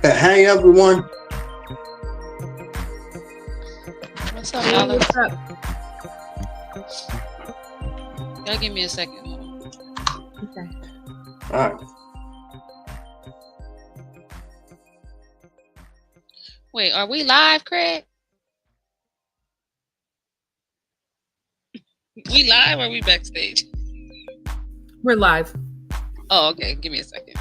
Hey everyone. What's up, Alex? What's up? Y'all give me a second. Okay. All right. Wait, are we live, Craig? We live or are we backstage? We're live. Oh, okay. Give me a second.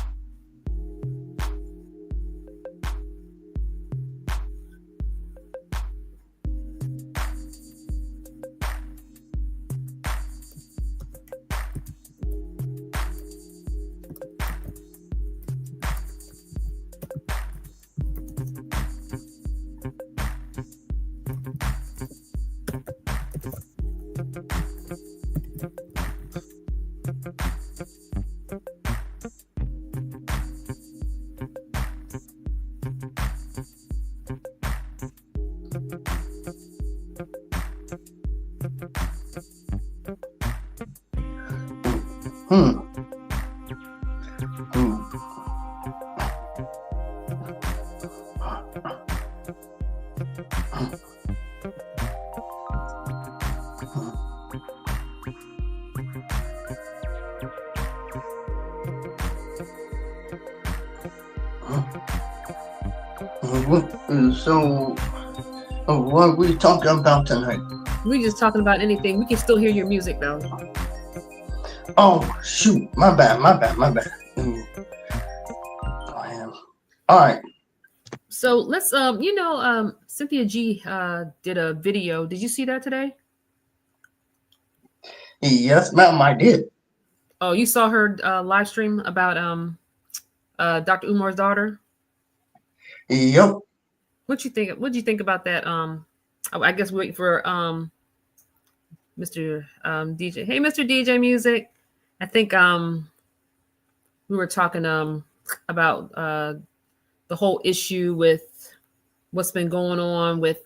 So, what are we talking about tonight? We just talking about anything. We can still hear your music though. Oh shoot, my bad. All right. So let's Cynthia G did a video. Did you see that today? Yes, ma'am, I did. Oh, you saw her live stream about Dr. Umar's daughter? Yep. What'd you think about that? I guess we wait for Mr. DJ. Hey, Mr. DJ Music. I think we were talking about the whole issue with what's been going on with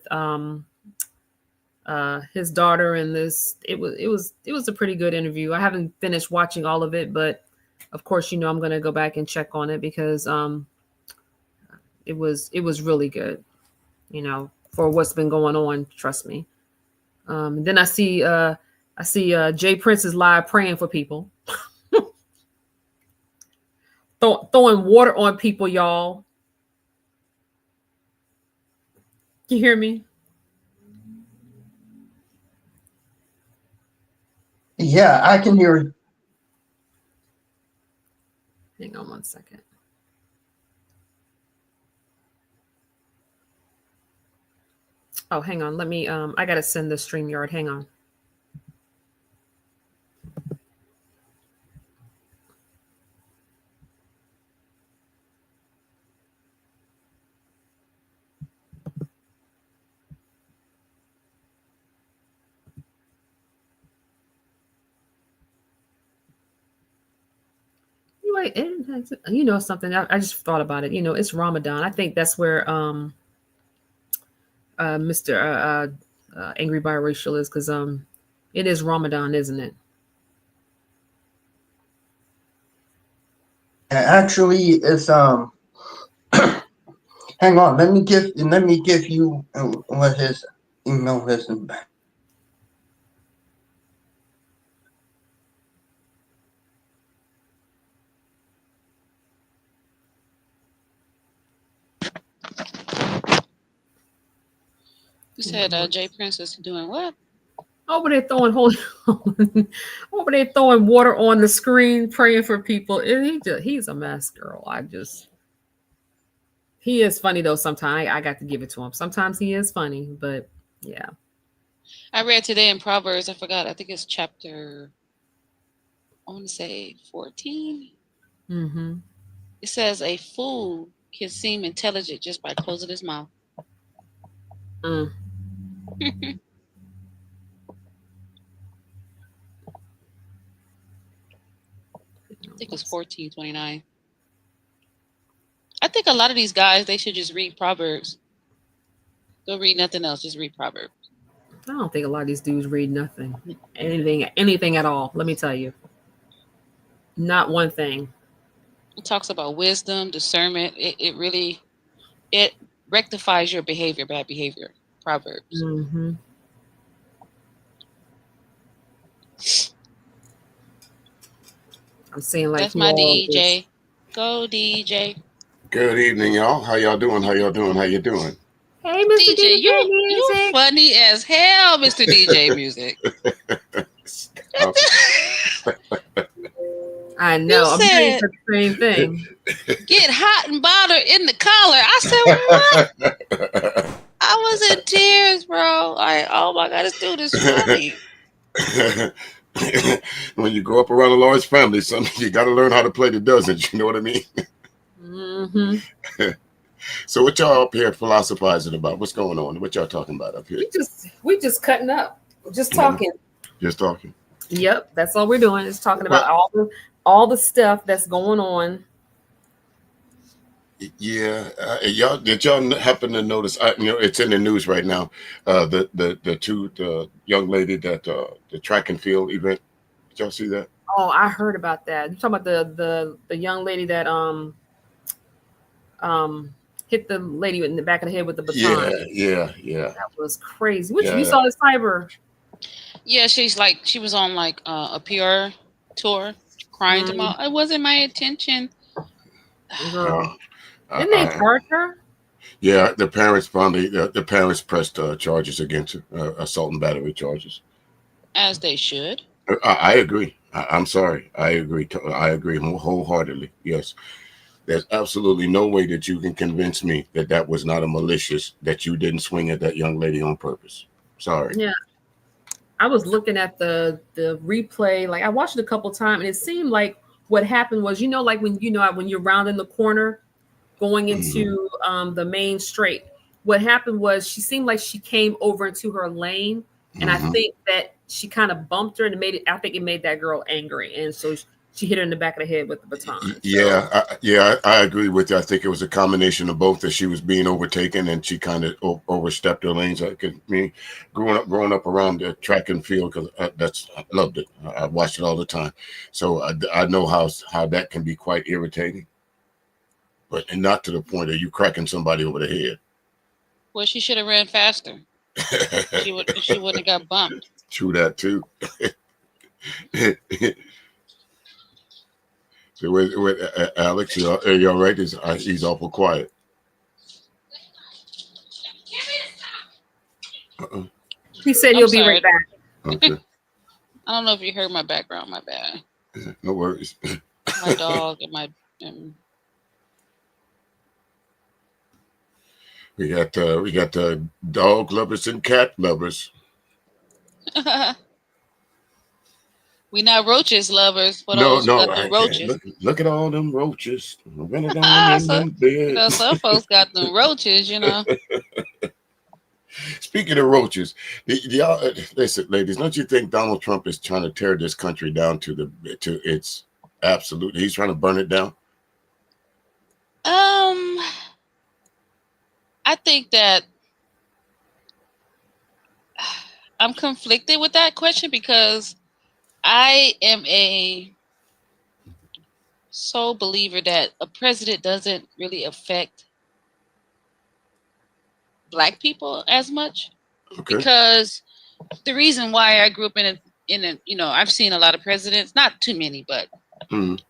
his daughter and this. It was a pretty good interview. I haven't finished watching all of it, but of course, I'm going to go back and check on it because it was really good, for what's been going on. Trust me. And then I see Jay Prince is live praying for people, throwing water on people, y'all. You hear me? Yeah, I can hear you. Hang on one second. Oh, hang on. Let me, I got to send the StreamYard. Hang on. Wait, something. I just thought about it. It's Ramadan. I think that's where Mr. Angry Biracial is, because it is Ramadan, isn't it? Actually, it's hang on. Let me give you what his email is back. You said Jay Prince is doing what? Over there throwing over there throwing water on the screen, praying for people. He's a mess, girl. He is funny though. Sometimes I got to give it to him. Sometimes he is funny, but yeah. I read today in Proverbs. I forgot. I think it's chapter, I want to say 14. Mm-hmm. It says a fool can seem intelligent just by closing his mouth. Mm. I think it's 1429. I think a lot of these guys, they should just read Proverbs. Don't read nothing else. Just read Proverbs. I don't think a lot of these dudes read nothing, anything at all. Let me tell you, not one thing. It talks about wisdom, discernment. It really it rectifies your behavior, bad behavior. Proverbs. Mm-hmm. I'm saying like That's through my all of this. DJ. Go DJ. Good evening, y'all. How y'all doing? How y'all doing? How you doing? Hey, Mr. DJ, DJ you Music. funny as hell, Mr. DJ Music. I know. I'm saying said- the same thing. Get hot and bothered in the collar. I said, what? I was in tears, bro. Like, oh my god, this dude is funny. When you grow up around a large family, you got to learn how to play the dozens. You know what I mean? Mm-hmm. So what y'all up here philosophizing about? What's going on? What y'all talking about up here? We just cutting up, just talking. Just talking. Yep, that's all we're doing is talking about all the stuff that's going on. Yeah, did y'all happen to notice? It's in the news right now. The young lady that the track and field event. Did y'all see that? Oh, I heard about that. You're talking about the young lady that hit the lady in the back of the head with the baton. Yeah. That was crazy. You saw the cyber? Yeah, she was on like a PR tour, crying to mom. It wasn't my intention. Girl. Didn't they charge her? Yeah, the parents pressed charges against her, assault and battery charges. As they should. I agree. I'm sorry. I agree. I agree wholeheartedly. Yes. There's absolutely no way that you can convince me that was not a malicious, that you didn't swing at that young lady on purpose. Sorry. Yeah. I was looking at the replay. Like I watched it a couple times, and it seemed like what happened was, like when you're rounding the corner, going into the main straight. What happened was she seemed like she came over into her lane, and I think that she kind of bumped her, and I think it made that girl angry, and so she hit her in the back of the head with the baton. Yeah, I agree with you. I think it was a combination of both, that she was being overtaken and she kind of overstepped her lanes. Growing up around the track and field, because I loved it. I watched it all the time, so I know how that can be quite irritating, but not to the point of you cracking somebody over the head. Well, she should have ran faster. She wouldn't have got bumped. True that too. So with Alex, you all right? He's awful quiet. He said he'll be right back. Okay. I don't know if you heard my background. My bad. No worries. My dog and we got the dog lovers and cat lovers. We not roaches lovers. For No, those who got them roaches. Look at all them roaches running down in them bed. Some folks got them roaches. Speaking of roaches, y'all listen, ladies. Don't you think Donald Trump is trying to tear this country down to its absolute? He's trying to burn it down. I think that I'm conflicted with that question because I am a sole believer that a president doesn't really affect Black people as much. Okay. Because the reason why I grew up in a I've seen a lot of presidents, not too many, but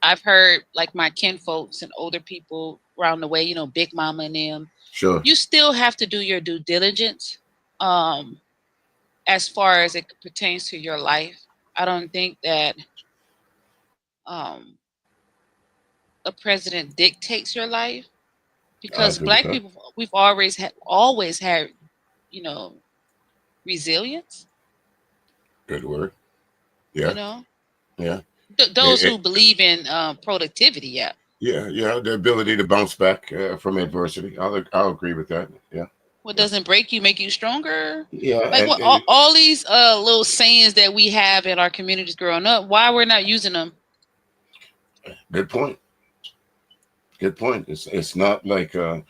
I've heard like my kinfolks and older people around the way, Big Mama and them. Sure. You still have to do your due diligence as far as it pertains to your life. I don't think that a president dictates your life, because Black people, we've always had resilience. Good word. Yeah. Those who believe in productivity, Yeah, the ability to bounce back from adversity. I'll agree with that. Yeah. What doesn't break you make you stronger? Yeah, like what all these little sayings that we have in our communities growing up, why we're not using them? Good point. It's not like I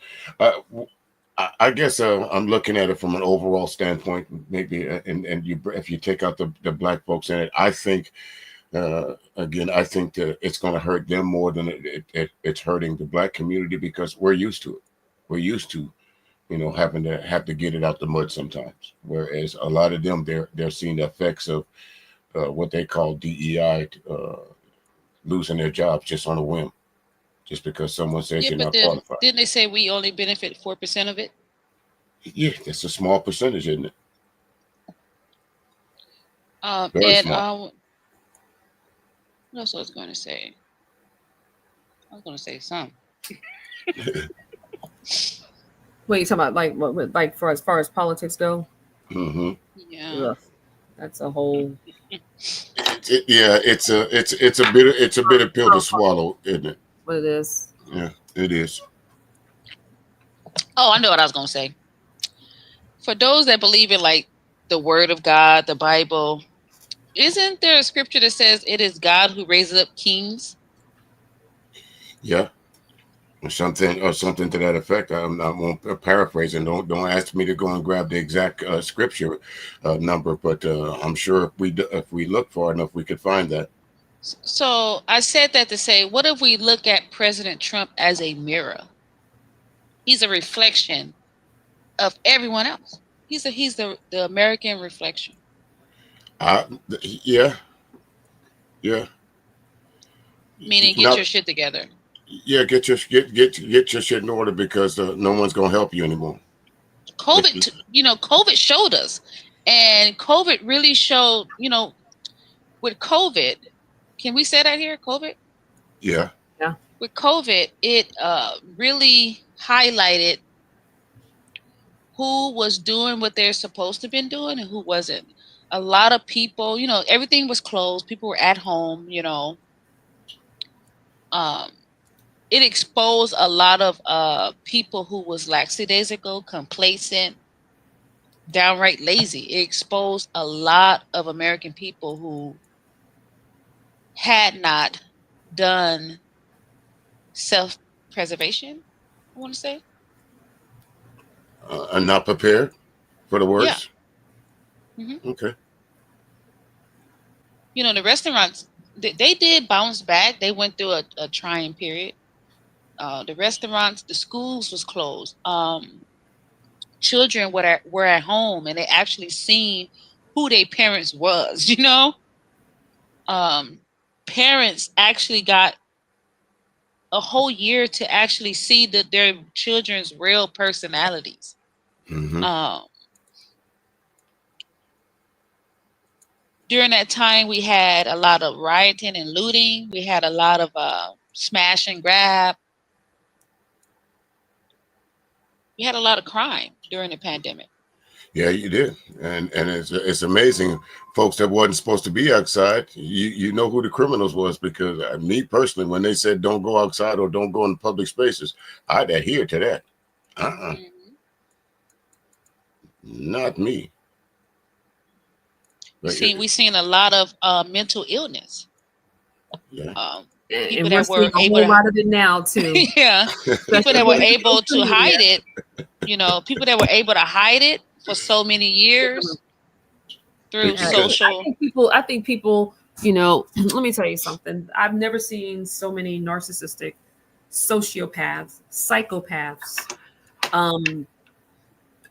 guess I'm looking at it from an overall standpoint, maybe, and if you take out the black folks in it, I think again, I think that it's going to hurt them more than it's hurting the black community, because we're used to it. We're used to, having to get it out the mud sometimes. Whereas a lot of them, they're seeing the effects of what they call DEI, losing their jobs just on a whim, just because someone says you're not qualified. Didn't they say we only benefit 4% of it? Yeah, that's a small percentage, isn't it? Very small. What else I was going to say? I was going to say something. Wait, you talking about like for as far as politics go? Mm-hmm. Yeah. Ugh, that's a whole. It's a bitter pill to swallow, isn't it? What it is. Yeah, it is. Oh, I know what I was going to say. For those that believe in like the Word of God, the Bible, isn't there a scripture that says it is God who raises up kings? Yeah, or something to that effect. I won't paraphrase, and don't ask me to go and grab the exact scripture number, but I'm sure if we look far enough, we could find that. So I said that to say, what if we look at President Trump as a mirror? He's a reflection of everyone else. He's the American reflection. Yeah. Meaning, get your shit together. Yeah, get your shit in order, because no one's gonna help you anymore. COVID showed us, and COVID really showed. With COVID, can we say that here? COVID. Yeah. With COVID, it really highlighted who was doing what they're supposed to have been doing and who wasn't. A lot of people, everything was closed. People were at home, it exposed a lot of people who was lackadaisical, complacent, downright lazy. It exposed a lot of American people who had not done self-preservation, I want to say. And not prepared for the worst? Yeah. Mm-hmm. Okay. The restaurants, they did bounce back. They went through a trying period. The restaurants, the schools was closed. Children were at home, and they actually seen who their parents was. Parents actually got a whole year to actually see their children's real personalities. Mm-hmm. During that time, we had a lot of rioting and looting. We had a lot of smash and grab. We had a lot of crime during the pandemic. Yeah, you did, and it's amazing. Folks that wasn't supposed to be outside, you know who the criminals was, because me personally, when they said don't go outside or don't go in public spaces, I'd adhere to that. Mm-hmm. Not me. We seen a lot of mental illness. Yeah. People that were able to, a whole lot of it now too. Yeah, people that were able to hide it. People that were able to hide it for so many years through social. I think people. Let me tell you something. I've never seen so many narcissistic, sociopaths, psychopaths,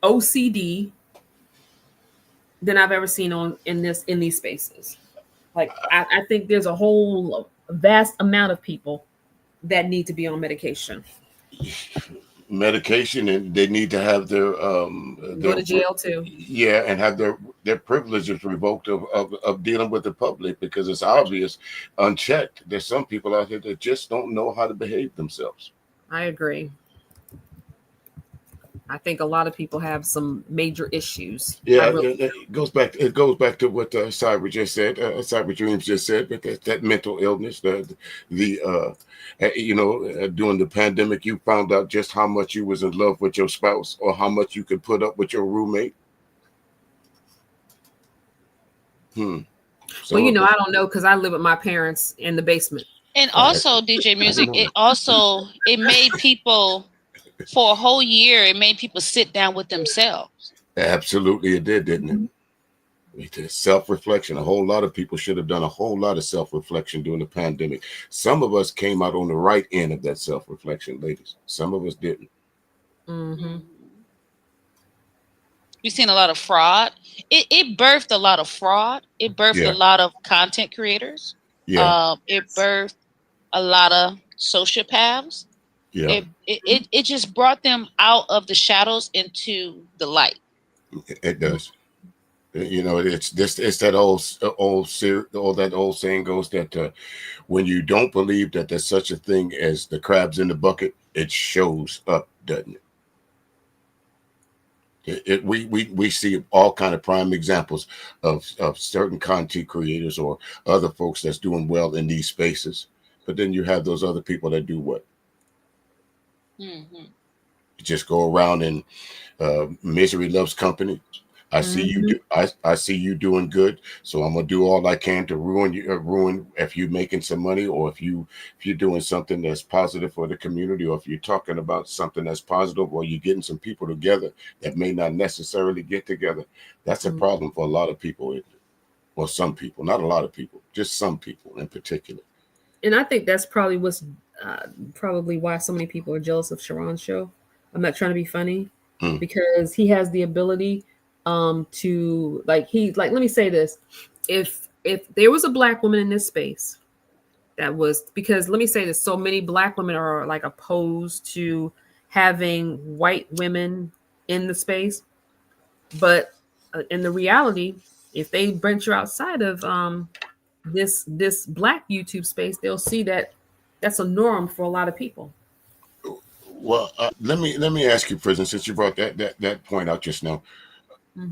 OCD than I've ever seen in these spaces. Like I think there's a whole vast amount of people that need to be on medication, and they need to have their go to jail too. Yeah, and have their privileges revoked of dealing with the public, because it's obvious, unchecked, there's some people out here that just don't know how to behave themselves. I agree. I think a lot of people have some major issues. Yeah, it goes back. It goes back to what Cyber just said. Cyber Dreams just said, but that mental illness, during the pandemic, you found out just how much you was in love with your spouse, or how much you could put up with your roommate. Well, I don't know, because I live with my parents in the basement. And also, DJ Music, it made people, for a whole year, it made people sit down with themselves. Absolutely, it did, didn't it? Self-reflection. A whole lot of people should have done a whole lot of self-reflection during the pandemic. Some of us came out on the right end of that self-reflection, ladies. Some of us didn't. Mm-hmm. We've seen a lot of fraud. It birthed a lot of fraud. It birthed a lot of content creators. Yeah. It birthed a lot of sociopaths. Yeah. It just brought them out of the shadows into the light. It does. It's that old saying goes that when you don't believe that there's such a thing as the crabs in the bucket, it shows up, doesn't it? We see all kind of prime examples of certain content creators or other folks that's doing well in these spaces, but then you have those other people that do what? Mm-hmm. Just go around and misery loves company. I see you. I see you doing good, so I'm gonna do all I can to ruin you. Ruin if you're making some money, or if you're doing something that's positive for the community, or if you're talking about something that's positive, or you're getting some people together that may not necessarily get together. That's a problem for a lot of people, or some people, not a lot of people, just some people in particular. And I think that's probably probably why so many people are jealous of Sharon's show. I'm not trying to be funny, because he has the ability to let me say this. If there was a Black woman in this space, because let me say this, so many Black women are like opposed to having white women in the space, but in the reality, if they venture outside of this Black YouTube space, they'll see that that's a norm for a lot of people. Well, let me ask you, Prison, since you brought that point out just now.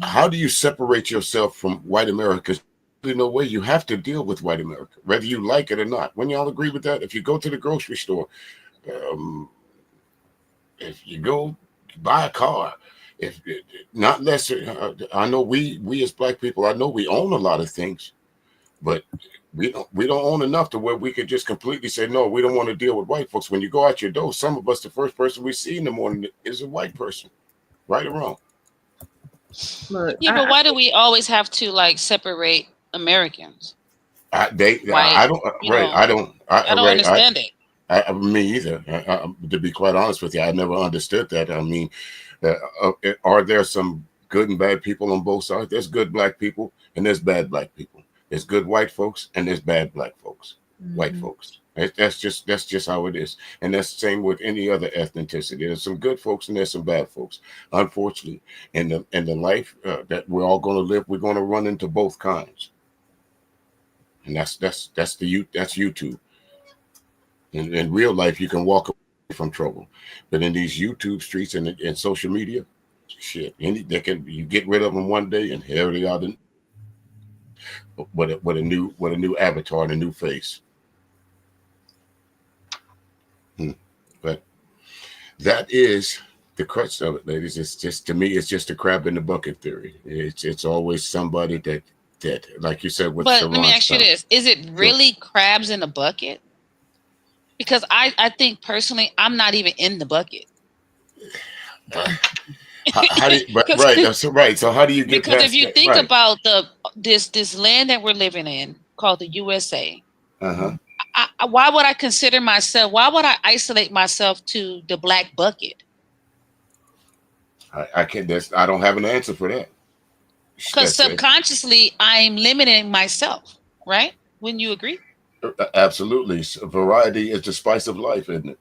How do you separate yourself from white America? Because no way, you have to deal with white America, whether you like it or not. When y'all agree with that, if you go to the grocery store, if you go buy a car, if not less, I know we as Black people, I know we own a lot of things, but we don't own enough to where we could just completely say no. We don't want to deal with white folks. When you go out your door, some of us, the first person we see in the morning is a white person, right or wrong. But why do we always have to separate Americans? I don't understand it. Me either. To be quite honest with you, I never understood that. I mean, are there some good and bad people on both sides? There's good Black people and there's bad Black people. There's good white folks and there's bad Black folks. White folks. That's just how it is, and that's the same with any other ethnicity. There's some good folks and there's some bad folks. Unfortunately, in the life that we're all going to live, we're going to run into both kinds, and that's YouTube. In real life, you can walk away from trouble, but in these YouTube streets and social media, shit, you get rid of them one day, and here they are, with a new avatar and a new face. But that is the crux of it, ladies. It's just, to me, it's just a crab in the bucket theory. It's always somebody that like you said. But let me ask you this: is it really crabs in a bucket? Because I think personally, I'm not even in the bucket. Right. So how do you get? Because if you think about this land that we're living in, called the USA. Why would I consider myself? Why would I isolate myself to the Black bucket? I can't. I don't have an answer for that. Because subconsciously, I'm limiting myself. Right? Wouldn't you agree? Absolutely. Variety is the spice of life, isn't it?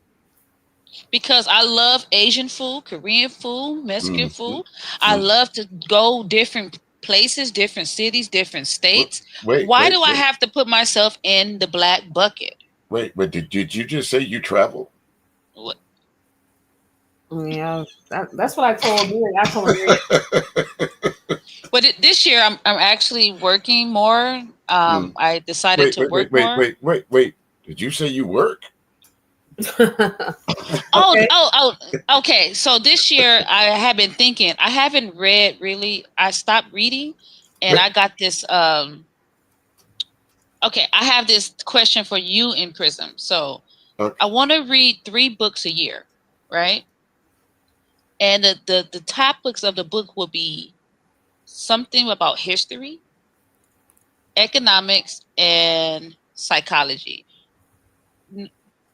Because I love Asian food, Korean food, Mexican food. I love to go different places, different cities, different states. Why do I have to put myself in the Black bucket? Wait, but did you just say you travel? What? Yeah, that's what I told Mary. I told Mary. But this year, I'm actually working more. I decided to work more. Wait. Did you say you work? Okay. Okay. So this year, I have been thinking. I haven't read really. I stopped reading, and I got this. Okay, I have this question for you in Prism. So I want to read 3 books a year, right? And the topics of the book will be something about history, economics, and psychology.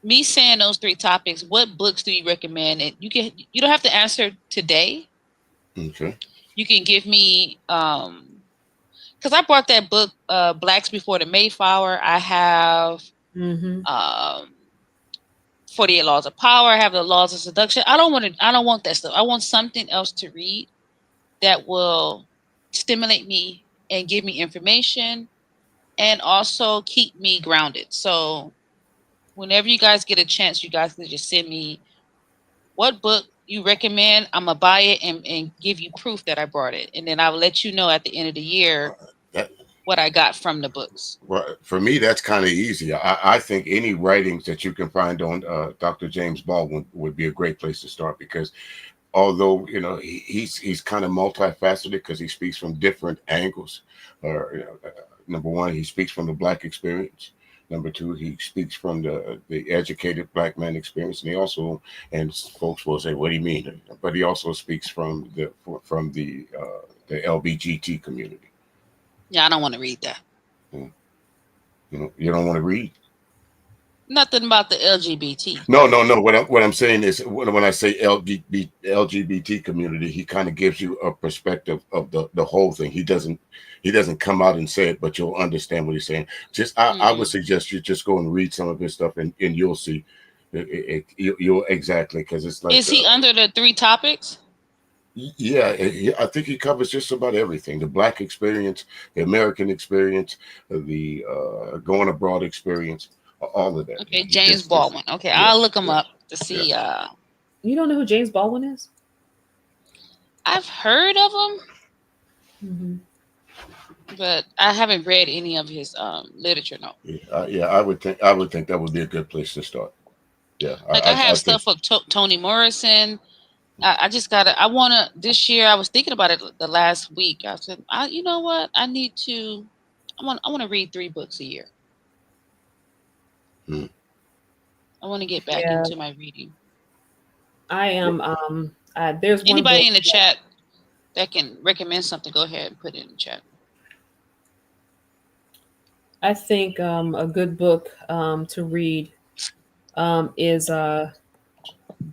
Me saying those 3 topics, what books do you recommend? And you don't have to answer today. Okay. You can give me because I bought that book, Blacks Before the Mayflower. I have 48 Laws of Power. I have the Laws of Seduction. I don't want that stuff. I want something else to read that will stimulate me and give me information and also keep me grounded. So whenever you guys get a chance, you guys can just send me what book you recommend. I'm going to buy it and give you proof that I bought it. And then I'll let you know at the end of the year what I got from the books. Well, for me, that's kind of easy. I think any writings that you can find on Dr. James Baldwin would be a great place to start, because although, you know, he's kind of multifaceted because he speaks from different angles. Number one, he speaks from the Black experience. Number two, he speaks from the educated Black man experience, and he also, and folks will say, "What do you mean?" But he also speaks from the LBGT community. Yeah, I don't want to read that. You know, you don't want to read nothing about the LGBT. No. What I'm saying is, when I say LGBT community, he kind of gives you a perspective of the whole thing. He doesn't come out and say it, but you'll understand what he's saying. I would suggest you just go and read some of his stuff, and you'll see. You'll exactly, because it's like. Is he under the 3 topics? Yeah, I think he covers just about everything: the Black experience, the American experience, the going abroad experience. All of that. Okay, James Baldwin. Okay, yeah, I'll look him up to see. You don't know who James Baldwin is? I've heard of him, but I haven't read any of his literature. No. Yeah, I would think that would be a good place to start. Yeah, like I have stuff of Toni Morrison. I just gotta. I wanna this year. I was thinking about it the last week. I said, you know what? I need to. I want to read 3 books a year. I want to get back into my reading. I am. There's anybody in the chat that can recommend something. Go ahead and put it in the chat. I think a good book to read is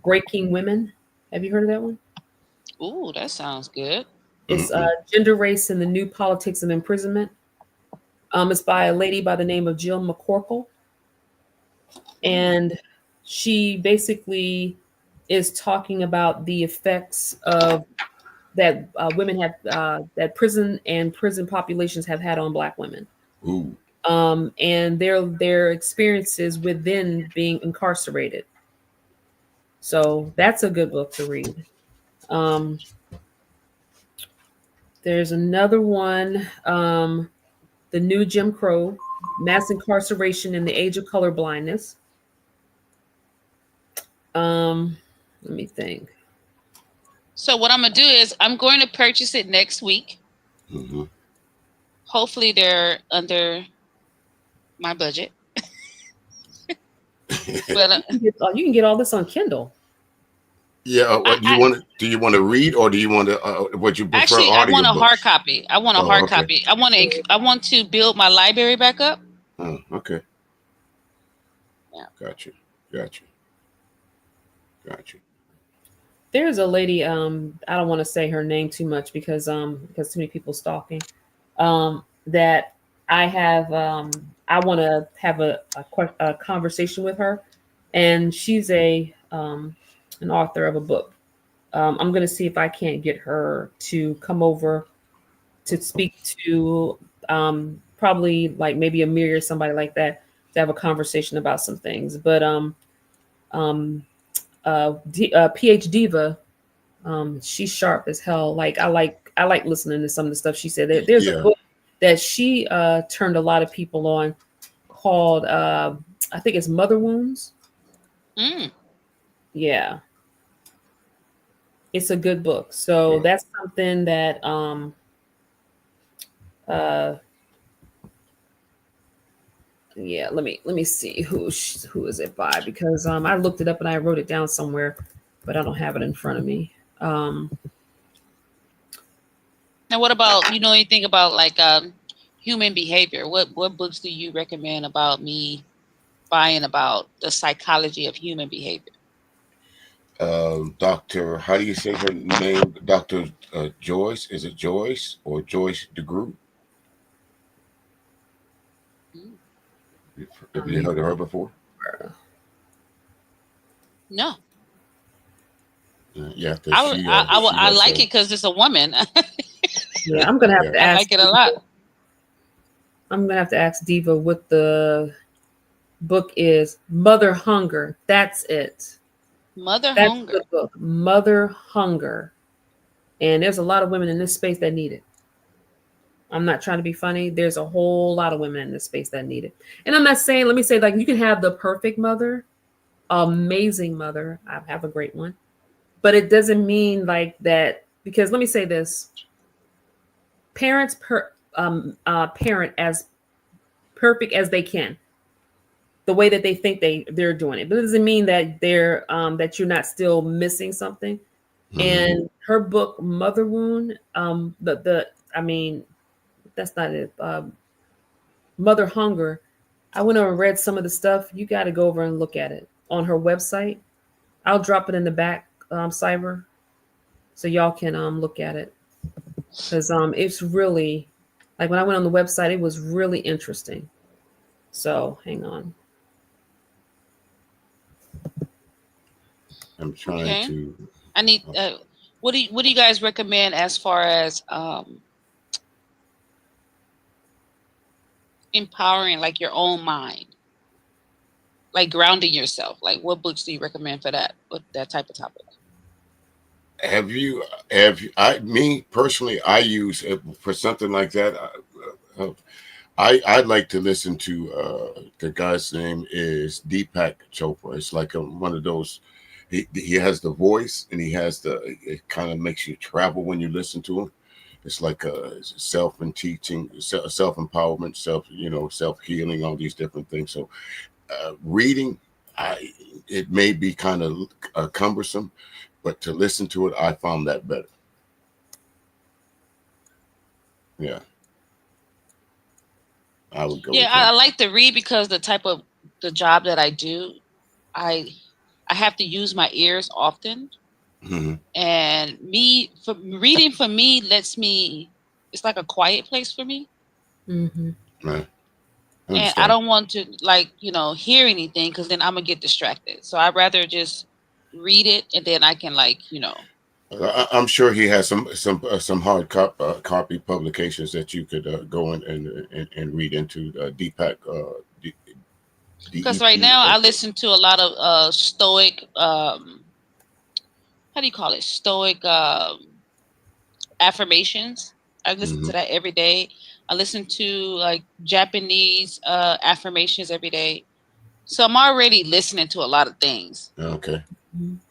Breaking Women. Have you heard of that one? Ooh, that sounds good. It's Gender, Race, and the New Politics of Imprisonment. It's by a lady by the name of Jill McCorkle. And she basically is talking about the effects of that women have, that prison and prison populations have had on Black women. Ooh. And their experiences within being incarcerated. So that's a good book to read. There's another one, The New Jim Crow, Mass Incarceration in the Age of Color Blindness. Let me think. So what I'm going to do is I'm going to purchase it next week. Hopefully they're under my budget. But you can get all this on Kindle. Yeah, do you want to read, or do you want to? What you prefer? Actually, I want a hard copy. I want a hard copy. I want to build my library back up. Oh, okay. Yeah. Got you. There's a lady. I don't want to say her name too much because too many people stalking. That I have. I want to have a conversation with her, and she's an author of a book. I'm going to see if I can't get her to come over to speak to probably like maybe Amiri or somebody like that to have a conversation about some things. But PH Diva. She's sharp as hell. Like I like listening to some of the stuff she said. There's a book that she turned a lot of people on called I think it's Mother Wounds. Yeah. It's a good book. So that's something that yeah, let me see who is it by, because I looked it up and I wrote it down somewhere, but I don't have it in front of me. And what about, you know anything about like human behavior? What books do you recommend about me buying about the psychology of human behavior? Dr. How do you say her name? Dr. Joyce? Is it Joyce or Joyce DeGroot? Have you heard of her before? No. Yeah, I like it because it's a woman. Yeah, I'm gonna have to ask. I like it a lot. I'm gonna have to ask Diva what the book is. Mother Hunger. That's it. That's Hunger. The book. Mother Hunger. And there's a lot of women in this space that need it. I'm not trying to be funny. There's a whole lot of women in this space that need it. And I'm not saying, let me say, like, you can have the perfect mother, amazing mother. I have a great one. But it doesn't mean like that, because let me say this. Parents parent as perfect as they can, the way that they think they're doing it. But it doesn't mean that they're that you're not still missing something. And her book, Mother Wound, I mean, that's not it. Mother Hunger. I went over and read some of the stuff. You got to go over and look at it on her website. I'll drop it in the back, Cyber, so y'all can look at it, because it's really, like, when I went on the website, it was really interesting. So hang on. I'm trying to. I need. What do you guys recommend as far as empowering, like, your own mind, like grounding yourself? Like, what books do you recommend for that? What that type of topic? Me personally, I use for something like that. I'd like to listen to the guy's name is Deepak Chopra. It's like one of those. He has the voice, and he has it kind of makes you travel when you listen to him. It's like self and teaching, self empowerment, self healing, all these different things. So reading, it may be kind of cumbersome, but to listen to it, I found that better. Yeah. I would go. Yeah, I like to read because the type of the job that I do, I have to use my ears often. And reading for me lets me, it's like a quiet place for me. Right. And I don't want to, like, hear anything, because then I'm gonna get distracted. So I'd rather just read it, and then I can, like, I'm sure he has some hard copy publications that you could go in and read into. Deepak. Because right now I listen to a lot of Stoic. How do you call it? Stoic affirmations. I listen to that every day. I listen to, like, Japanese affirmations every day. So I'm already listening to a lot of things. Okay. I'm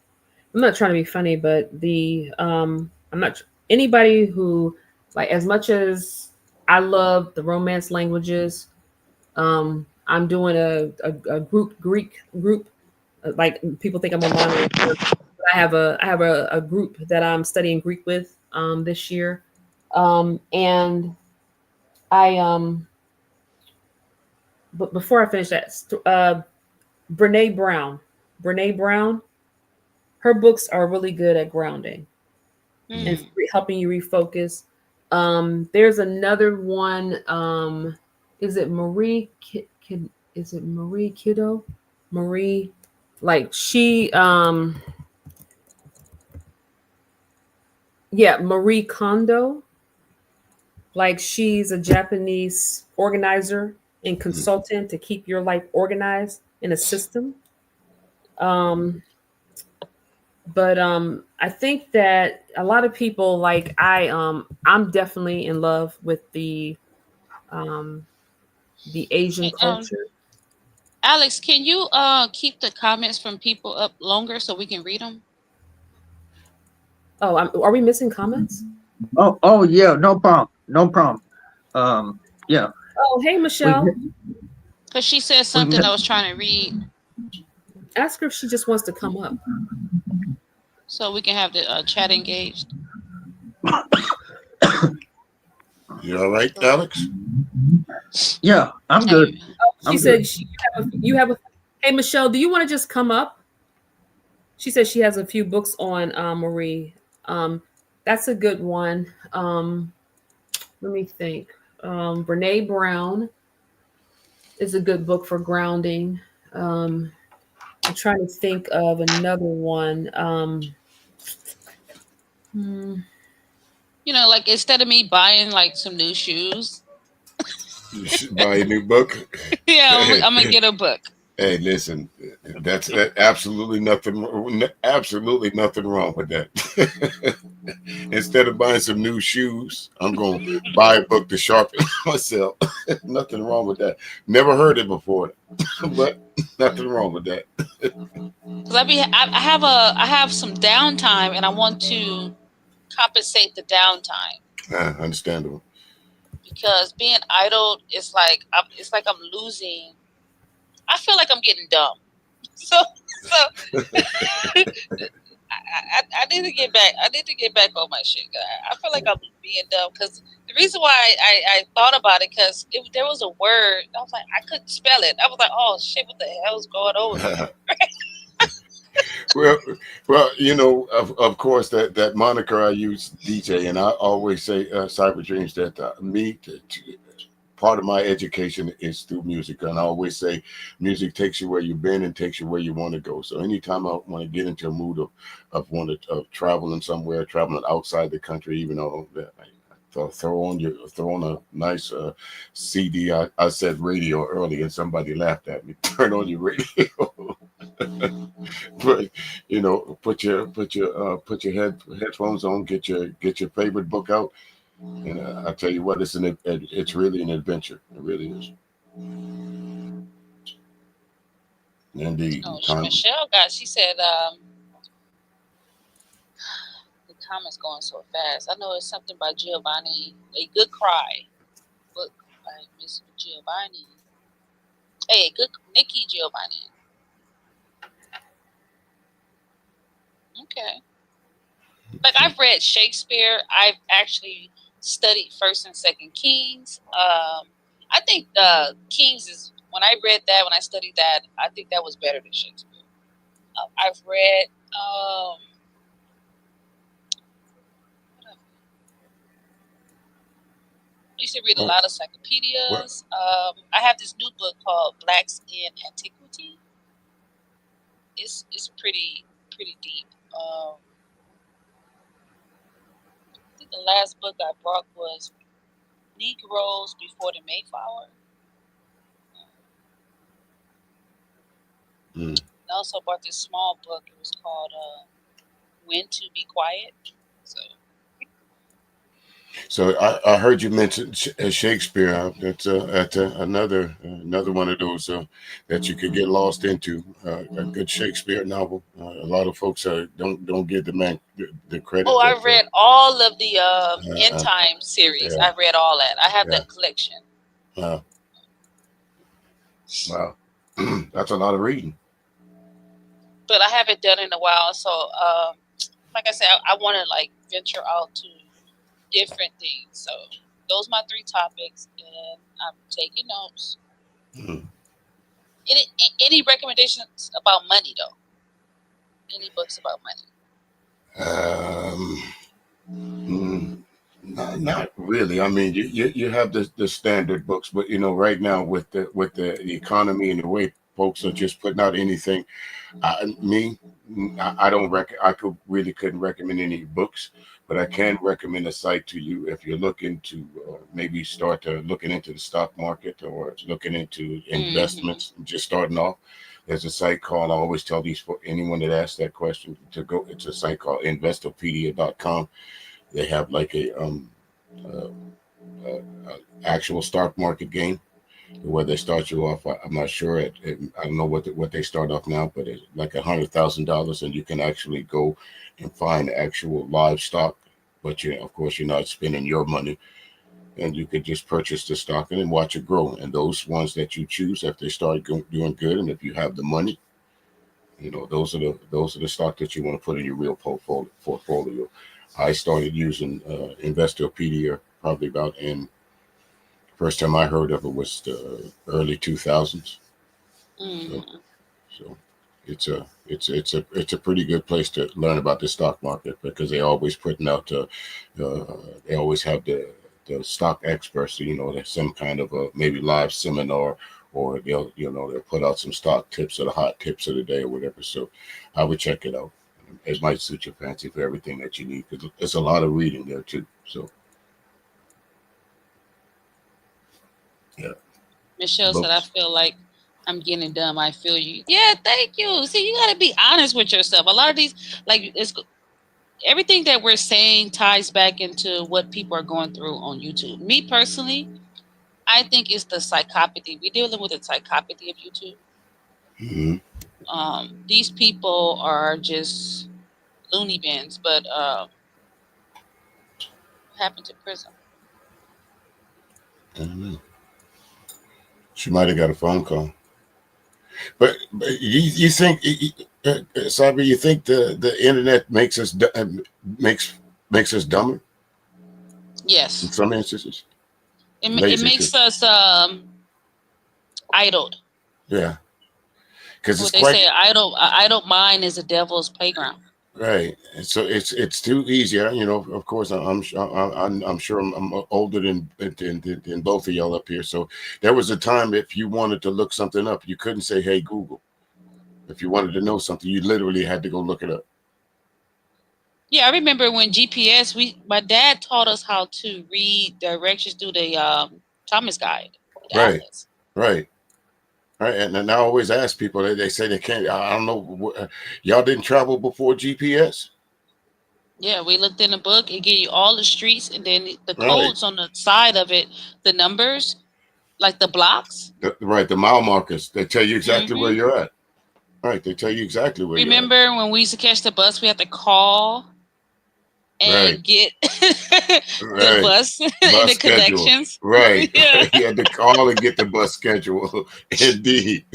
not trying to be funny, but I'm not anybody who, like, as much as I love the Romance languages, I'm doing a Greek group. Like, people think I'm a mono. I have a group that I'm studying Greek with this year, and I but before I finish that, Brene Brown, her books are really good at grounding and helping you refocus. There's another one. Is it Marie? Is it Marie Kiddo? Marie, like, she. Yeah, Marie Kondo. Like, she's a Japanese organizer and consultant to keep your life organized in a system. But I think that a lot of people like I'm definitely in love with the Asian Hey, culture. Alex, can you keep the comments from people up longer so we can read them? Oh, are we missing comments? Oh yeah, no problem, no problem. Yeah, Oh, hey we Michelle. Because she said we something I was trying to read, Ask her if she just wants to come up. so we can have the chat engaged. You all right, Alex? yeah, I'm good. Hey, She I'm good. said you have a hey Michelle, do you want to just come up? She said she has a few books on Marie. Um, that's a good one. Let me think. Brene Brown is a good book for grounding. Um, I'm trying to think of another one. Hmm, you know, like instead of me buying like some new shoes, You should buy a new book. yeah, Hey, I'm gonna get a book. hey, listen, that's absolutely absolutely nothing wrong with that. Instead of buying some new shoes, I'm going to buy a book to sharpen myself. Nothing wrong with that. Never heard it before, but nothing wrong with that. Because I have some downtime and I want to compensate the downtime Understandable. because being idle is like it's like I'm losing. I feel like I'm getting dumb. So I need to get back. I need to get back on my shit. I feel like I'm being dumb because the reason why I thought about it because there was a word I was like I couldn't spell it. I was like, oh shit, what the hell is going on with me? well, well, you know, of course, that moniker I use, DJ, and I always say, Cyber Dreams, that part of my education is through music, and I always say, music takes you where you've been and takes you where you want to go. So anytime I want to get into a mood of traveling somewhere, traveling outside the country, even though throw on a nice CD. I said radio earlier, and somebody laughed at me. Turn on your radio. But you know, put your headphones on, get your favorite book out, and I tell you what, it's really an adventure. It really is. Indeed, Oh, time. Michelle she said the comments going so fast. I know it's something by Giovanni. A Good Cry book by Miss Giovanni. Hey, good Nikki Giovanni. Okay. Like I've read Shakespeare. I've actually studied First and Second Kings. I think Kings is when I read that when I studied that I think that was better than Shakespeare. I've read. I used to read a lot of encyclopedias. I have this new book called Blacks in Antiquity. It's pretty deep. I think the last book I brought was Negroes Before the Mayflower. I also bought this small book. It was called When to Be Quiet. So I heard you mention Shakespeare. That's another one of those that you could get lost into. A good Shakespeare novel. A lot of folks don't give the man the credit. Oh, I read all of the End Time series. Yeah. I read all that. I have that collection. Wow, that's a lot of reading. But I haven't done it in a while, so like I said, I want to like venture out to different things. So those are my 3 topics, and I'm taking notes. Any recommendations about money though? Any books about money? Not really. I mean, you have the standard books, but you know, right now with the economy and the way folks are just putting out anything, I couldn't recommend any books, but I can recommend a site to you if you're looking to maybe start looking into the stock market or looking into investments, just starting off. There's a site called, I always tell these for anyone that asks that question to go. It's a site called investopedia.com. They have like a uh, actual stock market game where they start you off. I'm not sure. I don't know what they start off now, but it's like $100,000, and you can actually go and find actual live stock. But of course, you're not spending your money, and you could just purchase the stock and then watch it grow. And those ones that you choose, if they start doing good, and if you have the money, those are the stock that you want to put in your real portfolio. I started using Investopedia probably about in first time I heard of it was the early 2000s. So it's a pretty good place to learn about the stock market, because they always putting out they always have the stock experts. There's some kind of a maybe live seminar, or they'll put out some stock tips or the hot tips of the day or whatever. So I would check it out. It might suit your fancy for everything that you need, because there's a lot of reading there too. So yeah. Michelle said, I feel like I'm getting dumb. I feel you. Yeah, thank you. See, you got to be honest with yourself. A lot of these, like, everything that we're saying ties back into what people are going through on YouTube. Me personally, I think it's the psychopathy. We're dealing with the psychopathy of YouTube. Mm-hmm. These people are just loony bins. But what happened to Prism? I don't know. She might have got a phone call. But you think, Sabi, you think the internet makes us makes us dumber? Yes. In some instances. It makes us idled. Yeah. Because what they say, idle mind is a devil's playground. Right. So it's too easy. Of course, I'm sure I'm older than both of y'all up here. So there was a time if you wanted to look something up, you couldn't say, "Hey Google." If you wanted to know something, you literally had to go look it up. Yeah, I remember when GPS. My dad taught us how to read directions through the Thomas Guide. Right. Atlas. Right. Right. And I always ask people. They say they can't. I don't know. Y'all didn't travel before GPS. Yeah, we looked in the book. It gave you all the streets, and then the codes on the side of it, the numbers, like the blocks. The mile markers. They tell you exactly where you're at. Right, they tell you exactly where you're at. Remember when we used to catch the bus, we had to call and get the bus and the connections. Right. Yeah. You had to call and get the bus schedule. Indeed.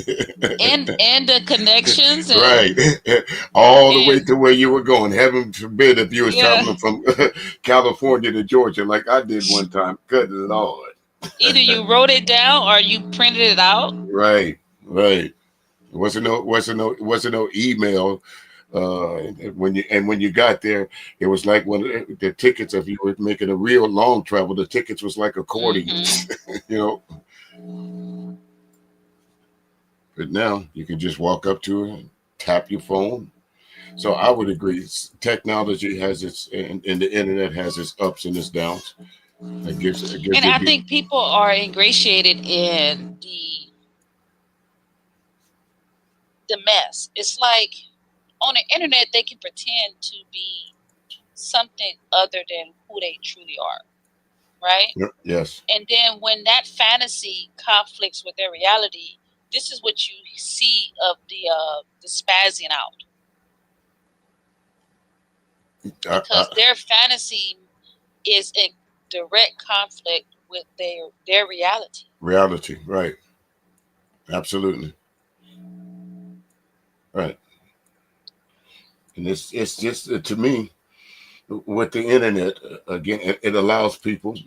And the connections. And, right. All the way to where you were going. Heaven forbid if you was traveling from California to Georgia like I did one time. Good Lord. Either you wrote it down or you printed it out. Right. Right. Wasn't no email. When you got there, it was like when the tickets, if you were making a real long travel, the tickets was like accordions. But now you can just walk up to it and tap your phone. So I would agree. Technology has its, and the internet has its ups and its downs. And I think people are ingratiated in the mess. It's like on the internet, they can pretend to be something other than who they truly are, right? Yes. And then when that fantasy conflicts with their reality, this is what you see of the spazzing out. Because their fantasy is in direct conflict with their reality. Reality, right. Absolutely. Right. And it's just, to me, with the internet, again, it allows people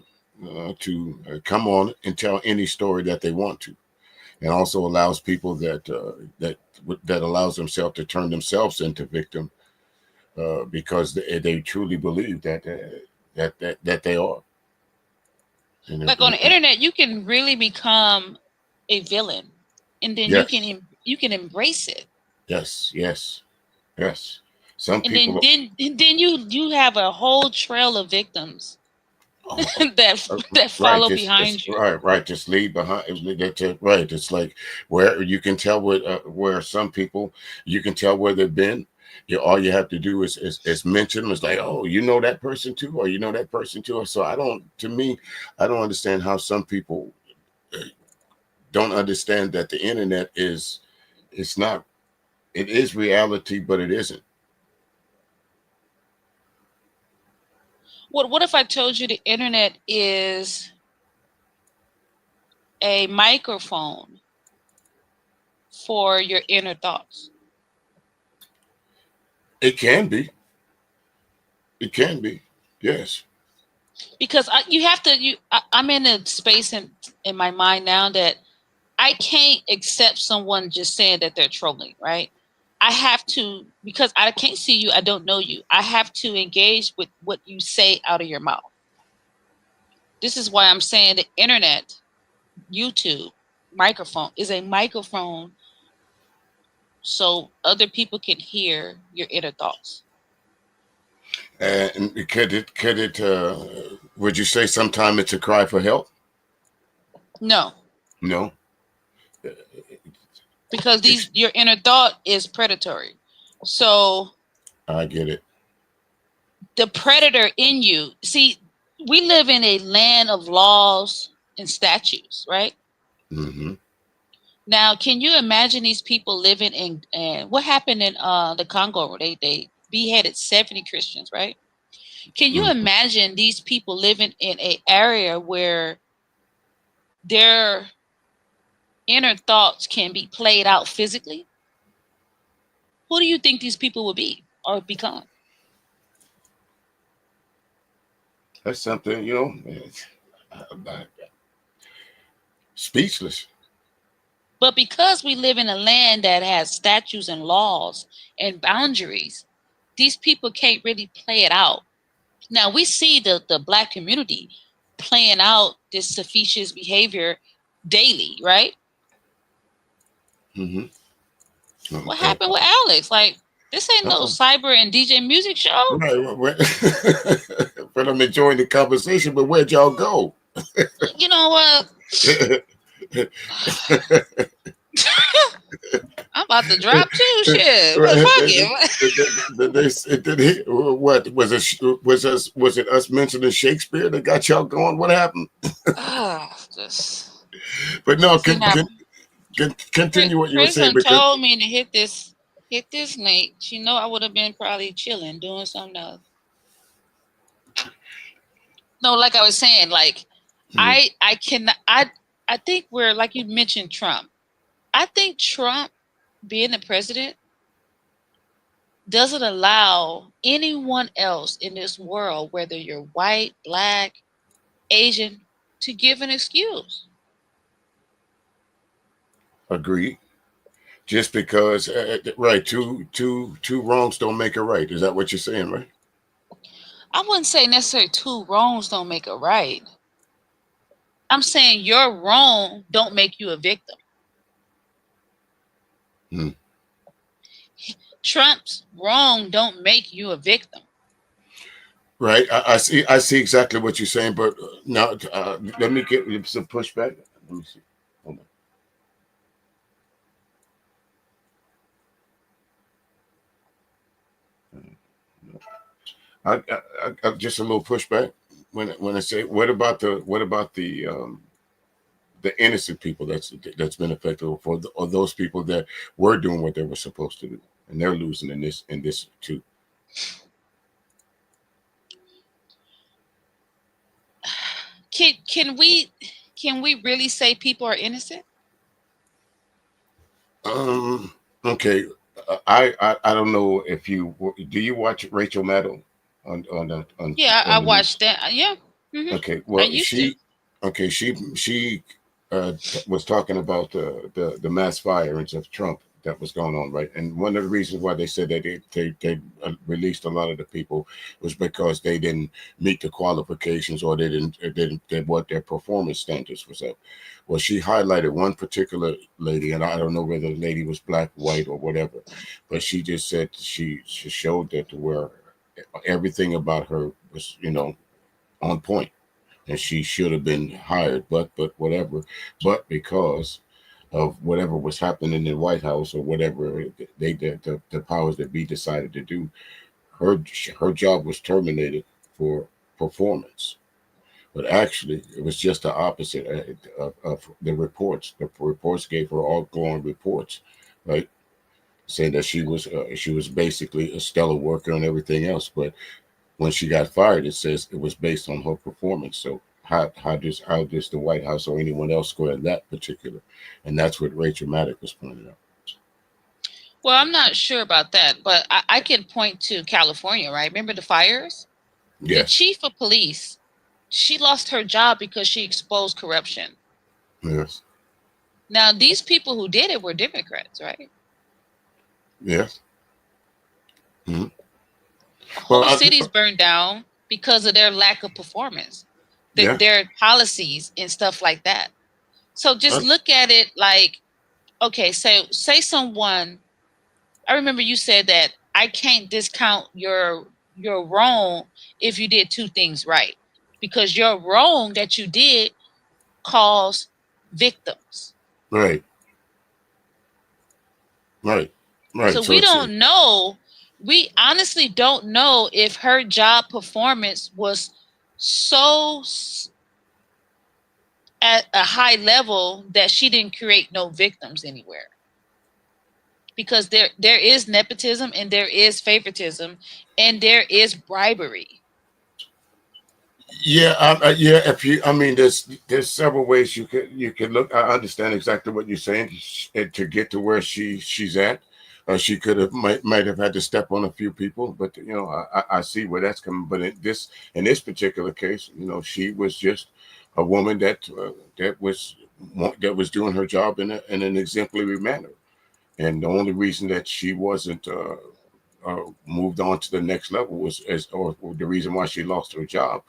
to come on and tell any story that they want to, and also allows people that allows themselves to turn themselves into victim because they truly believe that they are. Like on the internet, you can really become a villain, and then you can embrace it. Yes. Some and people. Then you have a whole trail of victims that right, follow behind you. right, just leave behind. Right, it's like where you can tell where some people, you can tell where they've been. All you have to do is mention them. It's like, oh, you know that person too, or you know that person too. So to me, I don't understand how some people don't understand that the internet it's not, it is reality, but it isn't. What if I told you the internet is a microphone for your inner thoughts? It can be. It can be. Yes. Because I'm in a space in my mind now that I can't accept someone just saying that they're trolling, right? I have to, because I can't see you, I don't know you. I have to engage with what you say out of your mouth. This is why I'm saying the internet, YouTube, microphone is a microphone so other people can hear your inner thoughts. And would you say sometime it's a cry for help? No. No. Because your inner thought is predatory. So I get it. The predator in you, see, we live in a land of laws and statutes, right? Mm-hmm. Now, can you imagine these people living in what happened in the Congo? They beheaded 70 Christians, right? Can you imagine these people living in an area where their inner thoughts can be played out physically? Who do you think these people will be or become? That's something, speechless. But because we live in a land that has statutes and laws and boundaries, these people can't really play it out. Now, we see the Black community playing out this suspicious behavior daily, right? Mm-hmm. What happened with Alex? Like, this ain't no cyber and DJ music show. Right. But I'm enjoying the conversation, but where'd y'all go? You know what? I'm about to drop too. Shit. What was it us mentioning Shakespeare that got y'all going? What happened? But no, continue what you were saying. Prison told me to hit this snake. You know, I would have been probably chilling, doing something else. No, like I was saying, like I think we're, like you mentioned, Trump. I think Trump being the president doesn't allow anyone else in this world, whether you're white, Black, Asian, to give an excuse. Agreed. Just because, right? Two wrongs don't make a right. Is that what you're saying, right? I wouldn't say necessarily two wrongs don't make a right. I'm saying your wrong don't make you a victim. Trump's wrong don't make you a victim. Right. I see exactly what you're saying, but now let me get some pushback. Let me see. Hold on. I just a little pushback when I say what about the innocent people that's been affected, or those people that were doing what they were supposed to do and they're losing in this too. Can we really say people are innocent? Okay. I don't know if you watch Rachel Maddow on yeah, on I watched that. Yeah. Mm-hmm. Okay. Well, she was talking about the mass firings of Trump that was going on, right? And one of the reasons why they said that they released a lot of the people was because they didn't meet the qualifications, or they didn't what their performance standards was up. Well, she highlighted one particular lady, and I don't know whether the lady was Black, white, or whatever, but she just said she showed that to where everything about her was, on point. and she should have been hired, but whatever. But because of whatever was happening in the White House or whatever they the powers that be decided to do, her job was terminated for performance. But actually, it was just the opposite of the reports. The reports gave her all glowing reports, right, saying that she was basically a stellar worker and everything else. But when she got fired, it says it was based on her performance. So how does the White House or anyone else score in that particular? And that's what Rachel Maddow was pointing out. Well, I'm not sure about that, but I can point to California, right? Remember the fires? Yes. The chief of police, she lost her job because she exposed corruption. Yes. Now, these people who did it were Democrats, right? Yes. Mm-hmm. Whole cities burned down because of their lack of performance, their policies and stuff like that. So just look at it like, okay, say someone, I remember you said that I can't discount your wrong if you did two things right, because your wrong that you did caused victims. Right. Right. Right. So we don't know. We honestly don't know if her job performance was so at a high level that she didn't create no victims anywhere. Because there is nepotism and there is favoritism and there is bribery. Yeah, If you, I mean, there's several ways you could look. I understand exactly what you're saying. To get to where she's at, she could have might have had to step on a few people, but I see where that's coming. But in this particular case, she was just a woman that was doing her job in an exemplary manner, and the only reason that she wasn't moved on to the next level or the reason why she lost her job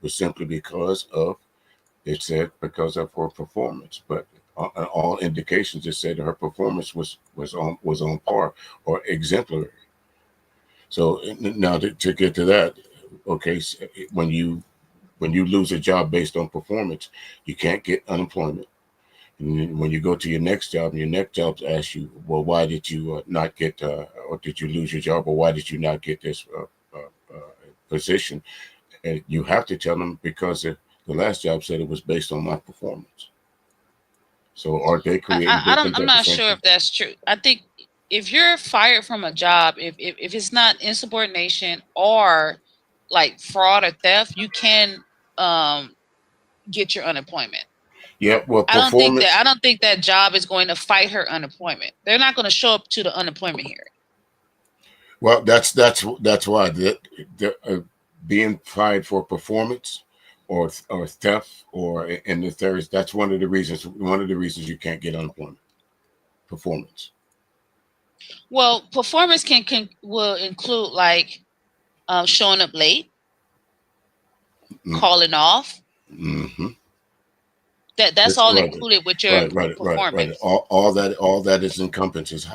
was simply because of her performance. But all indications it said her performance was on par or exemplary. So now to get to that, okay, when you lose a job based on performance, you can't get unemployment. And when you go to your next job, and your next job asks you, well, why did you not get, or did you lose your job, or why did you not get this position? And you have to tell them because the last job said it was based on my performance. So are they creating? I'm not sure if that's true. I think if you're fired from a job, if it's not insubordination or like fraud or theft, you can get your unemployment. Yeah, well, I don't think that job is going to fight her unemployment. They're not going to show up to the unemployment hearing. Well, that's why being fired for performance or theft or in the third, that's one of the reasons you can't get unemployment. Performance. Well, performance will include like showing up late, calling off. Mm-hmm. That's all included with your performance. Right. All that is encompasses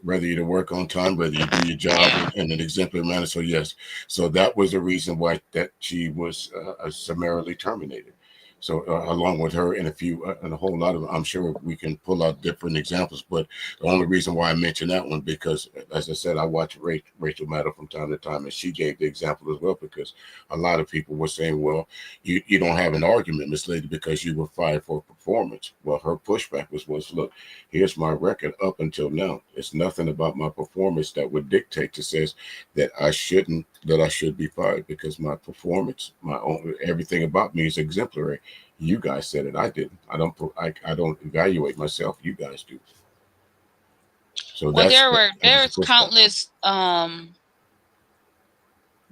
whether you work on time, whether you do your job in an exemplary manner. So yes, so that was the reason why that she was summarily terminated. So along with her and a whole lot of, I'm sure we can pull out different examples, but the only reason why I mentioned that one, because as I said, I watch Rachel Maddow from time to time, and she gave the example as well, because a lot of people were saying, well, you don't have an argument, Miss Lady, because you were fired for performance. Well, her pushback was, look, here's my record up until now. It's nothing about my performance that would dictate to says that I should be fired, because my performance, everything about me is exemplary. You guys said it. I didn't. I don't evaluate myself. You guys do. So there's countless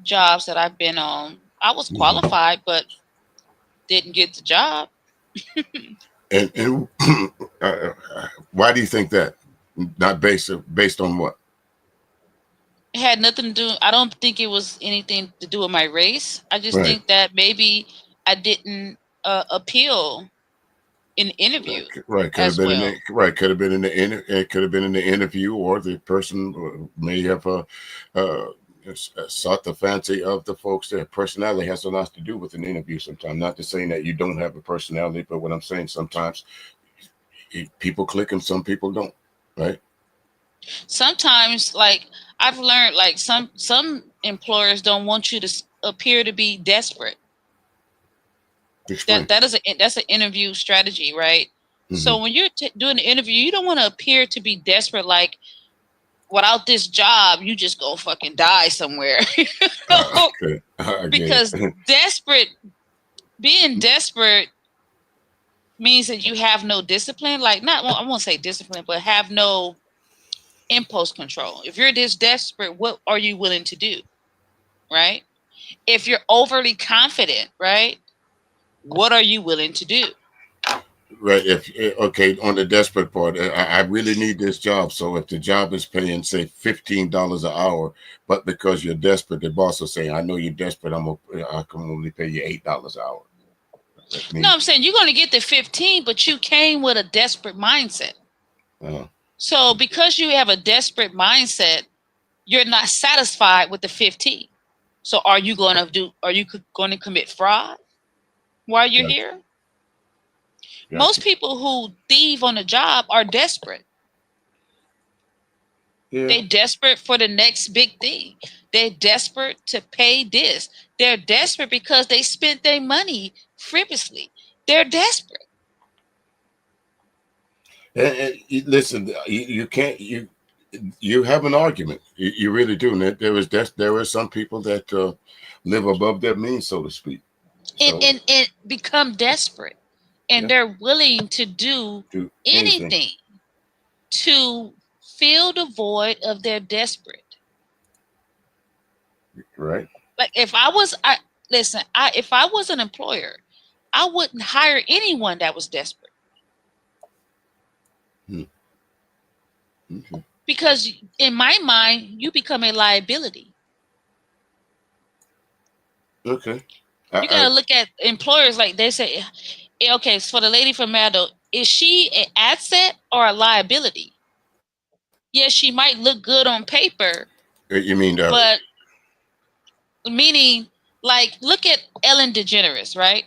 jobs that I've been on. I was qualified, but didn't get the job. and why do you think that? Not based on what? It had nothing to do. I don't think it was anything to do with my race. I just think that maybe I didn't appeal in the interview. Right. Could have been in the interview, or the person may have sought the fancy of the folks. Their personality has a lot to do with an interview sometimes. Not to say that you don't have a personality, but what I'm saying, sometimes people click and some people don't, right? Sometimes, like I've learned, like some employers don't want you to appear to be desperate. Explain. That's an interview strategy, right? Mm-hmm. So when you're doing the interview, you don't want to appear to be desperate, like without this job, you just go fucking die somewhere. Okay. Because being desperate means that you have no discipline. Like, I won't say discipline, but have no impulse control. If you're this desperate, what are you willing to do? Right? If you're overly confident, right? What are you willing to do? Right. Okay, on the desperate part, I really need this job. So if the job is paying, say, $15 an hour, but because you're desperate, the boss will say, "I know you're desperate. I can only pay you $8 an hour." No, I'm saying you're going to get the 15, but you came with a desperate mindset. So because you have a desperate mindset, you're not satisfied with the 15. So are you going to commit fraud while you're here? Gotcha. Most people who thieve on the job are desperate. Yeah. They're desperate for the next big thing. They're desperate to pay this. They're desperate because they spent their money frivolously. They're desperate. And listen, you can't. You have an argument. You really do. And there are some people that live above their means, so to speak. And become desperate. And they're willing to do anything to fill the void of their desperate. Right. Like if I was an employer, I wouldn't hire anyone that was desperate. Okay. Because in my mind, you become a liability. Okay. You gotta look at employers like they say, okay, so for the lady from Mado, is she an asset or a liability? Yes, she might look good on paper. You mean that? But meaning, like, look at Ellen DeGeneres, right?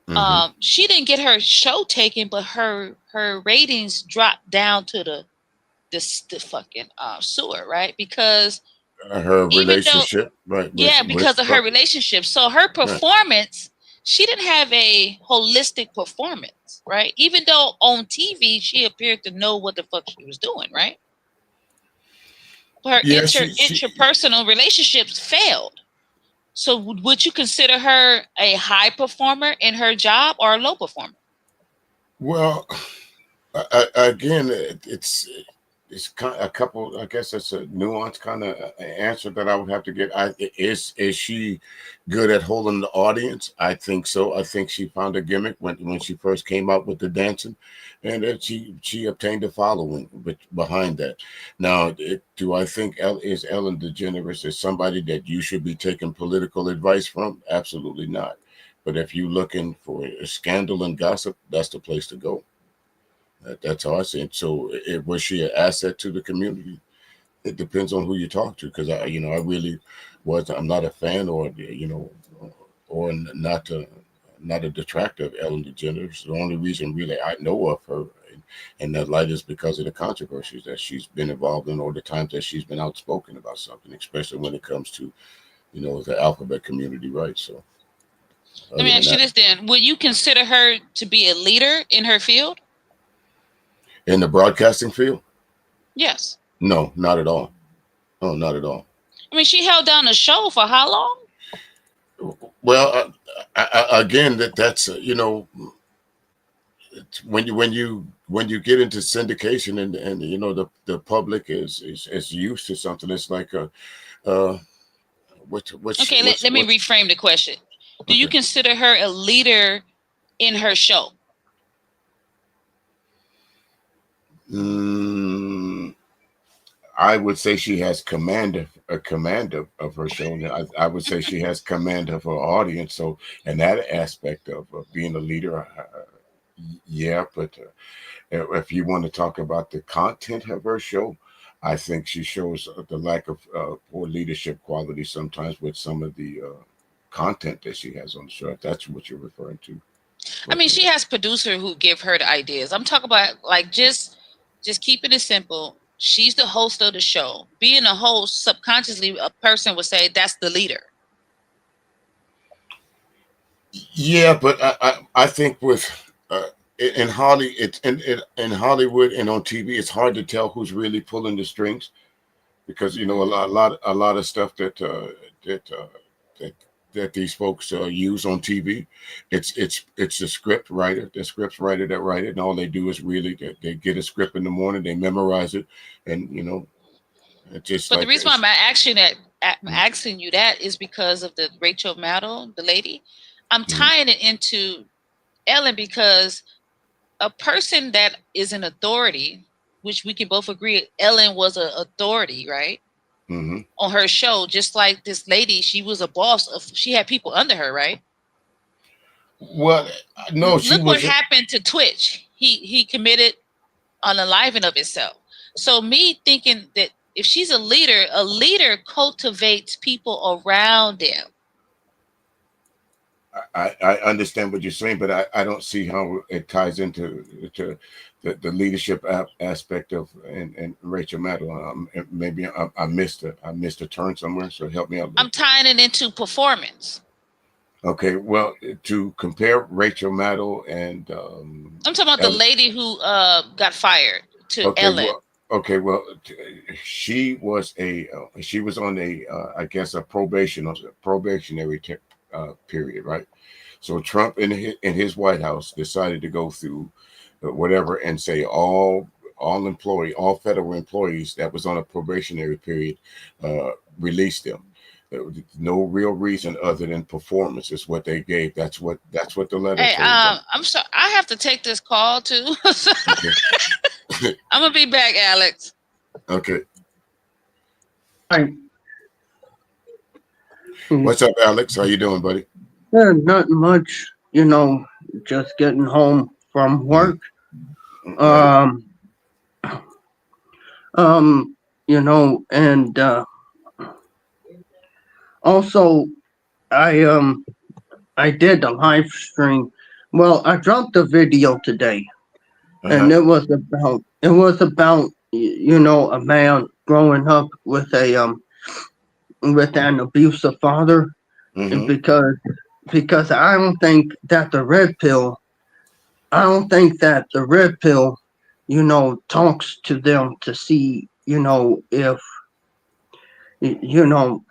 Mm-hmm. She didn't get her show taken, but her ratings dropped down to the fucking sewer, right? Because her relationship, right? Because of her relationship. So her performance, she didn't have a holistic performance, right? Even though on TV she appeared to know what the fuck she was doing, right? Her interpersonal relationships failed. So would you consider her a high performer in her job or a low performer? Well, again, it's kind of a couple. I guess it's a nuanced kind of answer that I would have to get. Is she good at holding the audience? I think so. I think she found a gimmick when she first came out with the dancing, and that she obtained a following behind that. Now, do I think is Ellen DeGeneres is somebody that you should be taking political advice from? Absolutely not. But if you're looking for a scandal and gossip, that's the place to go. That's how I see it. So, was she an asset to the community? It depends on who you talk to, because I really I'm not a fan or not a detractor of Ellen DeGeneres. The only reason really I know of her in that light is because of the controversies that she's been involved in, or the times that she's been outspoken about something, especially when it comes to the alphabet community, right? So, let me ask you this then: would you consider her to be a leader in her field? In the broadcasting field? Yes. No, not at all. No, not at all. I mean, she held down the show for how long? Well, again, that's when you get into syndication and the public is used to something. It's like let me reframe the question. Do you consider her a leader in her show? I would say she has command of her show. I would say she has command of her audience. So, in that aspect of being a leader, but if you want to talk about the content of her show, I think she shows the lack of poor leadership quality sometimes with some of the content that she has on the show. If that's what you're referring to. I mean, she has producers who give her the ideas. I'm talking about like just keeping it simple. She's the host of the show. Being a host, subconsciously, a person would say that's the leader. Yeah, but I think with in Hollywood and on TV, it's hard to tell who's really pulling the strings, because you know a lot of stuff that these folks use on TV, it's the script writer that write it, and all they do is really they get a script in the morning, they memorize it, and you know, it's just. But like the reason why I'm asking you that is because of the Rachel Maddow, the lady. I'm tying it into Ellen, because a person that is an authority, which we can both agree, Ellen was an authority, right? On her show, just like this lady, she was a boss of. She had people under her, right? Well, no, look what happened to Twitch. He committed unaliving of itself. So me thinking that if she's a leader cultivates people around them. I understand what you're saying, but I don't see how it ties into the leadership aspect of and Rachel Maddow. Maybe I missed a turn somewhere, so help me out. I'm tying it into performance. Okay, well, to compare Rachel Maddow and I'm talking about Ellen, the lady who got fired, to Ellen. Well, she was on a I guess a probationary period, right? So Trump in his White House decided to go through whatever and say all federal employees that was on a probationary period, release them. There was no real reason other than performance is what they gave. That's what the letter said. I'm sorry, I have to take this call too. I'm gonna be back, Alex. Okay. Hi. What's up, Alex? How you doing, buddy? Yeah, not much. You know, just getting home from work. You know, and also I did a live stream. Well, I dropped a video today, and it was about you know, a man growing up with an abusive father, because I don't think that the red pill, you know, talks to them to see, you know, if you know,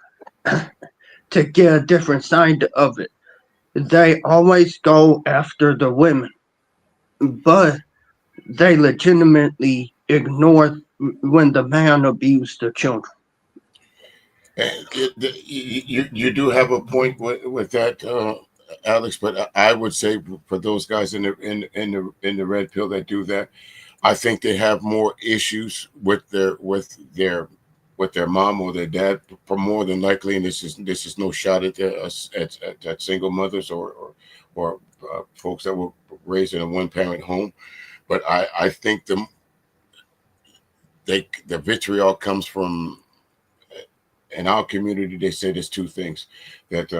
to get a different side of it. They always go after the women, but they legitimately ignore when the man abused the children. You do have a point with that, Alex. But I would say for those guys in the red pill that do that, I think they have more issues with their mom or their dad, for more than likely. And this is no shot at at single mothers or folks that were raised in a one-parent home, but I think the vitriol comes from. In our community, they say there's two things, that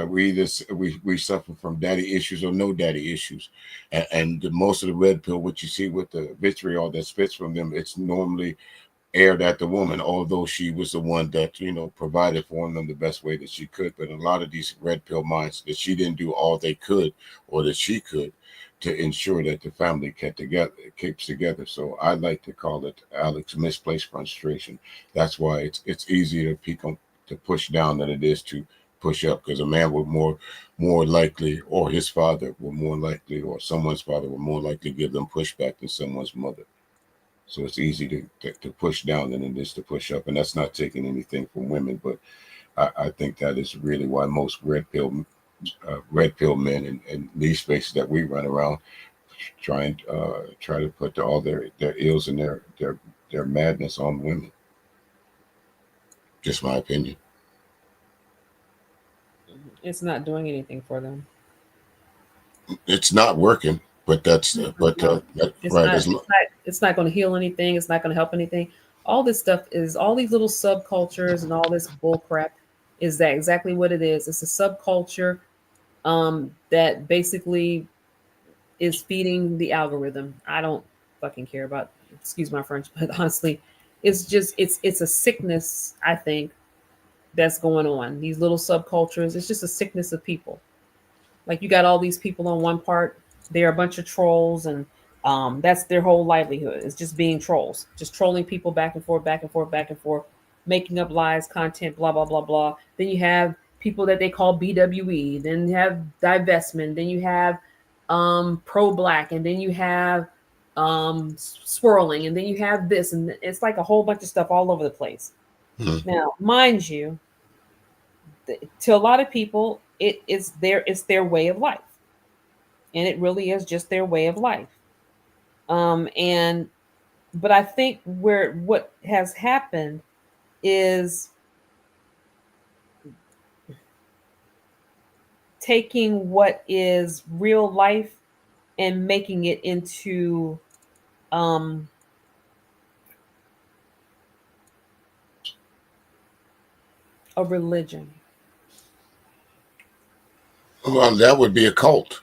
we suffer from daddy issues or no daddy issues, and most of the red pill, what you see with the vitriol that spits from them, it's normally aired at the woman, although she was the one that, you know, provided for them the best way that she could. But a lot of these red pill minds, that she didn't do all they could or that she could to ensure that the family keeps together. So I like to call it, Alex, misplaced frustration. That's why it's easier to push down than it is to push up, because a man would more likely, or his father will more likely, or someone's father will more likely give them pushback than someone's mother. So it's easy to push down than it is to push up, and that's not taking anything from women, but I think that is really why most red pill men in these spaces that we run around try to put all their ills and their madness on women. Just my opinion. It's not doing anything for them. It's not working, but it's not going to heal anything. It's not going to help anything. All this stuff is all these little subcultures and all this bull crap is that exactly what it is. It's a subculture that basically is feeding the algorithm. I don't fucking care about, excuse my French, but honestly, it's a sickness, I think, that's going on. These little subcultures, it's just a sickness of people. Like you got all these people on one part, they're a bunch of trolls, and that's their whole livelihood. It's just being trolls, just trolling people back and forth, back and forth, back and forth, making up lies, content, blah blah blah blah. Then you have people that they call BWE. Then you have divestment. Then you have pro-black, and then you have swirling, and then you have this, and it's like a whole bunch of stuff all over the place. Now, mind you, to a lot of people, it's their way of life, and it really is just their way of life. And but I think what has happened is taking what is real life and making it into a religion. Well, that would be a cult.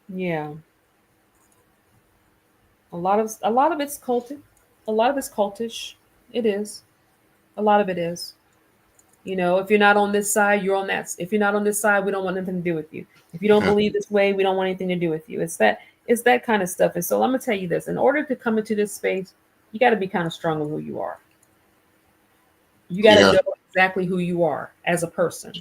Yeah. A lot of it's cultic. A lot of it's cultish. It is. A lot of it is. You know, if you're not on this side, you're on that. If you're not on this side, we don't want anything to do with you. If you don't believe this way, we don't want anything to do with you. It's that kind of stuff. And so I'm gonna tell you this: in order to come into this space, you got to be kind of strong on who you are. You got to know exactly who you are as a person.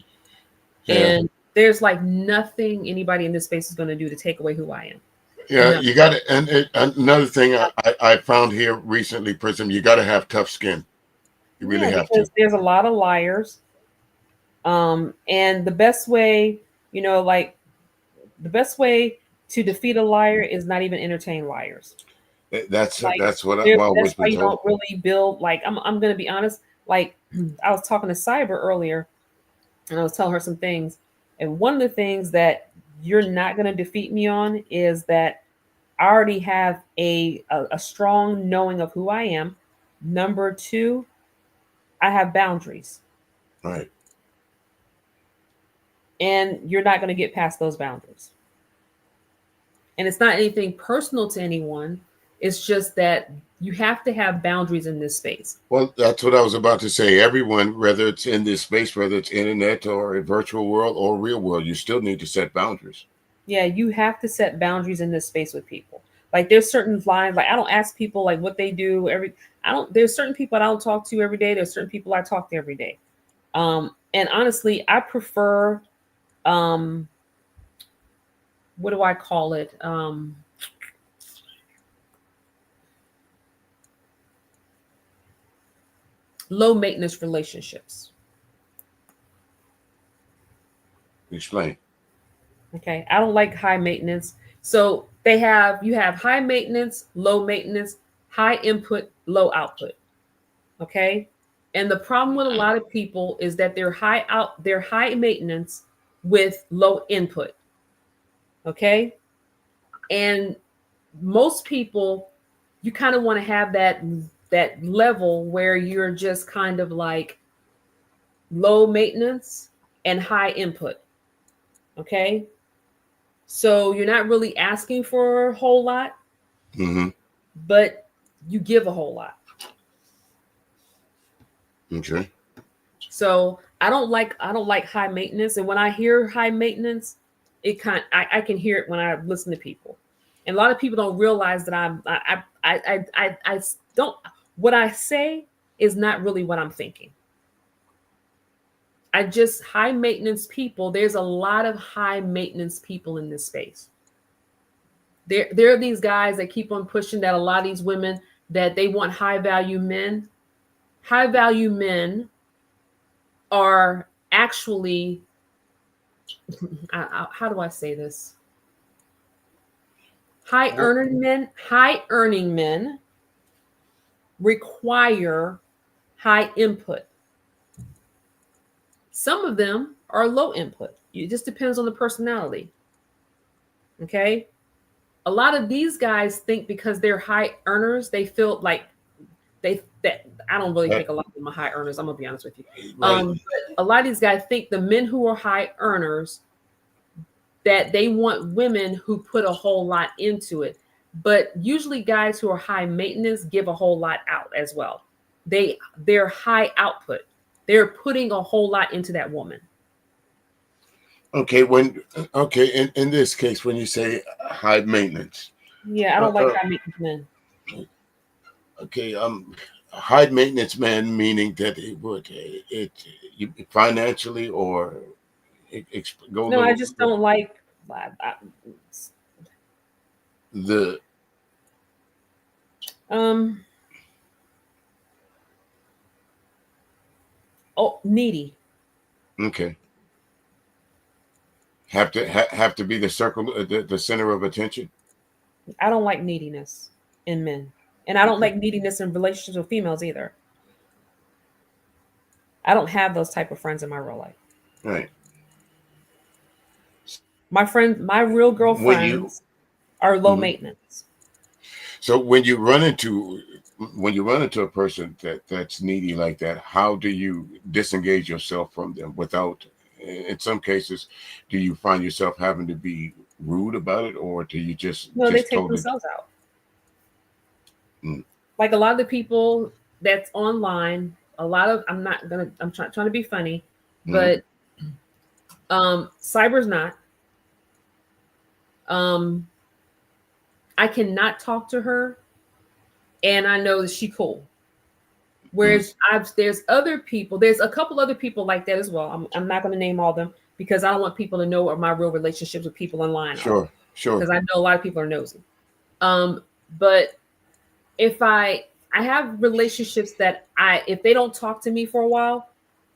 Yeah. And there's like nothing anybody in this space is going to do to take away who I am. Yeah, you got to. And another thing I found here recently, Prism, you got to have tough skin. You really have to. There's a lot of liars. And the best way, you know, like the best way to defeat a liar is not even entertain liars. That's what that's why you don't really build. Like I'm going to be honest. Like I was talking to Cyber earlier, and I was telling her some things. And one of the things that you're not going to defeat me on is that I already have a strong knowing of who I am. Number two, I have boundaries. Right. And you're not going to get past those boundaries. And it's not anything personal to anyone. It's just that you have to have boundaries in this space. Well, that's what I was about to say. Everyone, whether it's in this space, whether it's internet or a virtual world or real world, you still need to set boundaries. Yeah, you have to set boundaries in this space with people. Like there's certain lines, like I don't ask people like what they do there's certain people I don't talk to every day. There's certain people I talk to every day. And honestly, I prefer what do I call it? Low maintenance relationships. Explain. Okay, I don't like high maintenance. So you have high maintenance, low maintenance, high input, low output. Okay, and the problem with a lot of people is that they're high maintenance with low input. Okay, and most people, you kind of want to have that level where you're just kind of like low maintenance and high input. Okay, so you're not really asking for a whole lot, but you give a whole lot. Okay. So I don't like high maintenance, and when I hear high maintenance, I can hear it when I listen to people, and a lot of people don't realize that I don't, what I say is not really what I'm thinking. I just high maintenance people. There's a lot of high maintenance people in this space. There are these guys that keep on pushing that a lot of these women that they want high value men. High value men are actually, how do I say this? High earning men require high input. Some of them are low input. It just depends on the personality. Okay. A lot of these guys think because they're high earners, they feel like that I don't really think a lot of them are high earners. I'm gonna be honest with you. Right. But a lot of these guys think the men who are high earners that they want women who put a whole lot into it. But usually guys who are high maintenance give a whole lot out as well. They're high output. They're putting a whole lot into that woman. Okay, in this case, when you say high maintenance. Yeah, I don't like high maintenance men. Okay, high maintenance man meaning that it would financially or go. No, I just don't like the needy. Okay. Have to be the circle, the center of attention. I don't like neediness in men, and I don't like neediness in relationships with females either. I don't have those type of friends in my real life. Right. My real girlfriends are low maintenance. So when you run into a person that's needy like that, how do you disengage yourself from them without? In some cases, do you find yourself having to be rude about it, or do you just they take themselves out? Like a lot of the people that's online, I'm trying to be funny, but Cyber's not. I cannot talk to her, and I know that she cool. Whereas there's a couple other people like that as well. I'm not going to name all of them because I don't want people to know what my real relationships with people online are. Sure. Because I know a lot of people are nosy. But if I have relationships that if they don't talk to me for a while,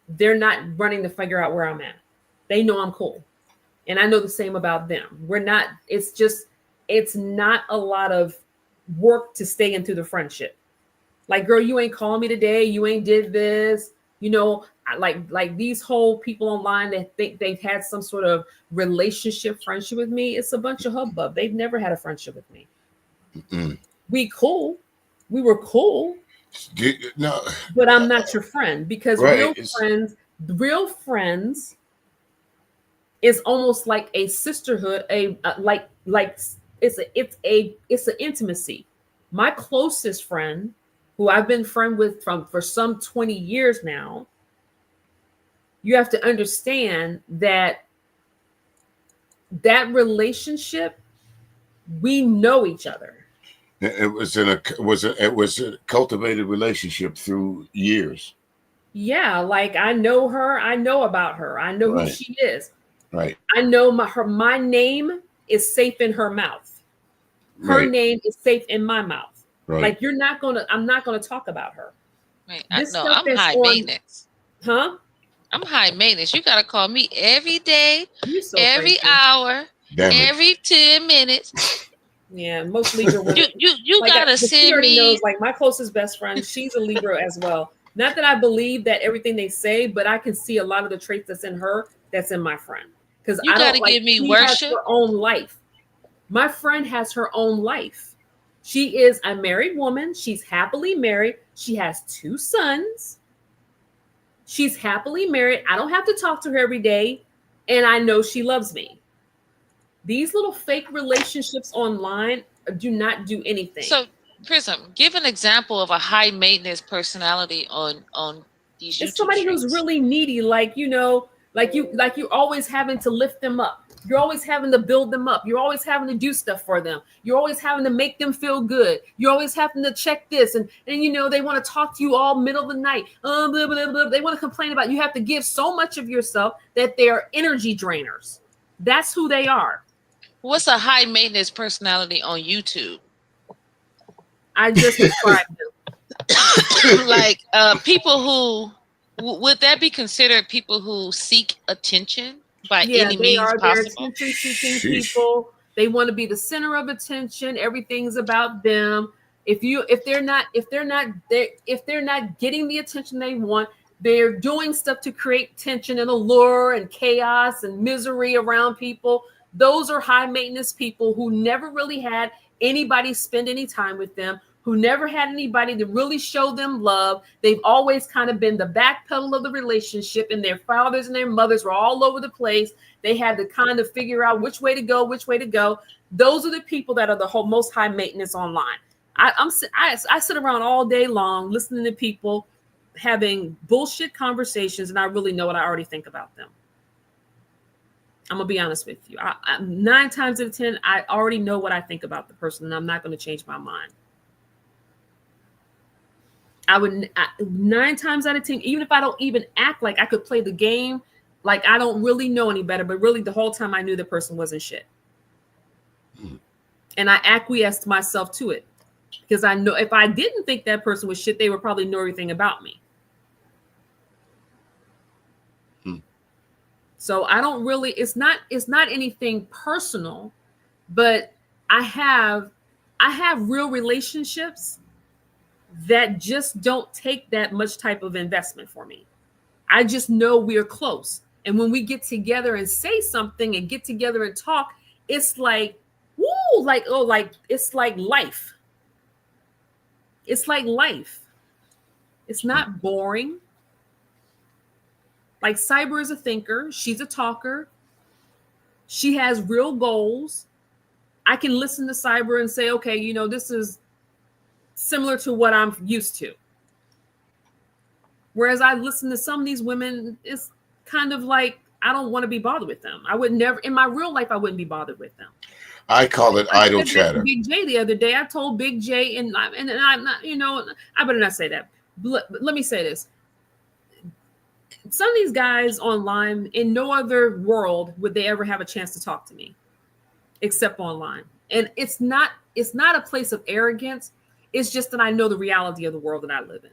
they're not running to figure out where I'm at. They know I'm cool. And I know the same about them. It's not a lot of work to stay into the friendship. Like, girl, you ain't calling me today. You ain't did this. Like these whole people online that think they've had some sort of relationship friendship with me. It's a bunch of hubbub. They've never had a friendship with me. We cool. We were cool. No, but I'm not your friend because real friends is almost like a sisterhood. It's an intimacy. My closest friend, who I've been friend with for some 20 years now, you have to understand that relationship, we know each other. It was a cultivated relationship through years. Yeah, like I know her, I know about her, I know who she is. Right. I know my name is safe in her mouth. Her name is safe in my mouth. Right. Like I'm not gonna talk about her. Right. I'm high maintenance. Huh? I'm high maintenance. You gotta call me every day, every hour, every 10 minutes. Yeah, most Libra women. You gotta send me. Knows, like my closest best friend, she's a Libra as well. Not that I believe that everything they say, but I can see a lot of the traits that's in her that's in my friend. Because you gotta give me worship. Has her own life. My friend has her own life. She is a married woman. She's happily married. She has 2 sons. She's happily married. I don't have to talk to her every day, and I know she loves me. These little fake relationships online do not do anything. So, Prism, give an example of a high maintenance personality on these YouTube It's somebody streams. Who's really needy, like you're always having to lift them up. You're always having to build them up. You're always having to do stuff for them. You're always having to make them feel good. You're always having to check this. And they want to talk to you all middle of the night. Blah, blah, blah. They want to complain about you have to give so much of yourself that they're energy drainers. That's who they are. What's a high maintenance personality on YouTube? I just described them. Like people who, would that be considered people who seek attention? By any means possible. They're attention-seeking people. They want to be the center of attention. Everything's about them. If they're not getting the attention they want, they're doing stuff to create tension and allure and chaos and misery around people. Those are high maintenance people who never really had anybody spend any time with them, who never had anybody to really show them love. They've always kind of been the backpedal of the relationship, and their fathers and their mothers were all over the place. They had to kind of figure out which way to go. Those are the people that are the most high maintenance online. I sit around all day long listening to people having bullshit conversations, and I really know what I already think about them. I'm gonna be honest with you. 9 times out of 10, I already know what I think about the person, and I'm not going to change my mind. 9 times out of 10, even if I don't even act like I could play the game, like I don't really know any better, but really the whole time I knew the person wasn't shit. And I acquiesced myself to it because I know if I didn't think that person was shit, they would probably know everything about me. So I don't really, it's not anything personal, but I have real relationships that just don't take that much type of investment for me. I just know we're close. And when we get together and say something and get together and talk, it's like, woo, like, oh, like, it's like life. It's like life. It's not boring. Like Cyber is a thinker. She's a talker. She has real goals. I can listen to Cyber and say, okay, you know, this is similar to what I'm used to. Whereas I listen to some of these women, it's kind of like, I don't want to be bothered with them. I would never, in my real life, I wouldn't be bothered with them. I call it idle chatter. Big J the other day, I told Big J, and I'm not, you know, I better not say that. Let me say this. Some of these guys online, in no other world would they ever have a chance to talk to me, except online. And it's not a place of arrogance. It's just that I know the reality of the world that I live in.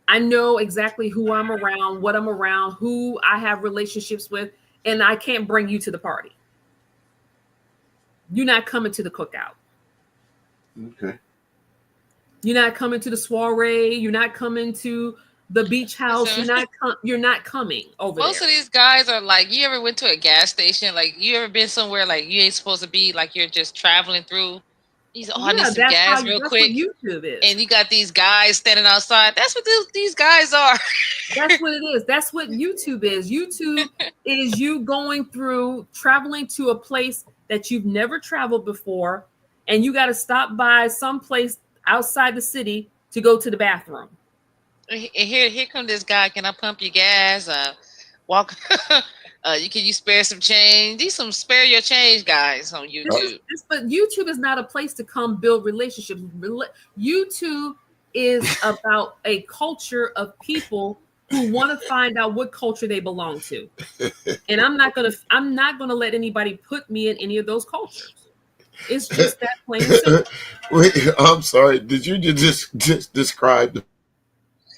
I know exactly who I'm around, what I'm around, who I have relationships with, and I can't bring you to the party. You're not coming to the cookout. Okay. You're not coming to the soiree. You're not coming to the beach house. You're not coming over Most there. of these guys are like, you ever went to a gas station? Like, you ever been somewhere like you ain't supposed to be, like you're just traveling through? He's I need some gas real quick. What YouTube is. And you got these guys standing outside. That's what these guys are. That's what it is. That's what YouTube is. YouTube is you going through, traveling to a place that you've never traveled before, and you got to stop by some place outside the city to go to the bathroom. Here come this guy. Can I pump your gas? Walk. Can you spare some change? These some spare your change guys on YouTube. But YouTube is not a place to come build relationships. YouTube is about a culture of people who want to find out what culture they belong to. And I'm not gonna let anybody put me in any of those cultures. It's just that plain and simple. Wait, I'm sorry. Did you just describe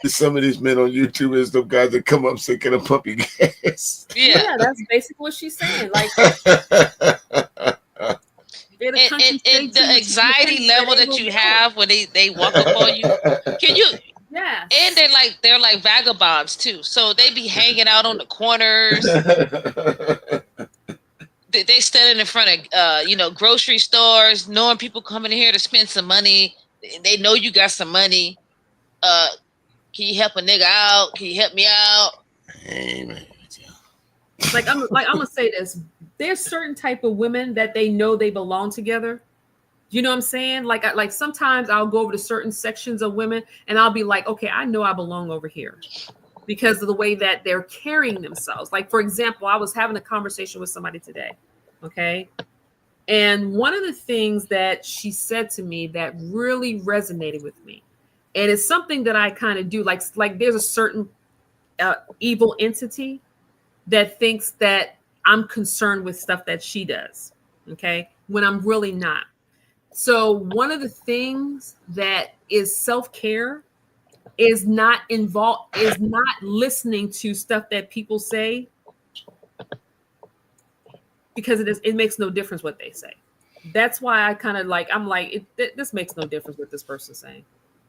some of these men on YouTube as the guys that come up and say, "Can I pump your gas?" Yeah, that's basically what she's saying. Like, and the anxiety level that you have when they walk up on you. Can you? Yeah. And they're like vagabonds too. So they be hanging out on the corners. They standing in front of grocery stores, knowing people coming in here to spend some money. They know you got some money. Can you help a nigga out? Can you help me out? Amen. I'm gonna say this. There's certain type of women that they know they belong together. You know what I'm saying? Like sometimes I'll go over to certain sections of women and I'll be like, okay, I know I belong over here because of the way that they're carrying themselves. Like, for example, I was having a conversation with somebody today. Okay. And one of the things that she said to me that really resonated with me, and it's something that I kind of do, like there's a certain evil entity that thinks that I'm concerned with stuff that she does. Okay. When I'm really not. So one of the things that is self-care is not listening to stuff that people say, because it makes no difference what they say. That's why I kind of this makes no difference what this person's saying.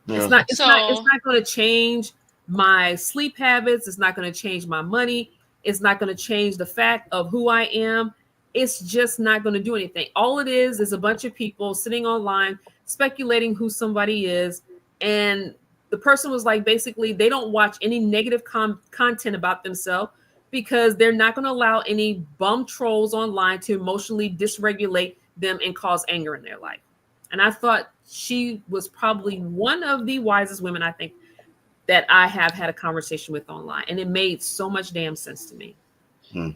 Yeah. It's not going to change my sleep habits. It's not going to change my money. It's not going to change the fact of who I am. it's just not going to do anything. All it is a bunch of people sitting online speculating who somebody is. And the person was like, basically, they don't watch any negative content about themselves because they're not going to allow any bum trolls online to emotionally dysregulate them and cause anger in their life. And I thought she was probably one of the wisest women, I think, that I have had a conversation with online. And it made so much damn sense to me.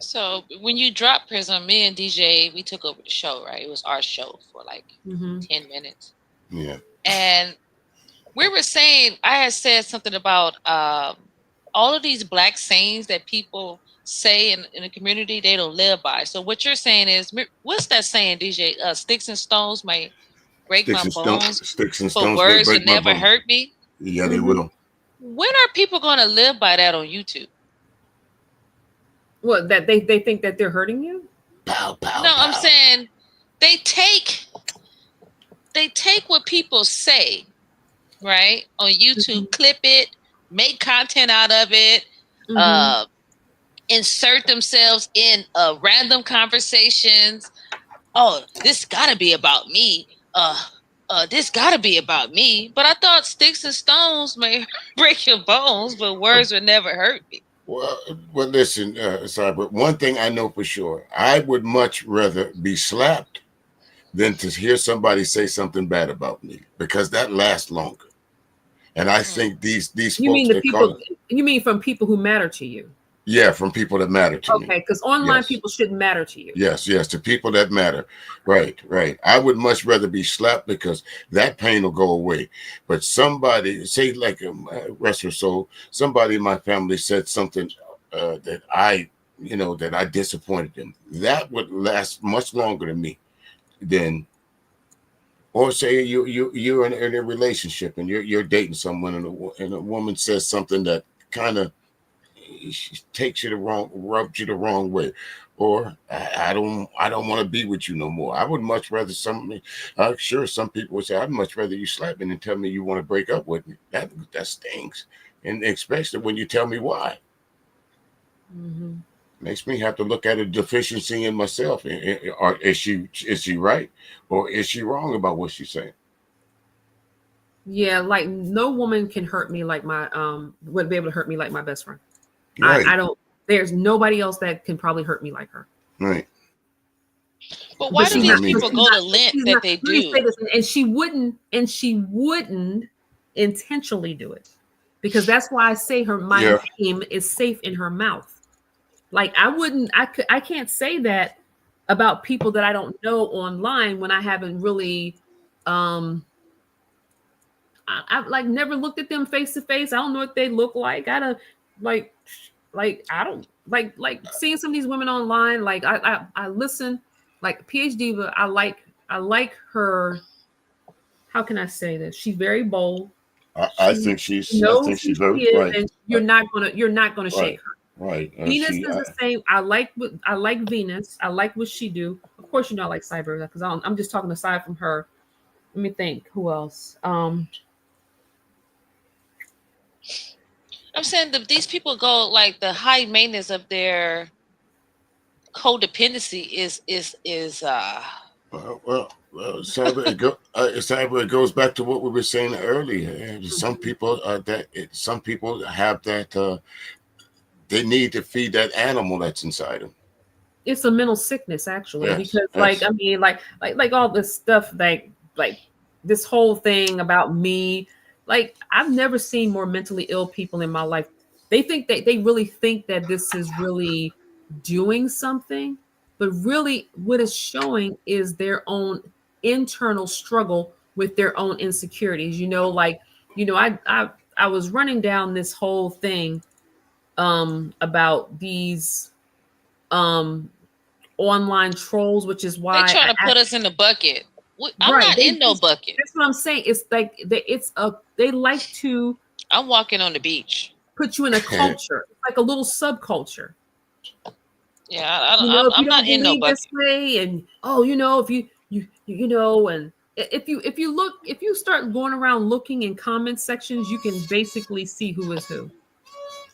So when you dropped Prism, me and DJ, we took over the show, right? It was our show for like 10 minutes. Yeah. And we were saying, I had said something about all of these black sayings that people say in the community, they don't live by. So what you're saying is, what's that saying, DJ? Sticks and stones may break my bones, sticks and but stones words break would my never bones. hurt me. Yeah, they will. When are people going to live by that on YouTube? What, that they think that they're hurting you? Pow, pow, No, pow. I'm saying they take what people say, right, on YouTube, clip it, make content out of it, insert themselves in random conversations. Oh, this gotta be about me. This gotta be about me. But I thought sticks and stones may break your bones, but words would never hurt me. Well, listen, Cyber, one thing I know for sure, I would much rather be slapped than to hear somebody say something bad about me, because that lasts longer. And I think these you folks mean the people, you mean from people who matter to you? Yeah, from people that matter to me. Okay, because online people shouldn't matter to you. Yes, to people that matter. Right. I would much rather be slapped because that pain will go away. But somebody, say like rest her soul, somebody in my family said something that that I disappointed them. That would last much longer than me than, or say you're in a relationship and you're dating someone and a woman says something that kind of takes you rubs you the wrong way, or I don't want to be with you no more. I would much rather sure some people would say I'd much rather you slap me than tell me you want to break up with me. That stings, and especially when you tell me why. Makes me have to look at a deficiency in myself. Or is she right, or is she wrong about what she's saying? Yeah, like no woman can hurt me like my would be able to hurt me like my best friend. Right. I don't. There's nobody else that can probably hurt me like her. Right. But why do these people go to length that they do? And she wouldn't intentionally do it, because that's why I say my name is safe in her mouth. Like I can't say that about people that I don't know online when I haven't really I've like never looked at them face to face. I don't know what they look like. I don't like I don't like seeing some of these women online. Like I listen, like PhD, but I like her. How can I say this? She's very bold. I think she's very right. And you're not gonna shake her. Right. Venus is the same. I like Venus. I like what she do. Of course, I like Cyber, because I'm just talking aside from her. Let me think. Who else? I'm saying that these people go like the high maintenance of their codependency is Cyber, it goes back to what we were saying earlier. Some people have that they need to feed that animal that's inside them. It's a mental sickness, actually, because like all this stuff, like this whole thing about me. Like, I've never seen more mentally ill people in my life. They really think that this is really doing something, but really what it's showing is their own internal struggle with their own insecurities. I was running down this whole thing about these online trolls, which is why they're trying to put us in the bucket. I'm not in no bucket. That's what I'm saying. It's like they like to. I'm walking on the beach. Put you in a culture, like a little subculture. Yeah, I'm not in no bucket. This way, and if and if you start going around looking in comment sections, you can basically see who is who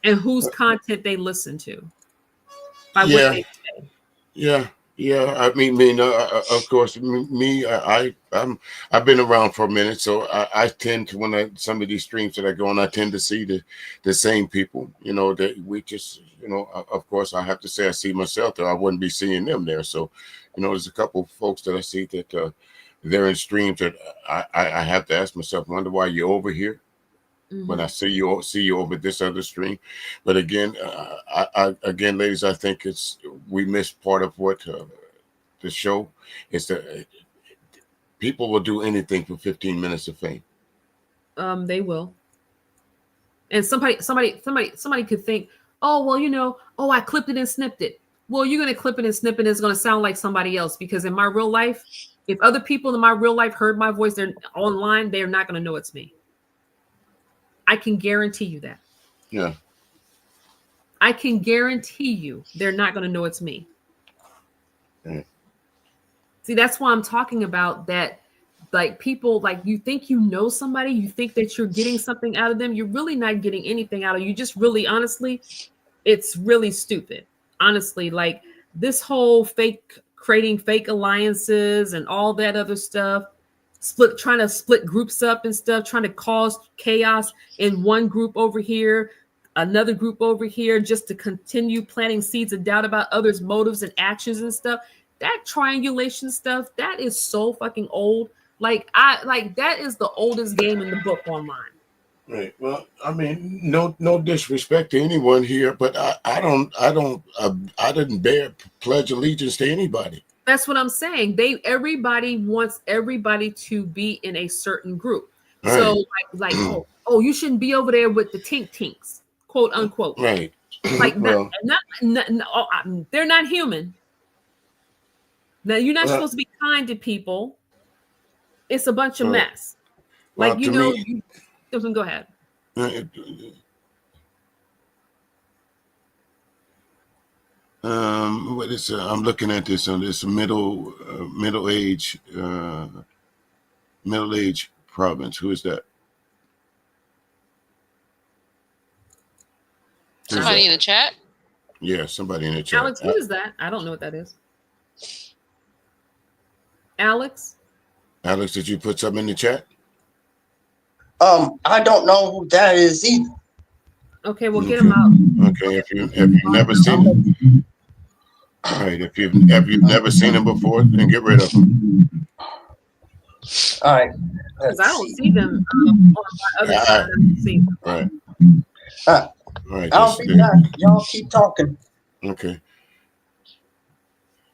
and whose content they listen to by what they say. Yeah. Yeah, I mean, of course, I've been around for a minute, so I tend to some of these streams that I go on, I tend to see the same people. You know that we just, of course, I have to say I see myself there. I wouldn't be seeing them there. So, there's a couple of folks that I see that they're in streams that I have to ask myself, wonder why you're over here. When I see you over this other stream. But again, again, ladies, I think we missed part of what the show is that people will do anything for 15 minutes of fame. They will. And somebody could think, oh well, oh, I clipped it and snipped it. Well, you're gonna clip it and snip it, and it's gonna sound like somebody else, because in my real life, if other people in my real life heard my voice, they're online, they're not gonna know it's me. I can guarantee you that. Yeah. I can guarantee you they're not going to know it's me. See, that's why I'm talking about that. Like, people, like, you think you know somebody, you think that you're getting something out of them. You're really not getting anything out of you. Just really, honestly, it's really stupid. Honestly, like this whole creating fake alliances and all that other stuff. Trying to split groups up and stuff, trying to cause chaos in one group over here, another group over here, just to continue planting seeds of doubt about others' motives and actions and stuff. That triangulation stuff, that is so fucking old. Like that is the oldest game in the book online. Right. Well, I mean, no disrespect to anyone here, but I didn't pledge allegiance to anybody. That's what I'm saying. Everybody wants everybody to be in a certain group. Right. So like oh, you shouldn't be over there with the tink tinks, quote unquote. Right. Like well, they're not human. Now you're not supposed to be kind to people. It's a bunch of mess. Well, like go ahead. What is I'm looking at this on this middle age province. Who is that? Somebody in the chat? Yeah, somebody in the chat. Alex, what is that? I don't know what that is. Alex, did you put something in the chat? I don't know who that is either. Okay, well, get him out. Okay, if you've never seen him, all right. If you've never seen him before, then get rid of him. All right, because I don't see them on my other side. Right. All right. I'll be back. Y'all keep talking. Okay.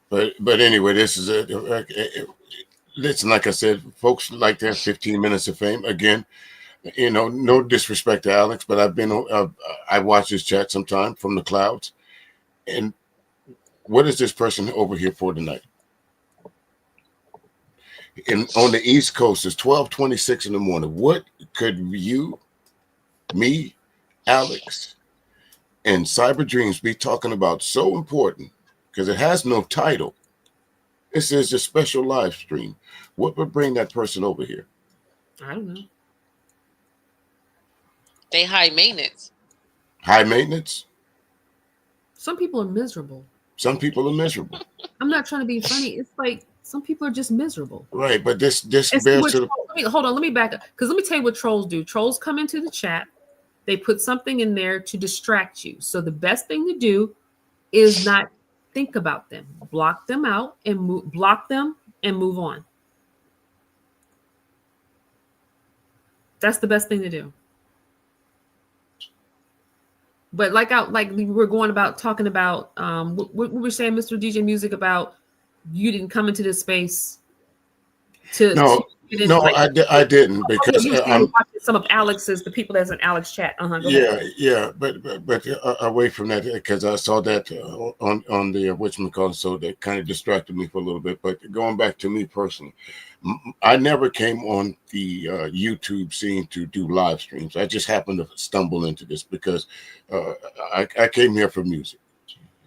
But anyway, this is listen, like I said, folks like to have 15 minutes of fame. Again, no disrespect to Alex, but I watch his chat sometime from the clouds. And what is this person over here for tonight? On the East Coast, it's 12:26 in the morning. What could you, me, Alex, and Cyber Dreams be talking about so important? Because it has no title. This is a special live stream. What would bring that person over here? I don't know. They high maintenance. High maintenance? Some people are miserable. Some people are miserable. I'm not trying to be funny. It's like some people are just miserable. Right, but this bears to the... Hold on, let me back up. Because let me tell you what trolls do. Trolls come into the chat. They put something in there to distract you. So the best thing to do is not think about them. Block them out and block them and move on. That's the best thing to do. But like we were talking about what we were saying, Mr. DJ Music, about you didn't come into this space to I didn't, because I'm watching some of the people that's in Alex chat. But away from that, because I saw that on the whatchamacallit, so that kind of distracted me for a little bit. But going back to me personally, I never came on the YouTube scene to do live streams. I just happened to stumble into this because I came here for music.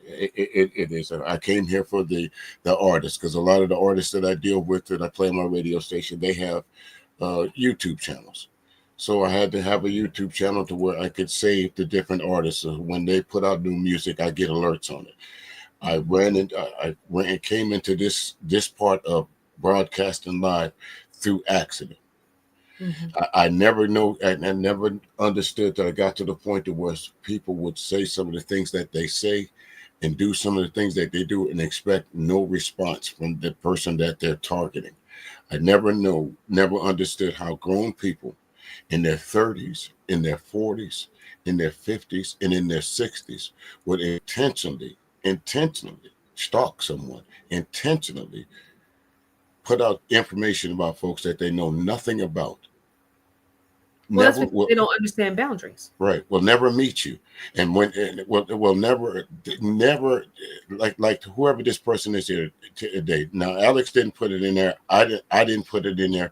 It is. I came here for the artists, because a lot of the artists that I deal with, that I play on my radio station, they have YouTube channels. So I had to have a YouTube channel to where I could save the different artists. So when they put out new music, I get alerts on it. I ran and I went and came into this part of broadcasting live through accident. Mm-hmm. I never know, and I never understood that I got to the point where people would say some of the things that they say and do some of the things that they do and expect no response from the person that they're targeting. I never understood how grown people in their 30s, in their 40s, in their 50s, and in their 60s would intentionally stalk someone, intentionally put out information about folks that they know nothing about. Well, that's Never because will. they don't understand boundaries. Right. Will never meet you, and when will never like whoever this person is here today. Now, Alex didn't put it in there. I didn't put it in there.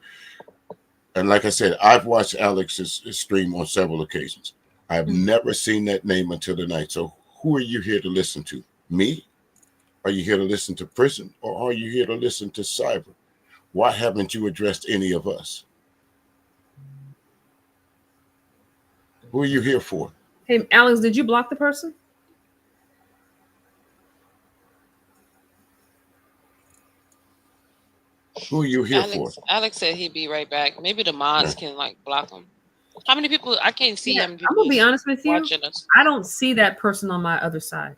And like I said, I've watched Alex's stream on several occasions. I've Mm-hmm. never seen that name until tonight. So, who are you here to listen to? Me? Are you here to listen to Prison, or are you here to listen to Cyber? Why haven't you addressed any of us? Who are you here for? Hey, Alex, did you block the person? Who are you here for? Alex said he'd be right back. Maybe the mods Yeah. can like block him. How many people? I can't see Yeah, how many I'm people gonna be honest with you. watching us. I don't see that person on my other side.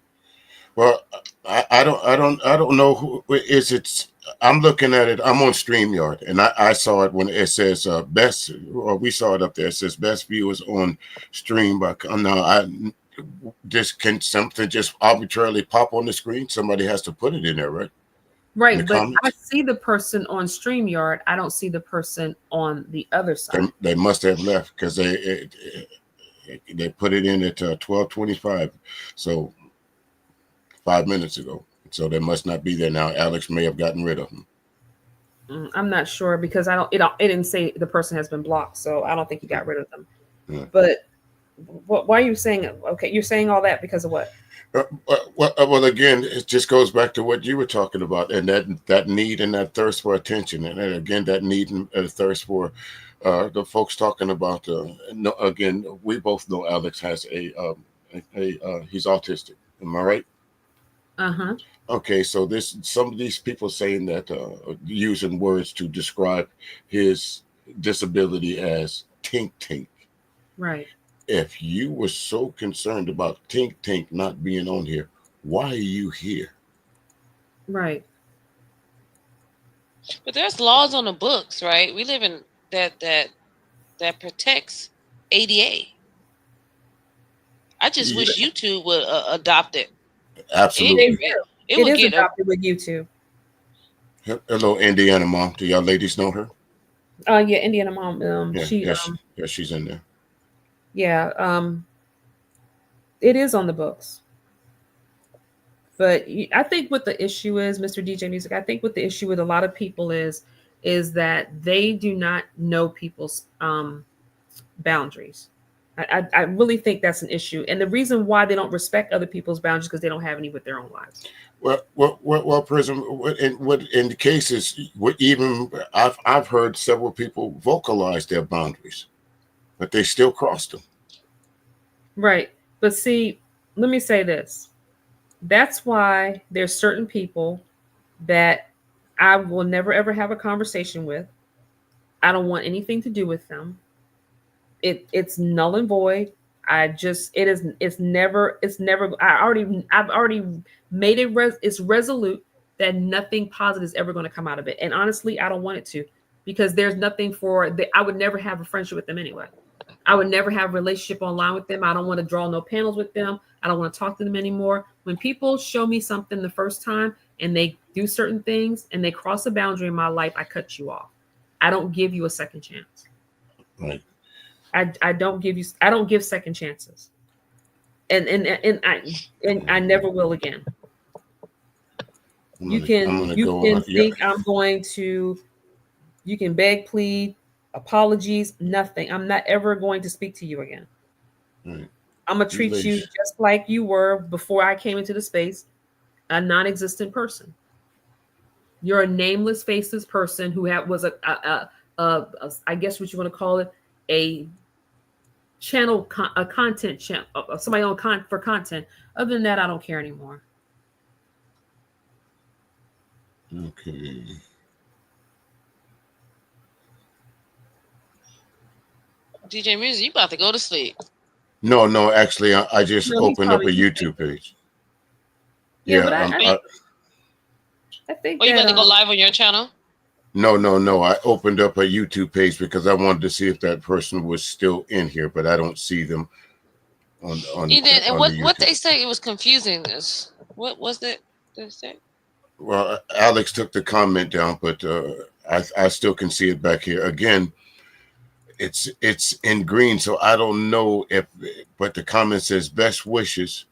Well, I don't know who is it. I'm looking at it. I'm on StreamYard, and I saw it when it says best, or we saw it up there. It says best viewers on stream. But now I just can something just arbitrarily pop on the screen. Somebody has to put it in there, right? In the Right, but I comments. see the person on StreamYard. I don't see the person on the other side. They must have left because they put it in at 12:25, so 5 minutes ago. So they must not be there now. Alex may have gotten rid of them. I'm not sure because I don't. It didn't say the person has been blocked, so I don't think he got rid of them. Yeah. But why are you saying? Okay, you're saying all that because of what? Well, again, it just goes back to what you were talking about, and that need and that thirst for attention, and then again, that need and thirst for the folks talking about. No, again, we both know Alex has he's autistic. Am I right? Uh-huh. Okay, so some of these people saying that using words to describe his disability as tink tink. Right. If you were so concerned about Tink Tink not being on here, why are you here? Right. But there's laws on the books, right? We live in that protects ADA. I just wish YouTube would adopt it. Absolutely. It would is get adopted with YouTube. Hello, Indiana mom. Do y'all ladies know her? Yeah, Indiana mom. She's in there. Yeah. It is on the books. But I think what the issue is, Mr. DJ Music, I think what the issue with a lot of people is that they do not know people's boundaries. I really think that's an issue. And the reason why they don't respect other people's boundaries because they don't have any with their own lives. Well, Prism. In the cases, even I've heard several people vocalize their boundaries, but they still crossed them. Right, but see, let me say this. That's why there's certain people that I will never ever have a conversation with. I don't want anything to do with them. It's null and void. It's never I've already made it it's resolute that nothing positive is ever going to come out of it. And honestly, I don't want it to because there's nothing I would never have a friendship with them anyway. I would never have a relationship online with them. I don't want to draw no panels with them. I don't want to talk to them anymore. When people show me something the first time and they do certain things and they cross a boundary in my life, I cut you off. I don't give you a second chance. Right. I don't give second chances. And I never will again. You can think I'm going to, you can beg, plead, apologies, nothing. I'm not ever going to speak to you again. Right. I'm gonna treat you just like you were before I came into the space, a non-existent person. You're a nameless, faceless person who was a I guess what you want to call it, a content channel, somebody on for content. Other than that, I don't care anymore. Okay. DJ Music, you about to go to sleep? No. Actually, I just No, he's opened up a probably YouTube page. Yeah, Yeah. but I think Or you that about to go live on your channel? No. I opened up a YouTube page because I wanted to see if that person was still in here, but I don't see them on You did, and on what the what YouTube. they say it was confusing. This what was it? They say? Well, Alex took the comment down, but I still can see it back here. Again, it's in green, so I don't know if. But the comment says best wishes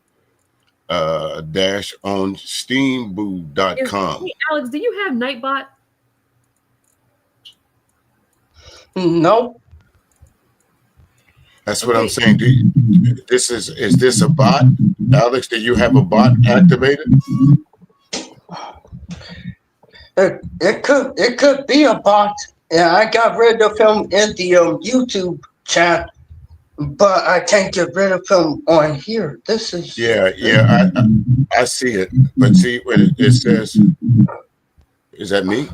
dash on steamboo.com. Hey, Alex, do you have Nightbot? No. That's what I'm Okay. saying. Is this a bot, Alex? Do you have a bot activated? It could be a bot. Yeah, I got rid of him in the YouTube chat, but I can't get rid of him on here. This is Yeah. I see it, but see what it says. Is that me?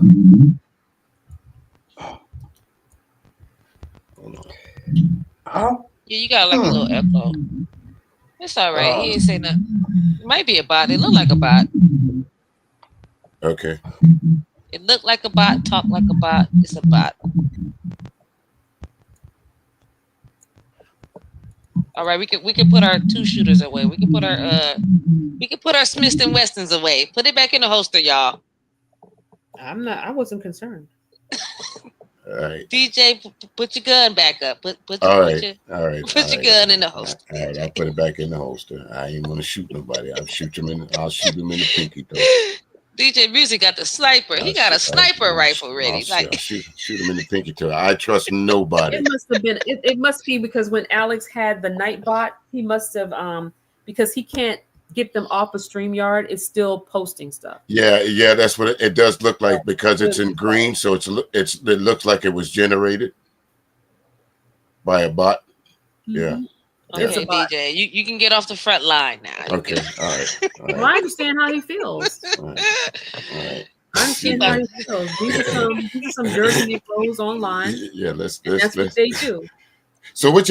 Hold on. Huh? Yeah, you got like a little echo. It's all right. He ain't say nothing. It might be a bot. It look like a bot. Okay. It looked like a bot. Talk like a bot. It's a bot. All right, we can put our 2 shooters away. We can put our Smith and Wessons away. Put it back in the holster, y'all. I wasn't concerned. All right. DJ, put your gun back up. Put your gun in the holster. All right, I'll put it back in the holster. I ain't gonna shoot nobody. I'll shoot him in the pinky toe. DJ Music got the sniper. He got a sniper rifle ready. I'll shoot him in the pinky toe. I trust nobody. It must have been. It must be because when Alex had the Nightbot, he must have because he can't get them off of StreamYard. It's still posting stuff. Yeah, that's what it does look like because it's in green, so it looks like it was generated by a bot. Yeah. Okay, DJ, you can get off the front line now. Okay, all right. Well, I understand how he feels. All right. I understand how he feels. These are some dirty Negroes online. Yeah, let's what they do. So what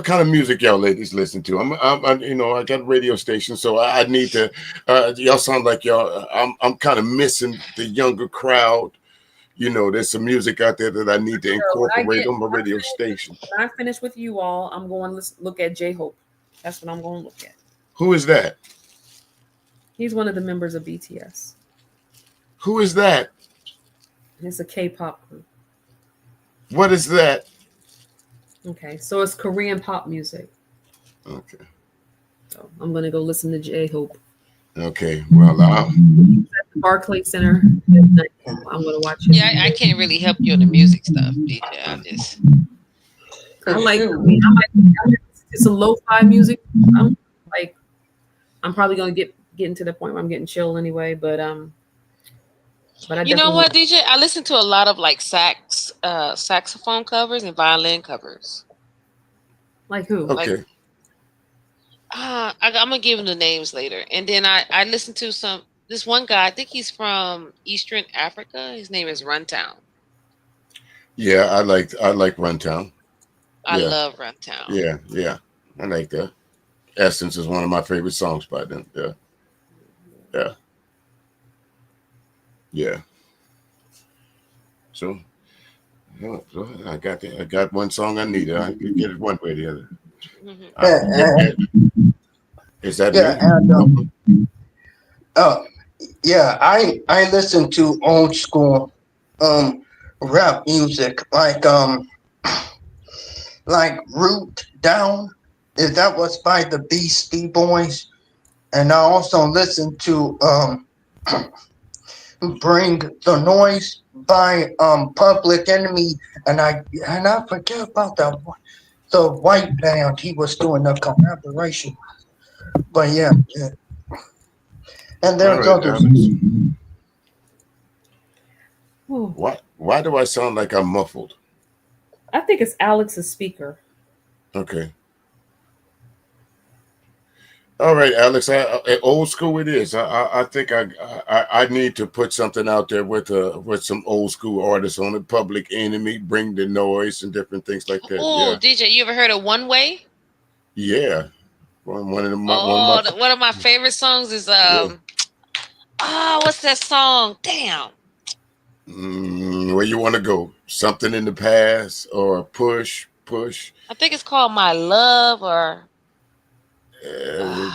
kind of music y'all ladies listen to? I'm I got a radio station, so I need to. Y'all sound like y'all. I'm kind of missing the younger crowd. There's some music out there that I need to incorporate on my radio station. When I finish with you all, I'm going to look at J-Hope. That's what I'm going to look at. Who is that? He's one of the members of BTS. Who is that? It's a K-pop group. What is that? Okay, so it's Korean pop music. Okay. So I'm going to go listen to J-Hope. Okay, well, at the Barclays Center. I'm going to watch it. Yeah, I can't really help you on the music stuff, DJ. I like some lo-fi music. I'm probably going to get into the point where I'm getting chill anyway, but you know what, DJ? I listen to a lot of like saxophone covers and violin covers. Like who? Okay. I'm gonna give him the names later, and then I listen to this one guy. I think he's from Eastern Africa. His name is Runtown. Yeah, I like Runtown. I love Runtown. Yeah, I like that. Essence is one of my favorite songs by them. Yeah. So I got one song I needed. I could get it one way or the other. Is that me? I listen to old school rap music like Root Down. That was by the Beastie Boys, and I also listen to Bring the Noise by Public Enemy, and I forget about the white band he was doing a collaboration. But yeah. And there's others. Why do I sound like I'm muffled? I think it's Alex's speaker. Okay. All right, Alex. Old school it is. I think I need to put something out there with some old school artists on it. Public Enemy, Bring the Noise, and different things like that. Oh, Yeah, DJ, you ever heard of One Way? yeah. One of Oh, my one of my favorite songs is yeah. what's that song? Damn. Where you want to go? Something in the past or push? I think it's called My Love or Uh,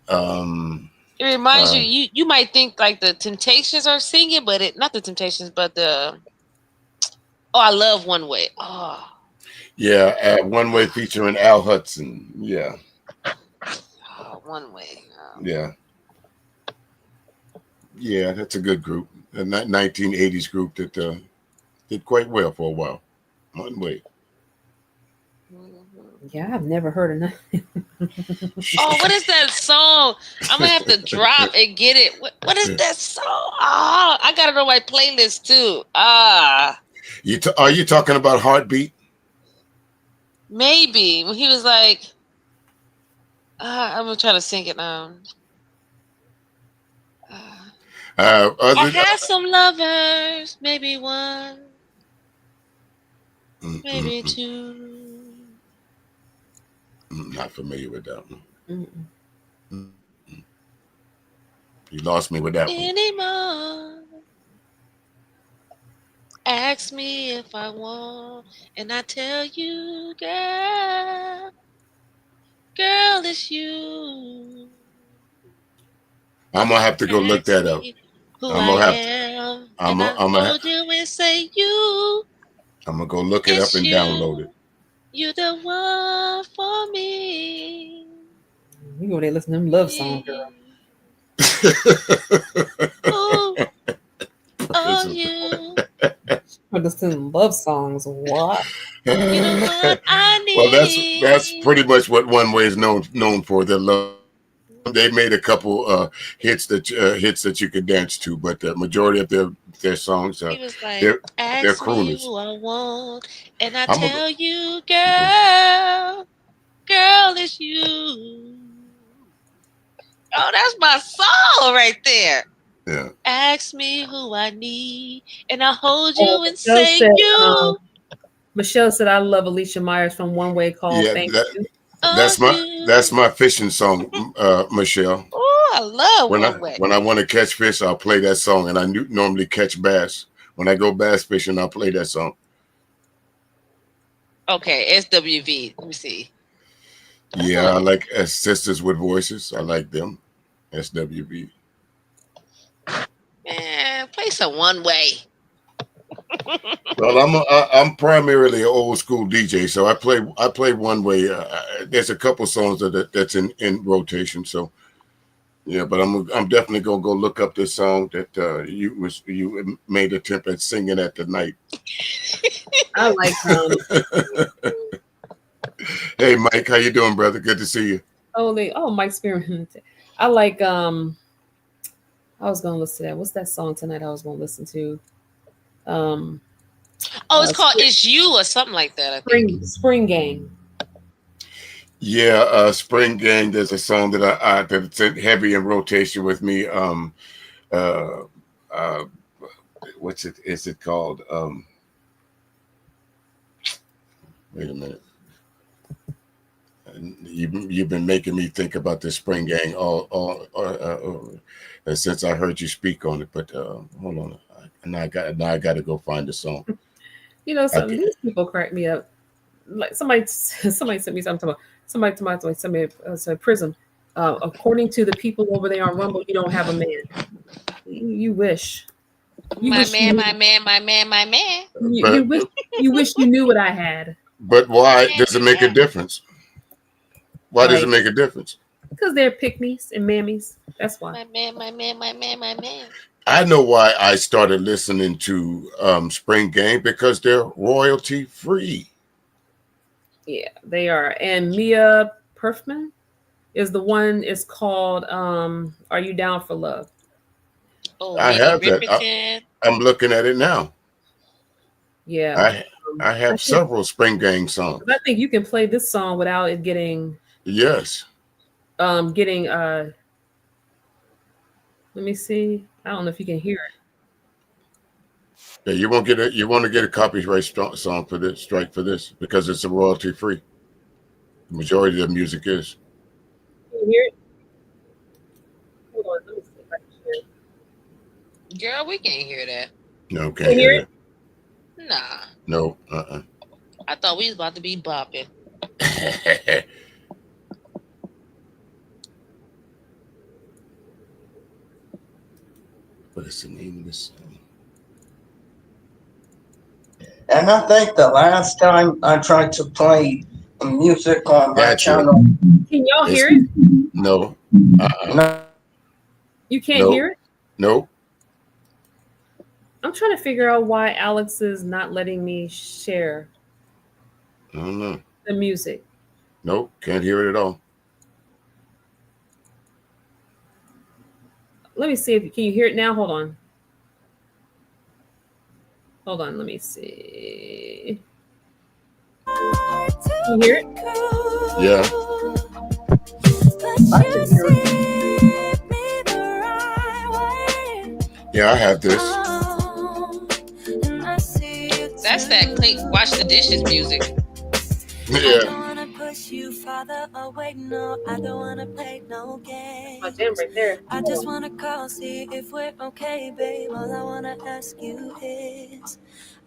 uh, um. it reminds you, Uh, you might think like the Temptations are singing, but it not the Temptations, but the I love One Way. Oh, yeah. One Way featuring Al Hudson. Yeah. One Way. Yeah. Yeah. That's a good group. A 1980s group that did quite well for a while. One Way. Yeah, I've never heard of nothing. Oh, what is that song? I'm gonna have to drop and get it. What is that song? Oh, I got it on my playlist too. Are you talking about Heartbeat? Maybe when he was like, I'm gonna try to sing it now. I had some lovers, maybe one, maybe two. Not familiar with that one. Mm-mm. You lost me with that one. Anymore. Ask me if I want, and I tell you, girl, it's you. I'm gonna have to go look Ask that up. me who I'm I gonna have to. am, I'm and gonna, I I'm gonna, hold you and say you. I'm gonna go look it up It's and download you. it. You're the one for me. You go there listen to them love songs, girl. Oh, you. Listen to love songs. What? You know what I Well, that's need. pretty much what One Way is known for. Their love. They made a couple hits that you could dance to, but the majority of their songs He was like, they're ask me crooners. who I want, and I I'm a, tell you, girl, it's you. Oh, that's my song right there. yeah. Ask me who I need, and I hold Oh, you and say you. Michelle said, I love Alicia Myers from One Way called Yeah, Thank You. Oh, that's you. my fishing song, Michelle. Oh, I love When One Way. I want to catch fish, I'll play that song, and I normally catch bass. When I go bass fishing, I'll play that song. Okay, SWV. Let me see. Yeah, I like Sisters with Voices. I like them. SWV. Man, play some One Way. Well, I'm primarily an old school DJ, so I play One Way. There's a couple songs that's in rotation. So yeah, but I'm definitely gonna go look up this song that you made an attempt at singing at the night. I like Hey Mike, how you doing, brother? Good to see you. Mike Spearman. I like I was gonna listen to that. What's that song tonight I was gonna listen to? It's called It's You or something like that, I think. Spring Gang. Yeah, Spring Gang. There's a song that that's heavy in rotation with me. What's it? Is it called? Wait a minute. You've been making me think about this Spring Gang since I heard you speak on it. But hold on, now I got to go find the song. You know, these people crack me up. Like somebody sent me something about somebody sent me a Prism. According to the people over there on Rumble, you don't have a man. You wish. My man. You wish you knew what I had. But why does it make a difference? Why does it make a difference? Because they're pick-me's and mammies. That's why. My man. I know why I started listening to Spring Gang, because they're royalty free. Yeah, they are. And Mia Perfman is the one. It's called "Are You Down for Love?" Oh, I have that. I'm looking at it now. Yeah, I have several Spring Gang songs. I think you can play this song without it getting. Yes. getting let me see. I don't know if you can hear it. Yeah, you won't get it. You want to get a copyright song for this strike for this because it's a royalty free. The majority of the music is. Can you hear it? Hold on, let me see if I can hear it. Girl, we can't hear that. No, Can you can't hear hear it? that. Nah. No. I thought we was about to be bopping. What is the name of this song? And I think the last time I tried to play music on my That's it. channel, Can y'all It's hear it? no. no, You can't No. hear it? No. I'm trying to figure out why Alex is not letting me share I don't know. the music. Nope. Can't hear it at all. Let me see if can you hear it now? Hold on. Hold on, let me see. Can you hear it? Yeah. I can hear it. Yeah, I have this. That's that click wash the dishes music. Yeah. My jam right there. I just wanna call, see if we're okay, babe. All I wanna ask you is,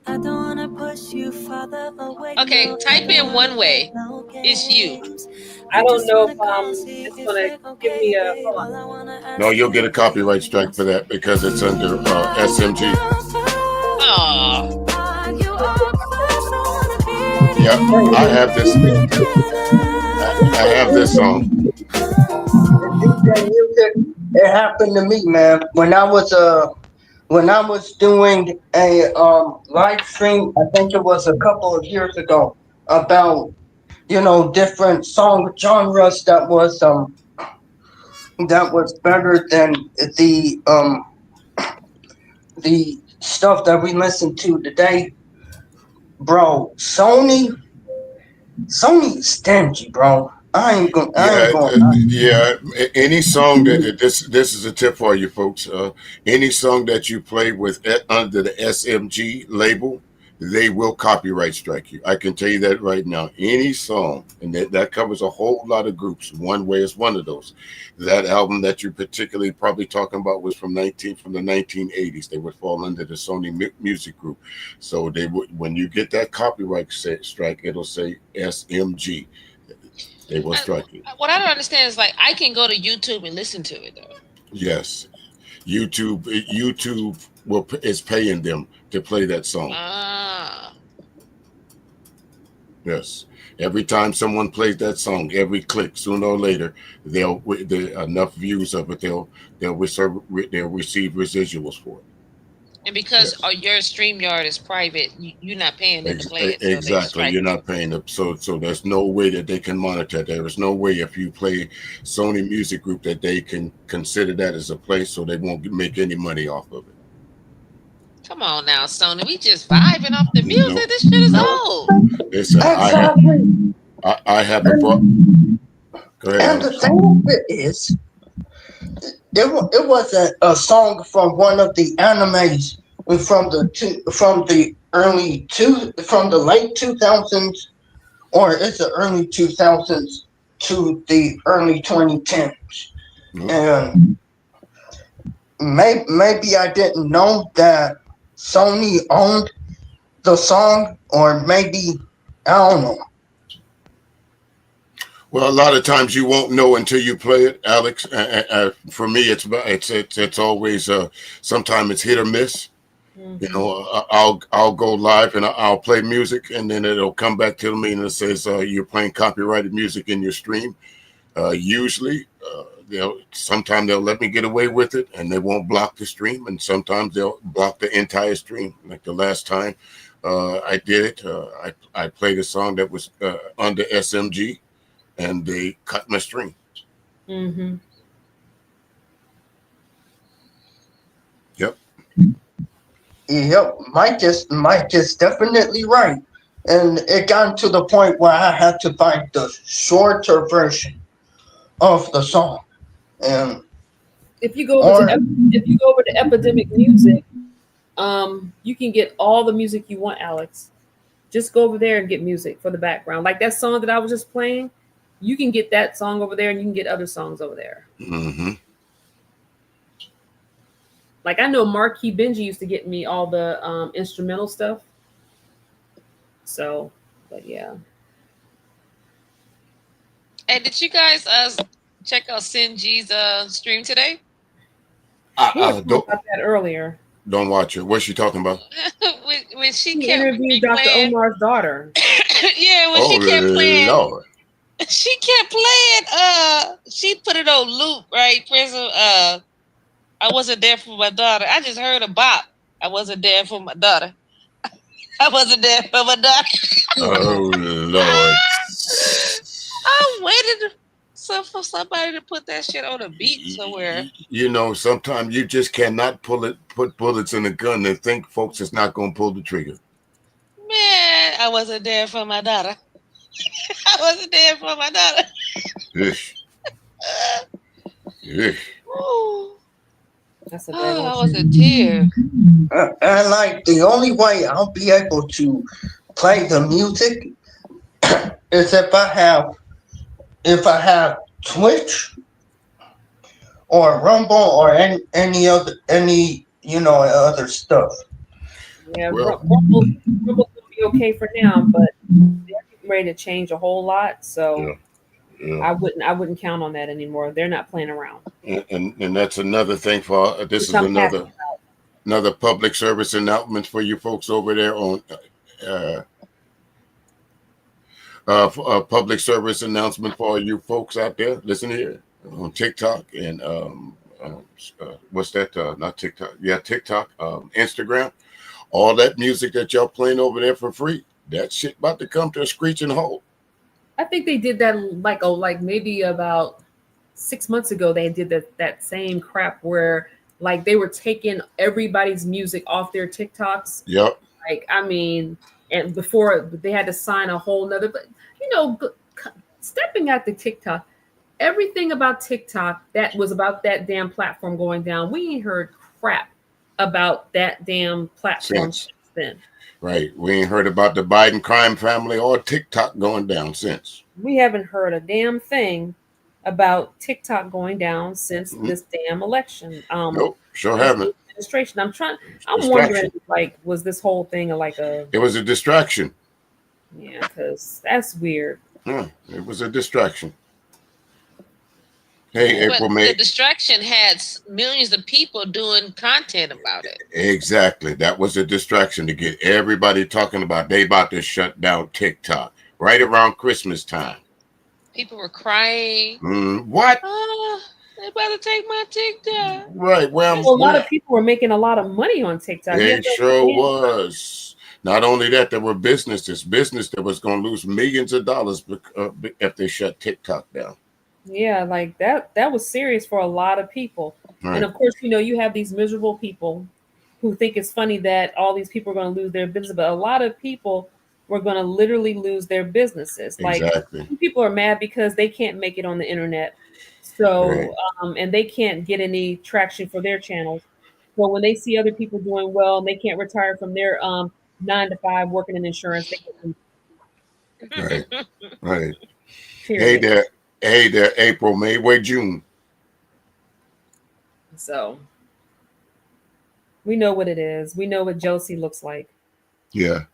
I don't wanna push you farther away. Okay, type in one way. It's you. I don't know if it's gonna give me a hold on. No, you'll get a copyright strike for that because it's under SMG. Oh. Yeah, I have this. I have this song. DJ music, it happened to me, man. When I was doing a live stream, I think it was a couple of years ago, about different song genres that was better than the stuff that we listen to today, bro. Sony stingy, bro. I ain't Yeah, gonna lie. yeah. Any song that this is a tip for you folks. Any song that you play with under the SMG label, they will copyright strike you. I can tell you that right now. Any song, and that covers a whole lot of groups. One Way is one of those. That album that you're particularly probably talking about was from the 1980s. They would fall under the Sony Music Group. So they would, when you get that copyright strike, it'll say SMG. They will strike you. What I don't understand is like I can go to YouTube and listen to it though. Yes, YouTube is paying them to play that song. Ah. Yes, every time someone plays that song, every click, sooner or later, they'll enough views of it. They'll receive residuals for it. And because Yes. your StreamYard is private, you're not paying them to play it. So Exactly. You're not paying them. So there's no way that they can monitor. There is no way if you play Sony Music Group that they can consider that as a play, so they won't make any money off of it. Come on now, Sony. We just vibing off the music. Nope. This shit is old. Listen, Exactly. I have a book. Go ahead, And the Alex. thing of it is, it was a song from one of the animes from the late 2000s, or it's the early 2000s to the early 2010s. And maybe I didn't know that Sony owned the song, or maybe I don't know. Well, a lot of times you won't know until you play it, Alex. For me, it's always sometimes it's hit or miss. Mm-hmm. You know, I'll go live and I'll play music, and then it'll come back to me and it says you're playing copyrighted music in your stream. Usually, sometimes they'll let me get away with it, and they won't block the stream, and sometimes they'll block the entire stream. Like the last time I did it, I played a song that was under SMG. And they cut my string. Mm-hmm. Yep. Yep. Mike is definitely right. And it got to the point where I had to buy the shorter version of the song. And if you go over to Epidemic Music, you can get all the music you want, Alex. Just go over there and get music for the background. Like that song that I was just playing, you can get that song over there and you can get other songs over there. Mm-hmm. Like I know Marquis Benji used to get me all the instrumental stuff. So, but yeah. Hey, did you guys check out Sinji's stream today? We were talking about that earlier. Don't watch it. What's she talking about? when she interviewed Dr. Omar's daughter. Yeah, when she kept playing. Lord. She kept playing. She put it on loop, right? Prison. I wasn't there for my daughter. I just heard a bop. I wasn't there for my daughter. I wasn't there for my daughter. Oh Lord. I waited for somebody to put that shit on a beat somewhere. You know, sometimes you just cannot put bullets in a gun and think folks is not going to pull the trigger. Man, I wasn't there for my daughter. I wasn't there for my daughter. Ish. Ish. That's a I was a tear. And like the only way I'll be able to play the music is if I have Twitch or Rumble or any other stuff. Yeah, Rumble's gonna be okay for now, but they're getting ready to change a whole lot. So yeah. I wouldn't count on that anymore. They're not playing around. And that's another thing for this is another public service announcement for you folks over there on public service announcement for you folks out there. Listen here on TikTok and what's that? Not TikTok. Yeah, TikTok, Instagram. All that music that y'all playing over there for free, that shit about to come to a screeching halt. I think they did that like maybe about 6 months ago. They did that same crap where like they were taking everybody's music off their TikToks. Yep. Like I mean, and before they had to sign a whole nother. But stepping out the TikTok, everything about TikTok that was about that damn platform going down. We ain't heard crap about that damn platform since then. Right. We ain't heard about the Biden crime family or TikTok going down since. We haven't heard a damn thing about TikTok going down since this damn election. Nope, sure haven't. Administration. I'm wondering, like, was this whole thing it was a distraction. Yeah, because that's weird. Yeah, it was a distraction. Hey, April May. The distraction had millions of people doing content about it. Exactly. That was a distraction to get everybody talking about they about to shut down TikTok right around Christmas time. People were crying. What? They about to take my TikTok. Right. Well, a lot of people were making a lot of money on TikTok. They sure was. Not only that, there were business that was going to lose millions of dollars if they shut TikTok down. Yeah, like that was serious for a lot of people. Right. And of course, you have these miserable people who think it's funny that all these people are going to lose their business, but a lot of people were going to literally lose their businesses. Exactly. Like people are mad because they can't make it on the internet. So, right. And they can't get any traction for their channels. So when they see other people doing well and they can't retire from their 9 to 5 working in insurance, they can. Right. Hey there, April, May, wait, June. So we know what it is. We know what jealousy looks like. Yeah.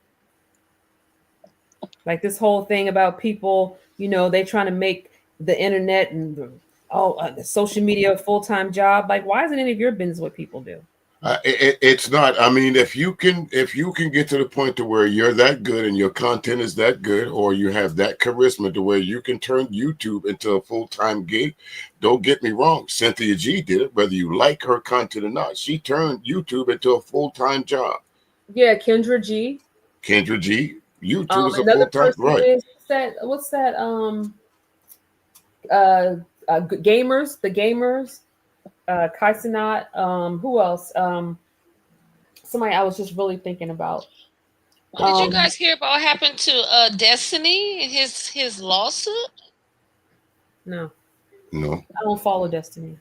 Like this whole thing about people, they trying to make the internet and the social media a full-time job. Like, why isn't any of your business what people do? It's not. I mean, if you can get to the point to where you're that good and your content is that good, or you have that charisma to where you can turn YouTube into a full-time gig, don't get me wrong. Cynthia G did it, whether you like her content or not. She turned YouTube into a full-time job. Yeah, Kendra G. YouTube is a full-time, right? What's that? Gamers, the gamers. Kaisenat, who else? Somebody I was just really thinking about. Did you guys hear about what happened to Destiny and his lawsuit? No. No. I don't follow Destiny.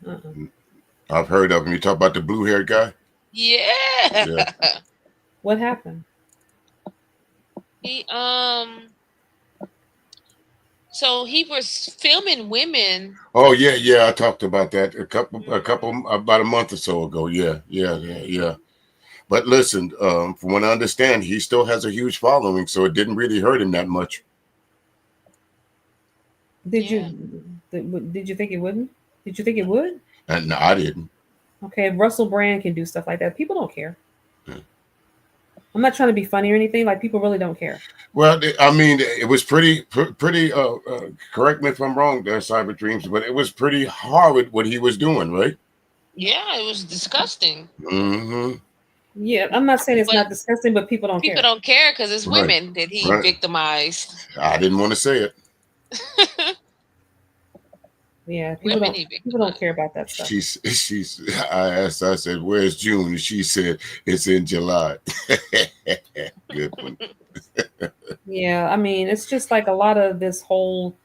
I've heard of him. You talk about the blue-haired guy? Yeah. What happened? He so he was filming women. Oh yeah. I talked about that about a month or so ago. Yeah. But listen, from what I understand, he still has a huge following, so it didn't really hurt him that much. Did you think it wouldn't? Did you think it would? And no, I didn't. Okay, if Russell Brand can do stuff like that, people don't care. Yeah. I'm not trying to be funny or anything. Like, people really don't care. Well, I mean, it was pretty. Correct me if I'm wrong, there, Cyber Dreams, but it was pretty horrid what he was doing, right? Yeah, it was disgusting. Mm-hmm. Yeah, I'm not saying it's not disgusting, but people don't care. People don't care because it's women that he victimized. I didn't want to say it. Yeah, people don't care about that stuff. I said, where's June? And she said, it's in July. Good one. Yeah, I mean, it's just like a lot of this whole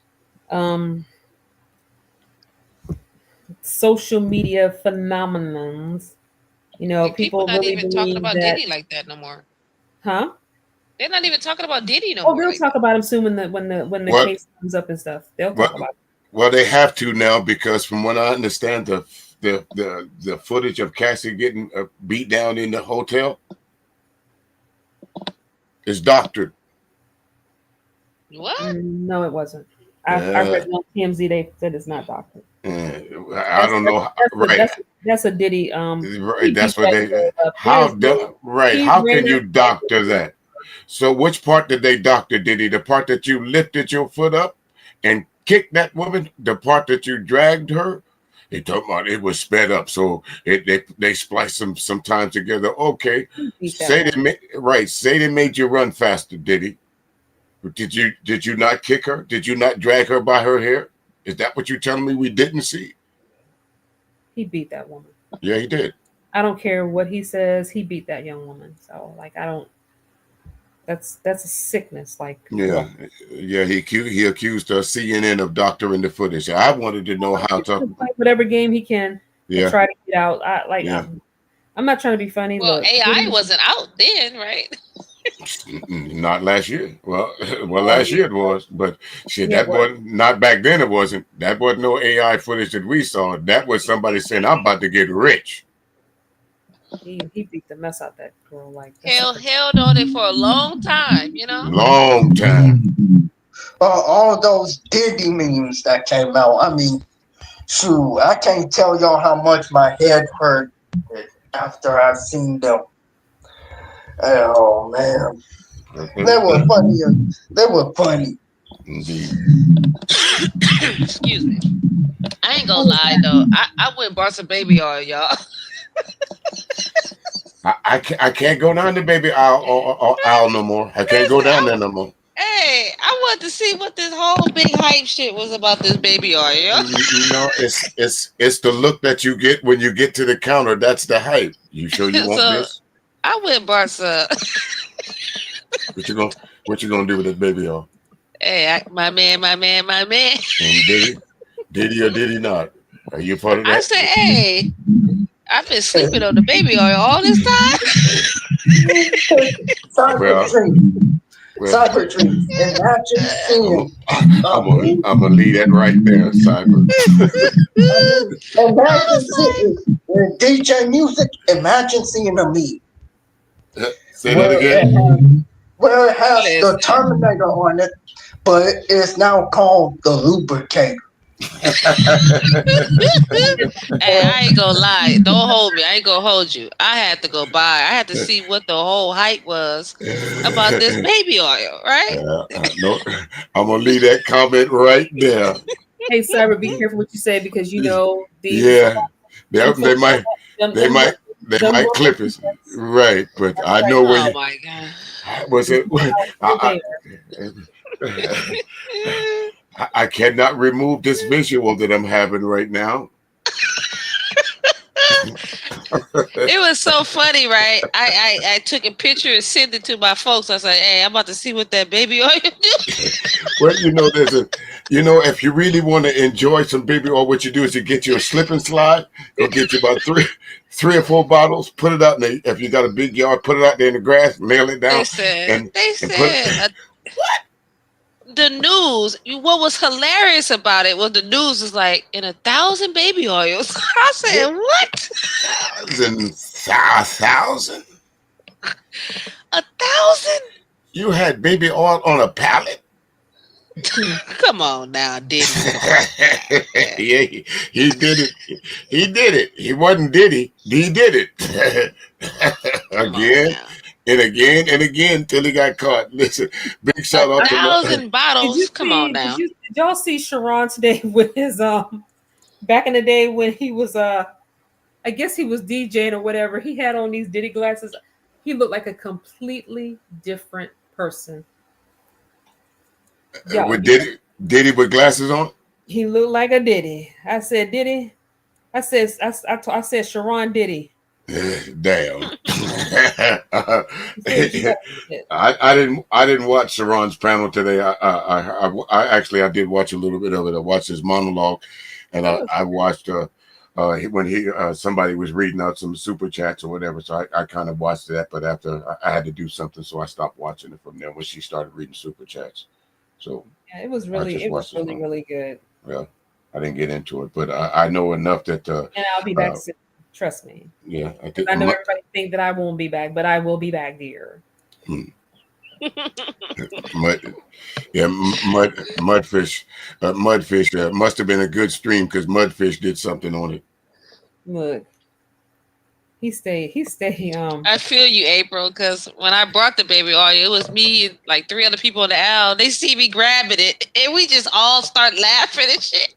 social media phenomenons. You know, people not really even believe talking about that, Diddy like that no more. Huh? They're not even talking about Diddy no more. Oh, they'll talk about him soon when the case comes up and stuff. They'll talk about it. Well, they have to now, because from what I understand, the footage of Cassie getting beat down in the hotel is doctored. What? No, it wasn't. I read on TMZ they said it's not doctored. I don't know. That's a Diddy. That's what they. How can you doctor that? So which part did they doctor, Diddy? The part that you lifted your foot up and kicked that woman? The part that you dragged her? They talk about it was sped up, so they spliced them sometimes together. Okay, say they made you run faster, Diddy. Did you not kick her? Did you not drag her by her hair? Is that what you're telling me we didn't see? He beat that woman. Yeah, he did. I don't care what he says. He beat that young woman. So, like, I don't. That's a sickness. Like, yeah. He accused CNN of doctoring the footage. I wanted to know how to play whatever game he can to try to get out. I'm not trying to be funny. Well, Look, AI wasn't out then, right? Not last year. Well, last year it was, but shit, that wasn't not back then. It wasn't. That wasn't no AI footage that we saw. That was somebody saying, "I'm about to get rich." He beat the mess out that girl. Like, held on it for a long time, you know. Long time. All those Diddy memes that came out. I mean, shoot, I can't tell y'all how much my head hurt after I seen them. Oh man, they were funny. They were funny. Indeed. Excuse me. I ain't gonna lie though. I went and bought some baby oil, y'all. I can't go down to baby owl no more. I can't go down there no more. Hey, I wanted to see what this whole big hype shit was about this baby oil. You know, it's the look that you get when you get to the counter. That's the hype. You sure you want this? I went and bought some. What you gonna do with this baby oil? Hey, my man. And Diddy or Diddy not? Are you part of that? I said, hey, I've been sleeping on the baby oil all this time. Cyber dreams. Imagine seeing. I'm gonna leave that right there, Cyber. Imagine seeing DJ music. Imagine seeing a me. Say that again. Where it has the Terminator on it, but it's now called the lubricator. Hey, I ain't gonna lie. Don't hold me. I ain't gonna hold you. I had to go buy. I had to see what the whole hype was about this baby oil, right? No, I'm gonna leave that comment right there. Hey, Cyber, be careful what you say because you know these. Yeah, they might clip us, right? But I know where. Oh my god! Was it? I cannot remove this visual that I'm having right now. It was so funny, right? I took a picture and sent it to my folks. I was like, hey, I'm about to see what that baby oil do. Well, you know, You know, if you really want to enjoy some baby oil, what you do is you get you a slip and slide. Go get you about three or four bottles. Put it out in the, if you got a big yard, put it out there in the grass, nail it down, and They put. said the news. What was hilarious about it was the news was like in 1,000 baby oils. I said, what? Thousand. 1,000? You had baby oil on a pallet. Come on now, Diddy. Yeah, he did it. He did it. He wasn't Diddy. He did it again and again and again till he got caught. Listen, big shout out to 1,000 bottles. Come on now. Did y'all see Sharon today with his back in the day when he was I guess he was DJing or whatever. He had on these Diddy glasses. He looked like a completely different person. with Diddy with glasses on. He looked like a Diddy. I said Diddy. I said Sharon Diddy. Damn. I didn't watch Sharon's panel today. I actually I did watch a little bit of it. I watched his monologue, and I watched when he somebody was reading out some super chats or whatever. So I kind of watched that, but after I had to do something, so I stopped watching it from there when she started reading super chats. So yeah, it was really good. Yeah, I didn't get into it, but I know enough that. And I'll be back soon. Trust me. Yeah, I know everybody think that I won't be back, but I will be back, dear. Mudfish must have been a good stream because Mudfish did something on it. Look, he stayed. I feel you, April, because when I brought the baby oil, it was me and like 3 other people in the aisle. They see me grabbing it, and we just all start laughing and shit.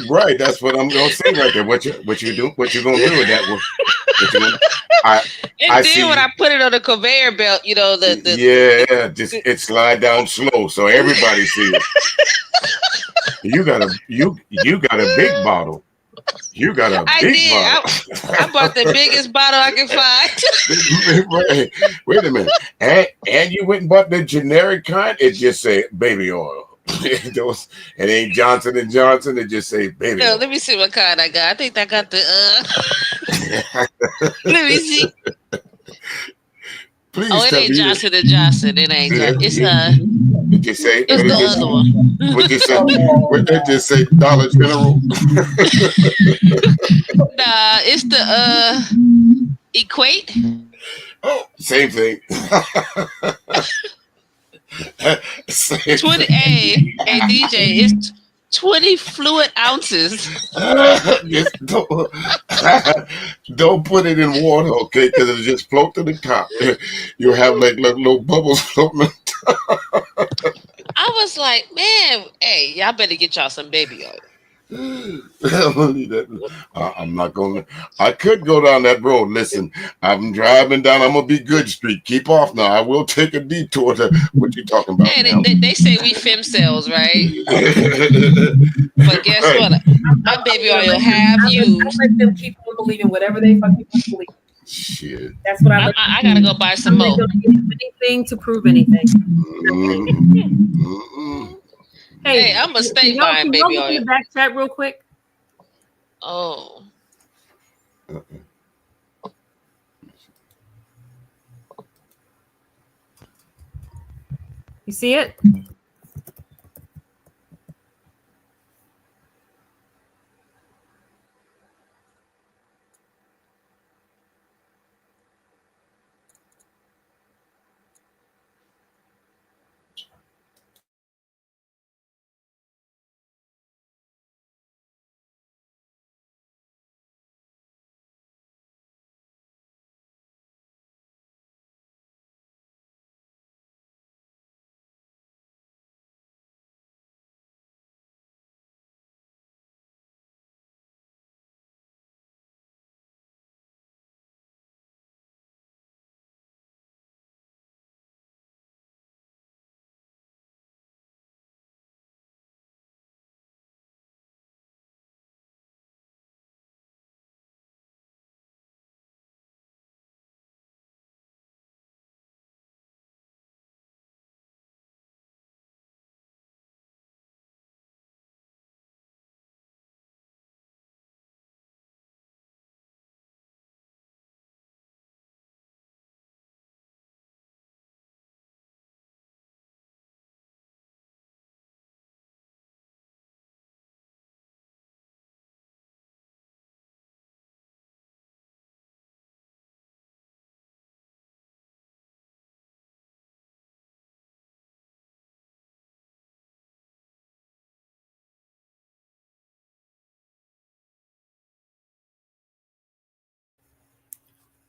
Right, that's what I'm gonna say right there. What you gonna do with that one? When I put it on the conveyor belt, you know it slide down slow so everybody see it. You got a big bottle. You got a big bottle. I bought the biggest bottle I can find. Wait a minute. And you went and bought the generic kind? It just say baby oil. It ain't Johnson and Johnson. It just say baby oil. Let me see what kind I got. I think I got the let me see. Please it ain't Johnson and Johnson. It ain't It's Did you say it's the other one. What you say? What did you say? Dollar General? Nah, it's the Equate. Oh, same thing. 20 hey DJ, it's 20 fluid ounces. Don't put it in water, okay? Because it'll just float to the top. You'll have like little bubbles floating. I was like, man, hey, y'all better get y'all some baby oil. I'm not gonna. I could go down that road. Listen, I'm driving down. I'm gonna be good street. Keep off now. I will take a detour to what you talking about. Hey, they say we fem cells, right? But guess what? My baby oil have you. Let them keep on believing whatever they fucking believe. Shit. That's what I gotta go buy some more. Anything to prove anything. Hey, I'm gonna stay buying baby oil. In the back chat real quick. Oh. You see it?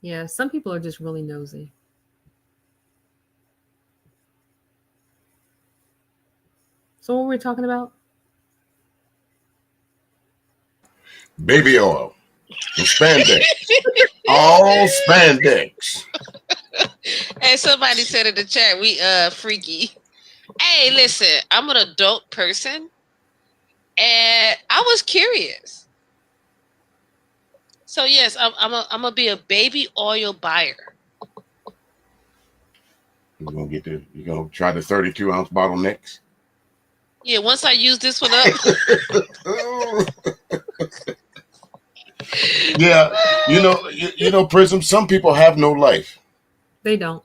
Yeah, some people are just really nosy. So what were we talking about? Baby oil and spandex. All spandex. Hey, somebody said in the chat, we freaky. Hey, listen, I'm an adult person, and I was curious. So yes, I'm gonna be a baby oil buyer. You're gonna try the 32-ounce bottle next. Yeah, once I use this one up. Yeah, you know, Prism. Some people have no life. They don't.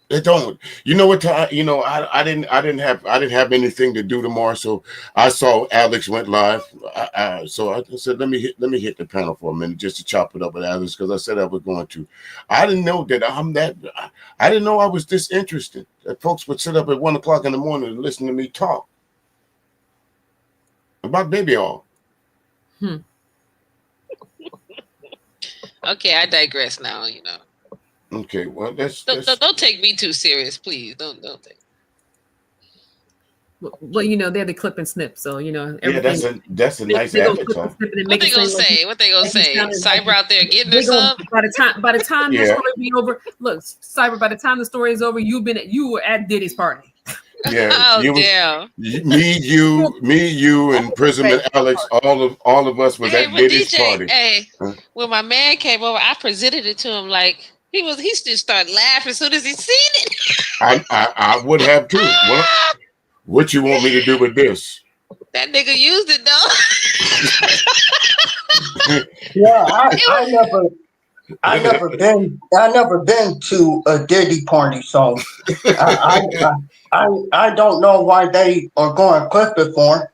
They don't. You know what? I didn't have anything to do tomorrow, so I saw Alex went live. So I said, let me hit the panel for a minute just to chop it up with Alex because I said I was going to. I didn't know that I'm that. I didn't know I was this interested. That folks would sit up at 1 o'clock in the morning and listen to me talk about baby oil. Okay, I digress now. You know. Okay, well don't take me too serious, please. Don't take. Well, you know, they're the clip and snip, so you know everything. Yeah, that's a nice avatar. What they gonna say? What they gonna say? Cyber out there getting her some. By the time the story be over, look, Cyber. By the time the story is over, you were at Diddy's party. Yeah, oh damn. Me, you, and Prism and Alex, all of us was at Diddy's party. Hey, when my man came over, I presented it to him like he just started laughing as soon as he seen it. I would have too. What you want me to do with this? That nigga used it though. Yeah, I never been to a Diddy party, so I don't know why they are going to clip it for him.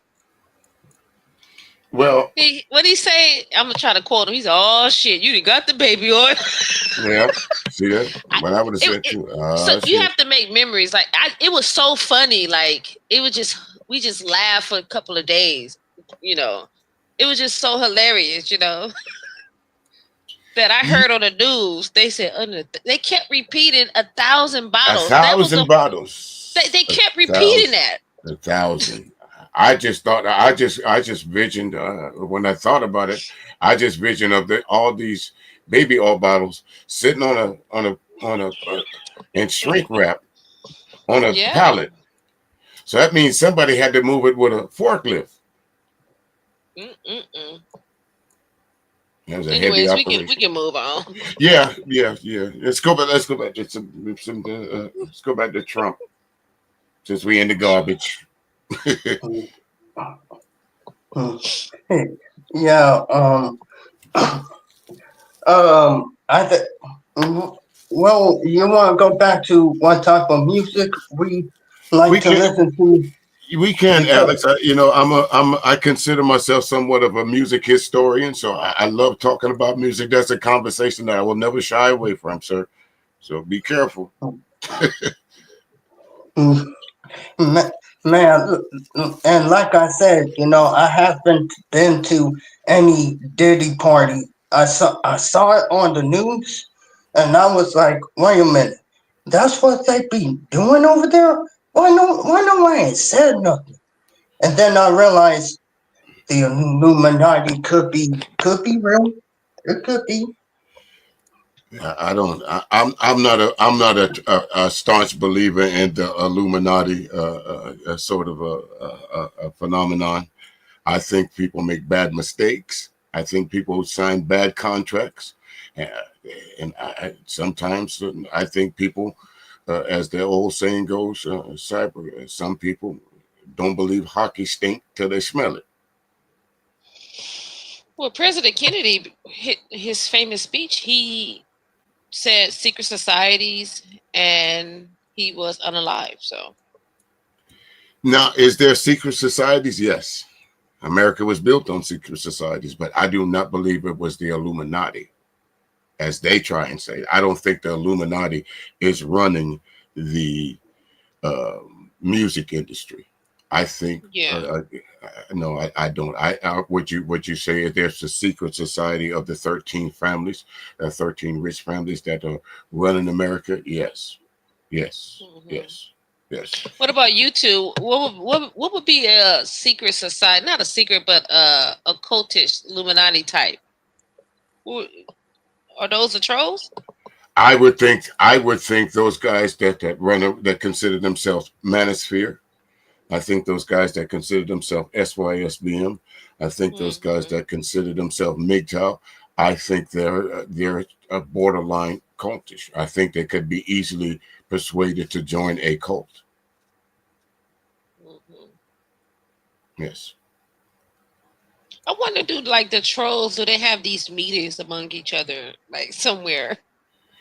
Well, what he say? I'm gonna try to quote him. He's oh shit, you done got the baby oil. Yeah, see that? But I would have said too. So you have to make memories. Like it was so funny. Like it was we just laughed for a couple of days. You know, it was just so hilarious. You know. That I heard on the news, they said they kept repeating 1,000 bottles. 1,000 bottles. They kept repeating that. 1,000. I just thought. I just visioned when I thought about it. I just visioned of all these baby oil bottles sitting on a and shrink wrap on a pallet. So that means somebody had to move it with a forklift. Anyways, we can move on. Yeah. Let's go back to let's go back to Trump. Since we in the garbage. Yeah. I think. Well, you want to go back to what type of music we like to listen to? We can, Alex. I consider myself somewhat of a music historian, so I love talking about music. That's a conversation that I will never shy away from, sir. So be careful. Man, and like I said, I haven't been to any Diddy party. I saw it on the news, and I was like, wait a minute, that's what they be doing over there? Why no I ain't said nothing? And then I realized the Illuminati could be real. It could be. I'm not a staunch believer in the Illuminati sort of a phenomenon. I think people make bad mistakes. I think people sign bad contracts, and sometimes I think people, as the old saying goes, cyber. Some people don't believe hockey stink till they smell it. Well, President Kennedy, his famous speech, he said secret societies, and he was unalive. So now, is there secret societies? Yes. America was built on secret societies, but I do not believe it was the Illuminati, as they try and say. I don't think the Illuminati is running the music industry. I think. Yeah. No, I don't. What you say is there's a secret society of the 13 families, 13 rich families that are running America. Yes, yes, yes, yes. What about you two? What would be a secret society? Not a secret, but a cultish Illuminati type. Are those the trolls? I would think those guys that consider themselves Manosphere. I think those guys that consider themselves SYSBM. I think those guys that consider themselves MGTOW. I think they're a borderline cultish. I think they could be easily persuaded to join a cult. Yes. I wonder, do like the trolls? Do they have these meetings among each other, like somewhere?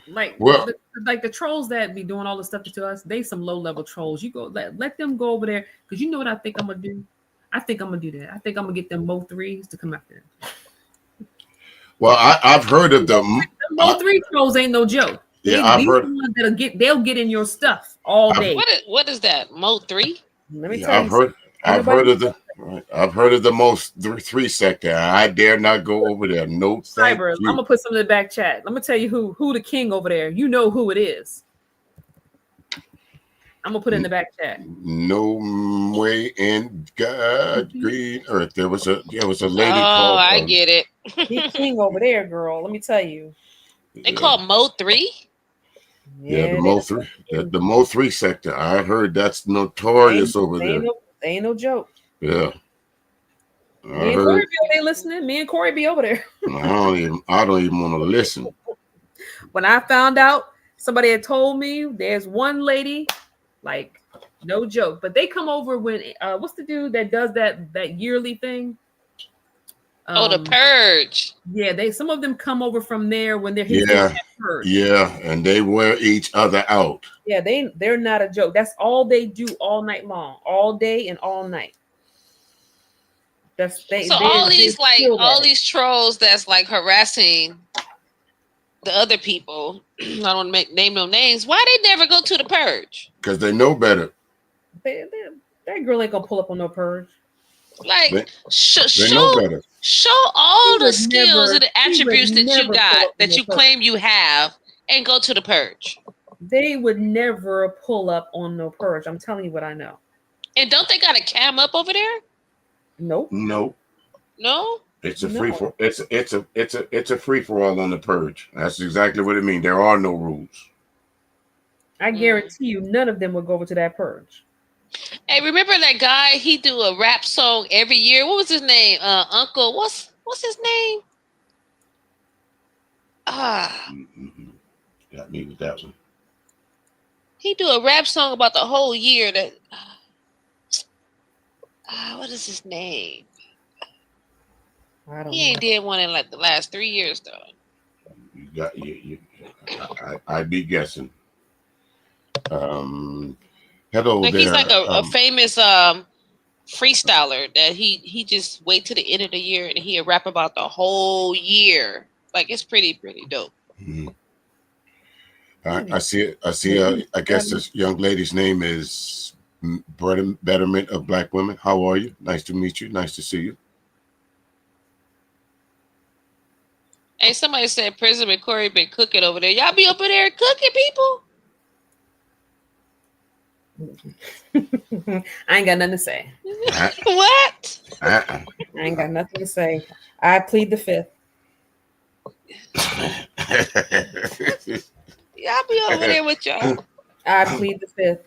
Like, well, like the trolls that be doing all the stuff to us, they some low level trolls. You go let them go over there, because you know what I think I'm gonna do. I think I'm gonna do that. I think I'm gonna get them Mo 3s to come after them. Well, I've heard of them. Mo 3 trolls ain't no joke. Yeah, I've heard. The ones they'll get in your stuff all day. What is that? Mo 3? Let me tell you. I've heard of the. I've heard of the most 3 sector. I dare not go over there. No, thank you. I'm gonna put some in the back chat. Let me tell you who the king over there. You know who it is. I'm gonna put it in the back chat. No way in God green earth. There was a lady called. Oh, I get it. He king over there, girl. Let me tell you. They call Mo 3. Yeah, the Mo 3. The Mo 3 sector. I heard that's notorious over there. They ain't no joke. Yeah. Me and Corey be over there listening. Me and Corey be over there. I don't even want to listen. When I found out, somebody had told me there's one lady, like, no joke, but they come over when what's the dude that does that yearly thing? The Purge. Yeah, some of them come over from there when they're Purge. Yeah, and they wear each other out. Yeah, they're not a joke. That's all they do all night long, all day and all night. All these trolls that's like harassing the other people. I don't name no names. Why they never go to the Purge? Because they know better. That girl ain't gonna pull up on no Purge. Like show all the skills and the attributes that you got, that you claim you have, and go to the Purge. They would never pull up on no Purge. I'm telling you what I know. And don't they got a cam up over there? Nope. No. It's a free for it's a free for all on the Purge. That's exactly what it means. There are no rules. I guarantee you, none of them will go over to that Purge. Hey, remember that guy? He do a rap song every year. What was his name? Uncle. What's his name? Got me with that one. He do a rap song about the whole year. That what is his name? He ain't did one in like the last 3 years though. I'd be guessing. Hello like there. He's like a famous freestyler that he just wait to the end of the year and he'll rap about the whole year. Like, it's pretty dope. Mm-hmm. I see it. I guess this young lady's name is Betterment of Black Women. How are you? Nice to meet you. Nice to see you. Hey, somebody said President Corey been cooking over there. Y'all be up in there cooking, people? I ain't got nothing to say. What? I ain't got nothing to say. I plead the fifth. Y'all be over there with y'all. I plead the fifth.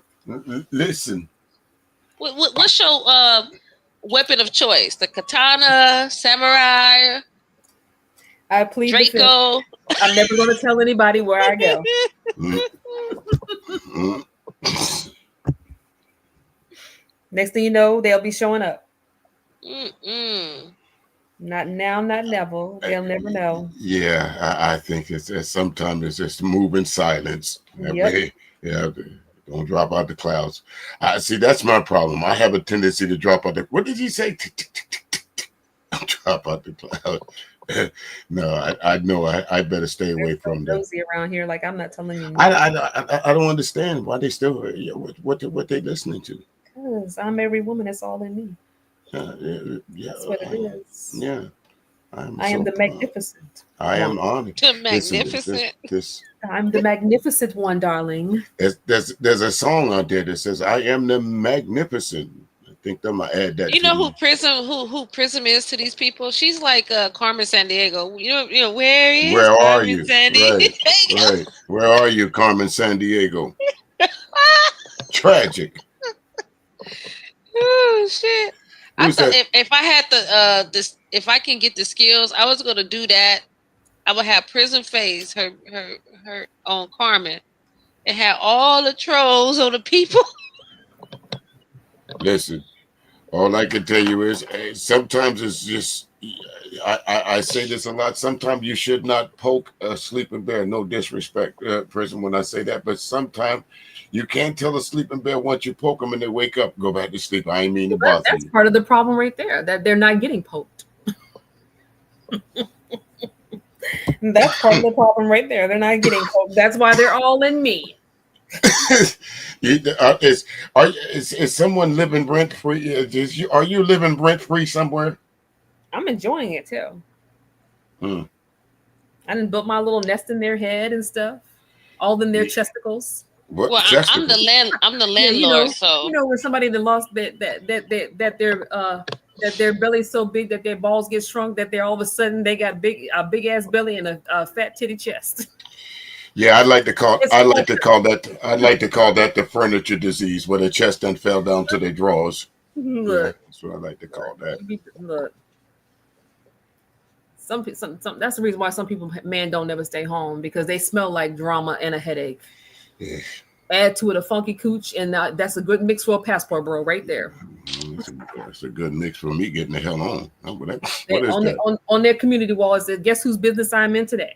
Listen. What's your weapon of choice? The katana, samurai, I plead Draco. The fifth. I'm never going to tell anybody where I go. Next thing you know, they'll be showing up. Not now, not never. They'll never know. Yeah, I think it's sometimes it's just moving silence. Yep. Yeah, don't drop out the clouds. See, that's my problem. I have a tendency to drop out the. What did he say? Drop out the cloud. No, I know. I better stay away from them. Around here, like, I'm not telling you. I don't understand why they still what they listening to. Yes, I'm every woman that's all in me. Yeah, That's what it is. yeah. I am the magnificent I am one. honored. The Listen, magnificent. this I'm the magnificent one, darling. there's a song out there that says I am the magnificent. I think I'm gonna add that You to know my. who Prism is to these people? She's like Carmen San Diego. You know where is Where are Carmen you? San Right, Diego? right. Where are you, Carmen San Diego? Tragic. Oh shit! I Who's thought that? if I had this if I can get the skills, I was gonna do that. I would have Prism Face her on Carmen and have all the trolls on the people. Listen, all I can tell you is sometimes it's just. I say this a lot. Sometimes you should not poke a sleeping bear. No disrespect, person, when I say that, but sometimes you can't tell a sleeping bear once you poke them and they wake up, go back to sleep. I ain't mean to bother That's you. part of the problem right there, that they're not getting poked. That's part of the problem right there. They're not getting poked. That's why they're all in me. Is someone living rent free? Are you living rent free somewhere? I'm enjoying it too. Hmm. I done built my little nest in their head and stuff, all in their chesticles. What Well, I'm the chesticles? I'm the Yeah, landlord, so when somebody that lost that their belly's so big that their balls get shrunk that they're all of a sudden they got a big ass belly and a fat titty chest. Yeah, I'd like to call. It's I'd like called to call that. I'd like to call that the furniture disease, where the chest then fell down to their drawers. Yeah, look, that's what I like to call that. look. Some that's the reason why some people men don't never stay home because they smell like drama and a headache. Yeah. Add to it a funky cooch, and that's a good mix for a passport, bro, right there. That's a good mix for me getting the hell on. What is that? On their community wall, it says, "Guess whose business I'm in today?"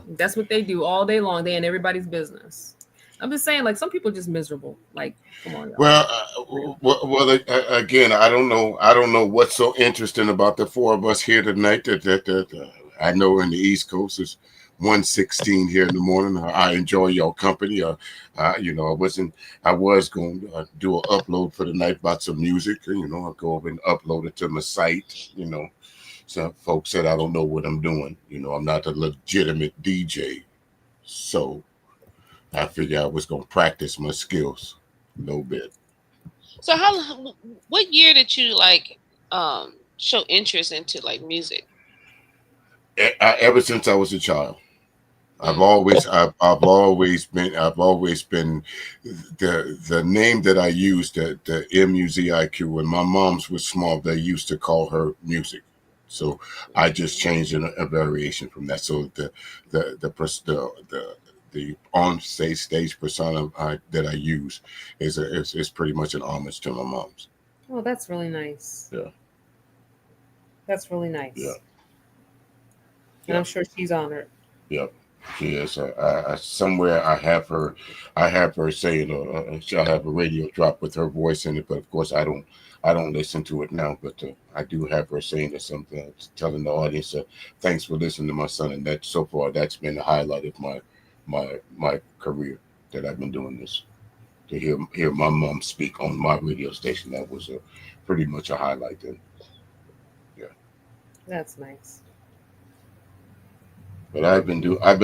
That's what they do all day long. They in everybody's business. I'm just saying, like some people are just miserable. Like, come on, y'all. Well, again, I don't know. I don't know what's so interesting about the four of us here tonight. That I know in the East Coast is 1:16 here in the morning. I enjoy your company. I was going to do an upload for the night about some music. I'll go over and upload it to my site. Some folks said I don't know what I'm doing. I'm not a legitimate DJ, so I figured I was going to practice my skills a little bit. so what year did you show interest into like music? Ever since I was a child, I've always been the name that I used, the MUZIQ. When my mom's was small, they used to call her music, so I just changed a variation from that. So the on stage persona that I use is pretty much an homage to my mom's. Oh, that's really nice. Yeah, That's really nice. yeah, and yeah. I'm sure she's honored. Yep. She is. Somewhere I have her. I have her saying, "She'll have a radio drop with her voice in it." But of course, I don't. I don't listen to it now. But I do have her saying it something, telling the audience, "Thanks for listening to my son." And that so far, that's been the highlight of my career that I've been doing this. To hear my mom speak on my radio station, that was pretty much a highlight. Then, yeah. That's nice. But I've been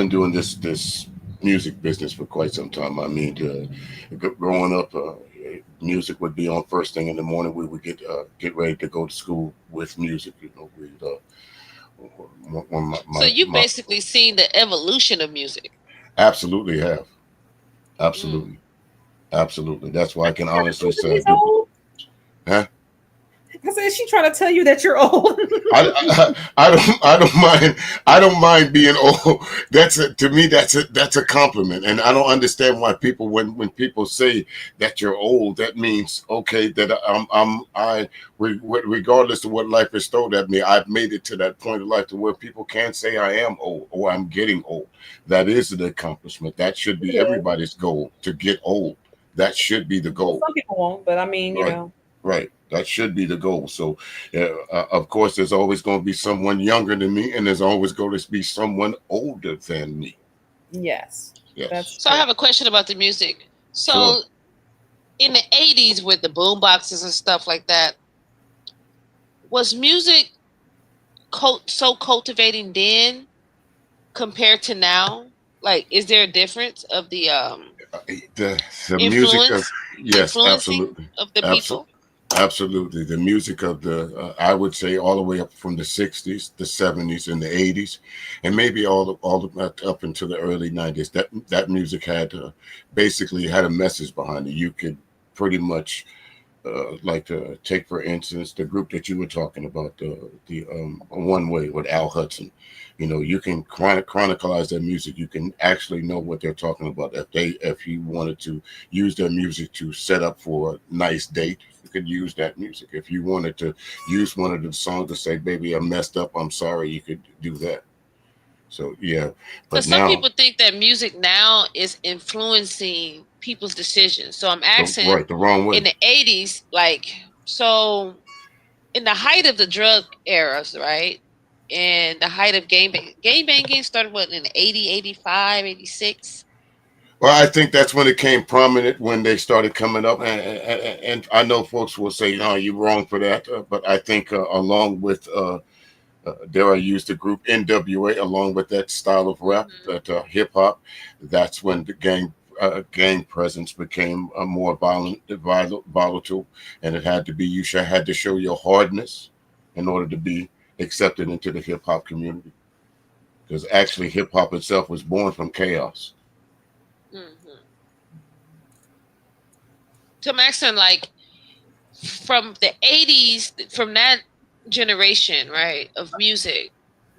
doing this music business for quite some time. I mean, growing up, music would be on first thing in the morning. We would get ready to go to school with music. We'd So you basically seen the evolution of music. Absolutely have, absolutely, absolutely. That's why I can honestly say, huh? I said, is she trying to tell you that you're old? I don't mind. I don't mind being old. To me that's a compliment, and I don't understand why people when people say that you're old, that means okay that regardless of what life has thrown at me, I've made it to that point of life to where people can't say I am old or I'm getting old. That is an accomplishment. That should be everybody's goal, to get old. That should be the goal. Some people won't, but I mean, right. Right. That should be the goal. So, of course, there's always going to be someone younger than me, and there's always going to be someone older than me. Yes. Yes. So I have a question about the music. So, Sure. in the 80s with the boom boxes and stuff like that, was music so cultivating then compared to now? Like, is there a difference of The music of, influence, yes, influencing absolutely, of the absolutely. people? Absolutely. The music of the, I would say all the way up from the 60s, the 70s, and the 80s, and maybe up into the early 90s. That music had basically had a message behind it. You could pretty much like take for instance the group that you were talking about, the One Way with Al Hudson. You know, you can chronicleize their music. You can actually know what they're talking about. If you wanted to use their music to set up for a nice date, you could use that music. If you wanted to use one of the songs to say, "Baby, I messed up, I'm sorry," you could do that. So yeah, but Because some now people think that music now is influencing people's decisions. So I'm asking, the wrong in way. the 80s, like, so in the height of the drug eras, right? And the height of game banging started what in 80, 85, 86. Well, I think that's when it came prominent when they started coming up, and I know folks will say, "No, you're wrong for that," but I think along with dare I use the group NWA, along with that style of rap, Mm-hmm. that hip hop, that's when the gang presence became more volatile, and it had to be had to show your hardness in order to be accepted into the hip hop community. Because actually, hip hop itself was born from chaos. Mm-hmm. To Maxon, like from the 80s, from that generation, right, of music,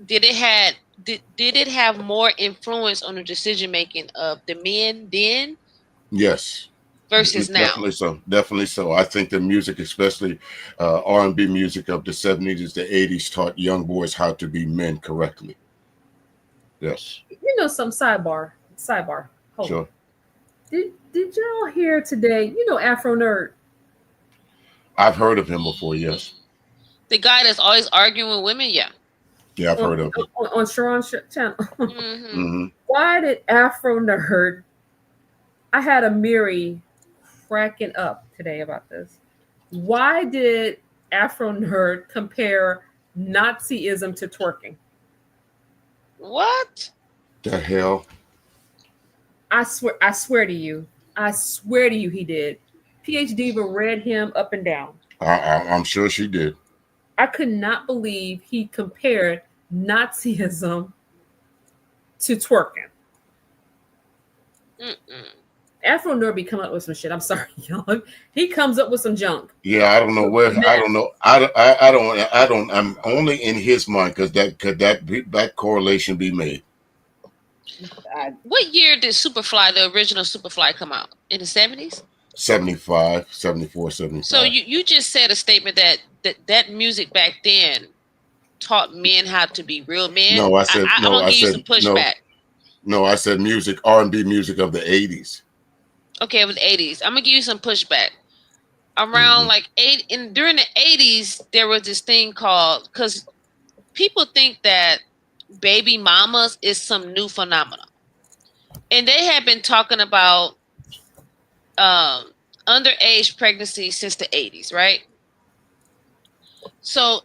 did it have more influence on the decision making of the men then Yes, versus now? definitely so. Definitely so. I think the music, especially R&B music of the 70s, the 80s, taught young boys how to be men correctly. Yes, You know, some sidebar. Hold on. sure. Did y'all hear today? You know, Afro Nerd I've heard of him before. Yes. The guy that's always arguing with women, yeah. Yeah, I've on heard of him. Sharon's channel. Mm-hmm. Hmm. Why did Afro Nerd? I had a Miri cracking up today about this. Why did Afro Nerd compare Nazism to twerking? What? The hell? I swear to you, he did. PhD Diva read him up and down. I'm sure she did. I could not believe he compared Nazism to twerking. Mm-mm. Afro Nerd be coming up with some shit. I'm sorry, y'all. He comes up with some junk. Yeah, I don't know where. I don't know. I don't. I don't. I'm only in his mind because that correlation be made. What year did Superfly, the original Superfly, come out? In the 70s? 75, 74, So 75. you just said a statement that music back then taught men how to be real men. No, I said I'm no. gonna I give you said some no. pushback. No, I said music, R&B music of the 80s. Okay, it was 80s. I'm gonna give you some pushback. Around Hmm. like during the 80s, there was this thing called, because people think that baby mamas is some new phenomenon, and they have been talking about um, underage pregnancy since the 80s, right? So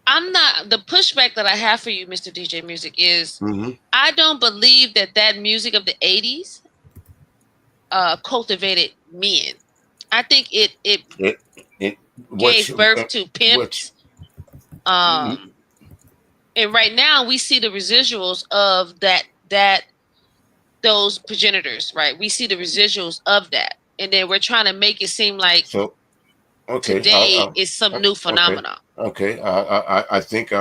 I'm not the pushback that I have for you, Mr. DJ Music, is Hmm. I don't believe that music of the 80s cultivated men. I think it It, it, which, gave birth to which, pimps. Um, and right now we see the residuals of that those progenitors, right? We see the residuals of that, and then we're trying to make it seem like so, okay. today is some new Okay. phenomenon. Okay. I think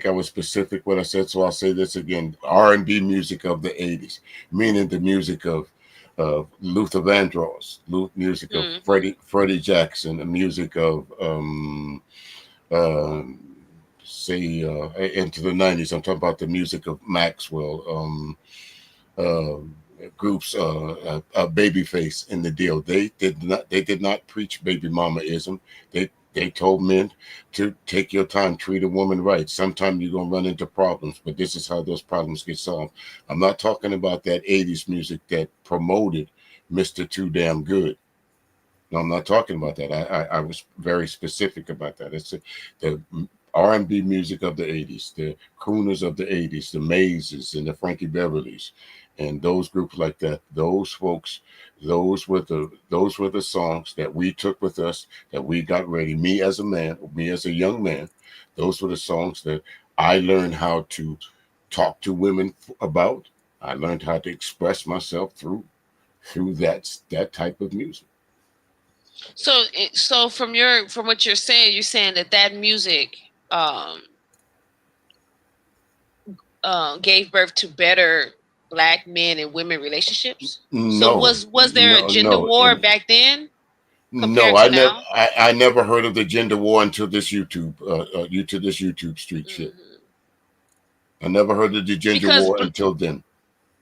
I was specific what I said, so I'll say this again. R&B music of the 80s, meaning the music of Luther Vandross, music of Mm-hmm. Freddie Jackson, the music of um, say into the 90s. I'm talking about the music of Maxwell, uh, groups, Babyface in the deal. They did not preach baby mamaism. They told men to take your time, treat a woman right. Sometimes you're gonna run into problems, but this is how those problems get solved. I'm not talking about that 80s music that promoted Mr. Too Damn Good. No, I'm not talking about that. I was very specific about that. It's the R&B music of the 80s, the crooners of the 80s, the Mazes and the Frankie Beverleys, and those groups like that. Those folks, those were the songs that we took with us, that we got ready. Me as a man, me as a young man, those were the songs that I learned how to talk to women about. I learned how to express myself through that type of music. So from what you're saying that music gave birth to better Black men and women relationships. So No, was there a gender war back then? No, I never heard of the gender war until this YouTube street shit. I never heard of the gender war until then.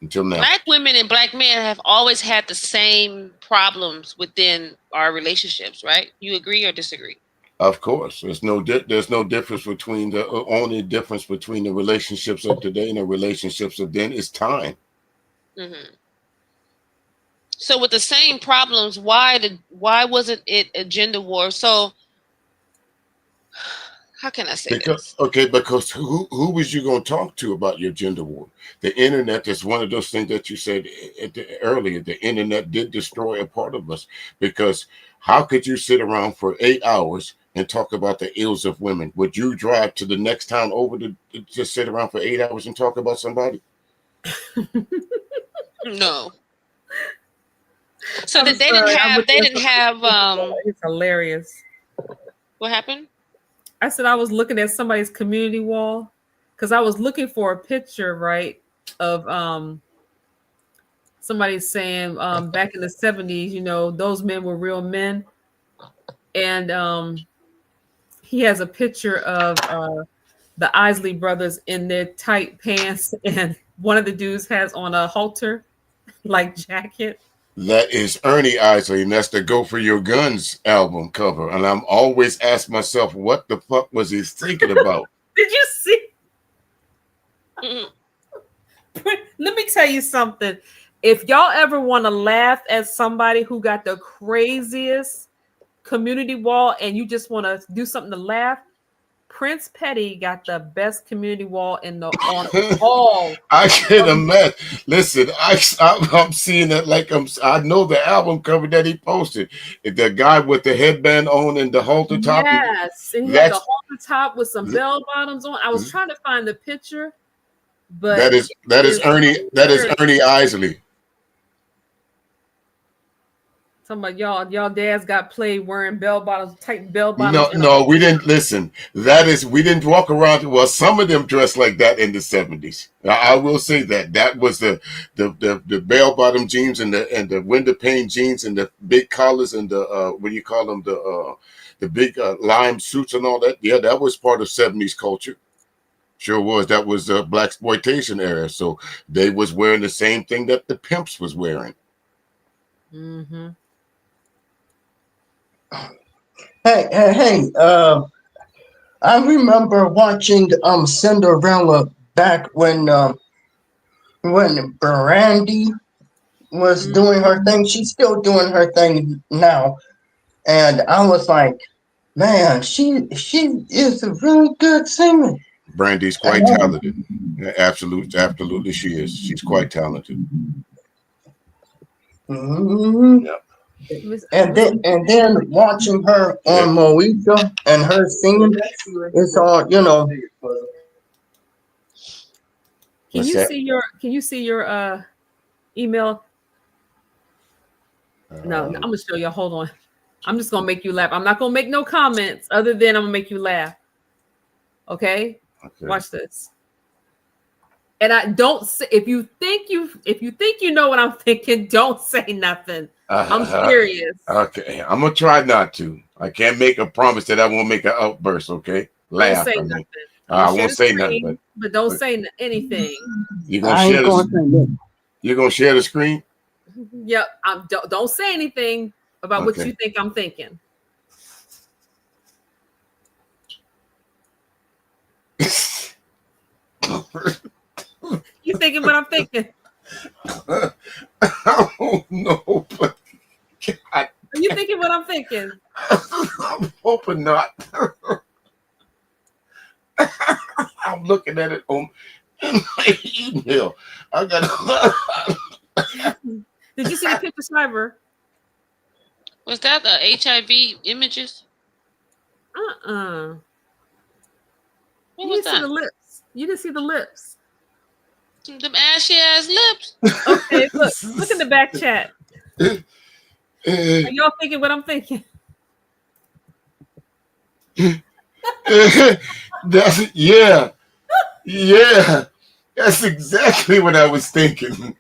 Until now. Black women and Black men have always had the same problems within our relationships, right? You agree or disagree? Of course, there's no difference between the only difference between the relationships of today and the relationships of then is time. Mm-hmm. So with the same problems, why wasn't it a gender war? So how can I say this? Okay, because who was you going to talk to about your gender war? The internet is one of those things that you said earlier. The internet did destroy a part of us, because how could you sit around for 8 hours and talk about the ills of women? Would you drive to the next town over to just sit around for 8 hours and talk about somebody? No. So that they didn't have. It's hilarious. What happened? I said I was looking at somebody's community wall because I was looking for a picture, right, of somebody saying back in the 70s, you know, those men were real men. And he has a picture of the Isley brothers in their tight pants, and one of the dudes has on a halter like jacket. That is Ernie Isley, and that's the Go For Your Guns album cover. And I'm always ask myself, what the fuck was he thinking about? Did you see? Let me tell you something. If y'all ever want to laugh at somebody who got the craziest community wall and you just want to do something to laugh, Prince Petty got the best community wall on all. I can imagine. Listen, I'm seeing that like I know the album cover that he posted. The guy with the headband on and the halter top. Yes, and he had the halter top with some bell bottoms on. I was trying to find the picture, but that is Ernie Isley. Talking about y'all dads got played wearing bell bottoms, tight bell bottoms. No, we didn't listen. We didn't walk around. Well, some of them dressed like that in the 70s. I will say that was the bell bottom jeans and the window pane jeans and the big collars and the what do you call them, the big lime suits and all that. Yeah, that was part of 70s culture. Sure was. That was the blaxploitation era. So they was wearing the same thing that the pimps was wearing. Mm-hmm. Hey, I remember watching Cinderella back when Brandy was doing her thing. She's still doing her thing now, and I was like, man, she is a really good singer. Brandy's quite talented. Absolutely, she is. She's quite talented. Mm-hmm. Yeah. And then watching her on Moesha and her singing, it's all, you know. Can you see your email? No, I'm gonna show you. Hold on. I'm just gonna make you laugh. I'm not gonna make no comments other than I'm gonna make you laugh. Okay? Watch this. And I don't say, if you think you know what I'm thinking, don't say nothing. I'm serious. Okay, I'm gonna try not to. I can't make a promise that I won't make an outburst. Okay, laugh. Don't say nothing. I won't say nothing, but don't say anything. You're gonna share the screen. Yep. Don't say anything about what you think I'm thinking. You thinking what I'm thinking? I don't know, but God you thinking what I'm thinking? I'm hoping not. I'm looking at it on my email. I got. Did you see the picture, Cyber? Was that the HIV images? What What you was didn't see that? the lips. You didn't see the lips. Them ashy ass lips. Okay, look in the back chat. Are y'all thinking what I'm thinking? That's That's exactly what I was thinking.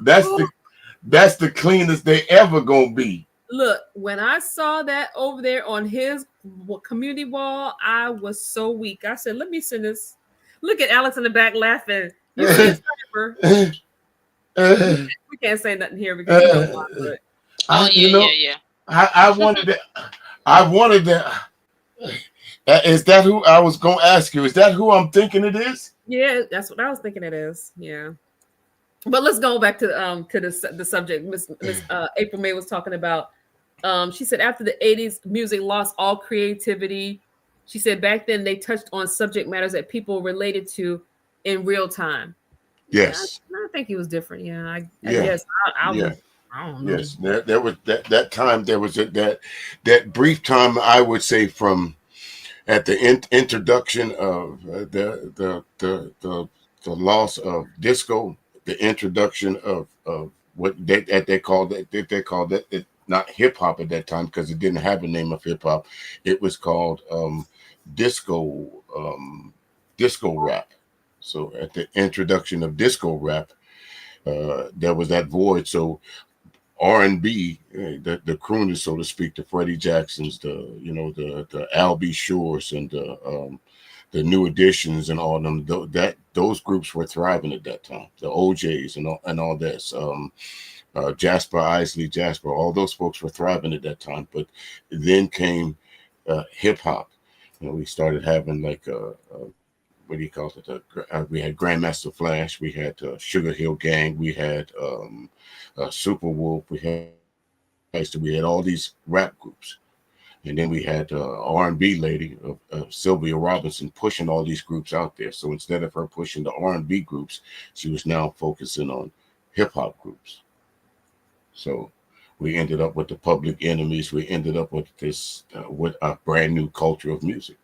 That's the cleanest they ever gonna be. Look, when I saw that over there on his community wall, I was so weak. I said, "Let me send this." Look at Alex in the back laughing. You see his Cyber? We can't say nothing here because you know why. But yeah. I wanted that. I wanted that. Is that who I was going to ask you? Is that who I'm thinking it is? Yeah, that's what I was thinking it is. Yeah. But let's go back to the subject. Miss April May was talking about. She said after the 80s, music lost all creativity. She said back then they touched on subject matters that people related to in real time. Yes. Yeah, I think he was different. Yeah, I don't know. Yes, there was that time. There was that brief time. I would say from at the introduction of the loss of disco, the introduction of what they called it not hip hop at that time because it didn't have a name of hip hop. It was called disco rap. So at the introduction of disco rap, there was that void. So R&B, the crooners, so to speak, the Freddie Jacksons, the Al B. Shores, and the New Editions, and all them. Those groups were thriving at that time. The OJs and all this. Jasper Isley, all those folks were thriving at that time. But then came hip hop. We started having like what do you call it? We had Grandmaster Flash, we had Sugar Hill Gang, we had Super Wolf, we had all these rap groups, and then we had R&B lady Sylvia Robinson pushing all these groups out there. So instead of her pushing the R&B groups, she was now focusing on hip hop groups. So we ended up with the Public Enemies. We ended up with this with a brand new culture of music.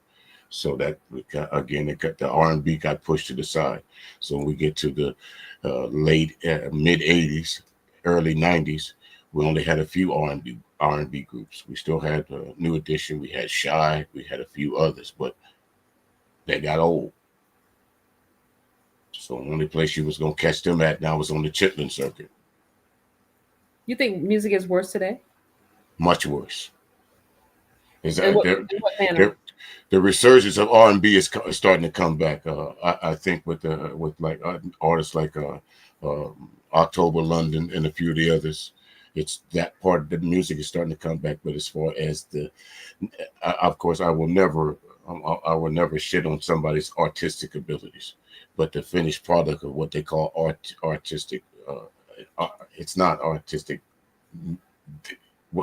So that the R&B got pushed to the side. So when we get to the late mid '80s, early '90s, we only had a few R&B groups. We still had New Edition. We had Shy. We had a few others, but they got old. So the only place you was gonna catch them at now was on the Chitlin circuit. You think music is worse today? Much worse. Is In what manner? The resurgence of R&B is starting to come back. I think with like artists like October London and a few of the others, it's that part of the music is starting to come back. But as far as of course, I will never shit on somebody's artistic abilities, but the finished product of what they call artistic, it's not artistic.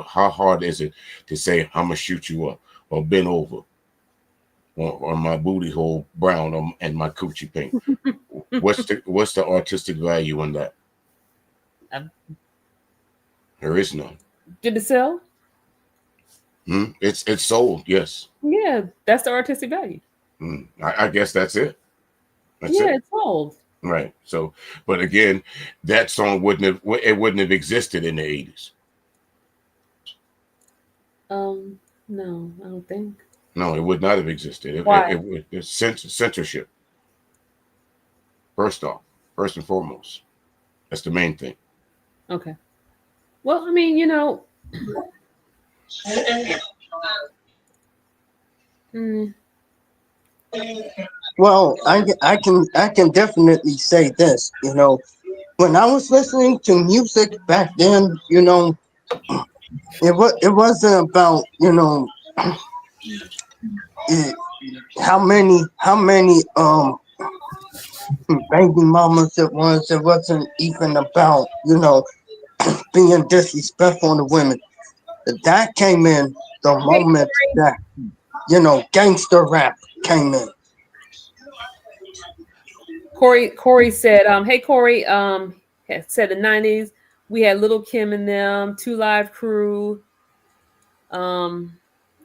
How hard is it to say I'm gonna shoot you up or bend over? Or my booty hole brown and my coochie pink. What's the artistic value in that? There is none. Did it sell? It's sold, yes. Yeah, that's the artistic value. I guess that's it. It's sold. Right. So, but again, that song wouldn't have existed in the 80s. No, I don't think. No, it would not have existed. Why? It's censorship. First and foremost. That's the main thing. Okay. Well, I mean, Well, I can definitely say this. When I was listening to music back then, it wasn't about how many baby mamas it was. It wasn't even about being disrespectful to women. That came in the Hey, moment that gangster rap came in. Corey said, hey Corey, said the 90s, we had Little Kim and them, Two Live Crew. And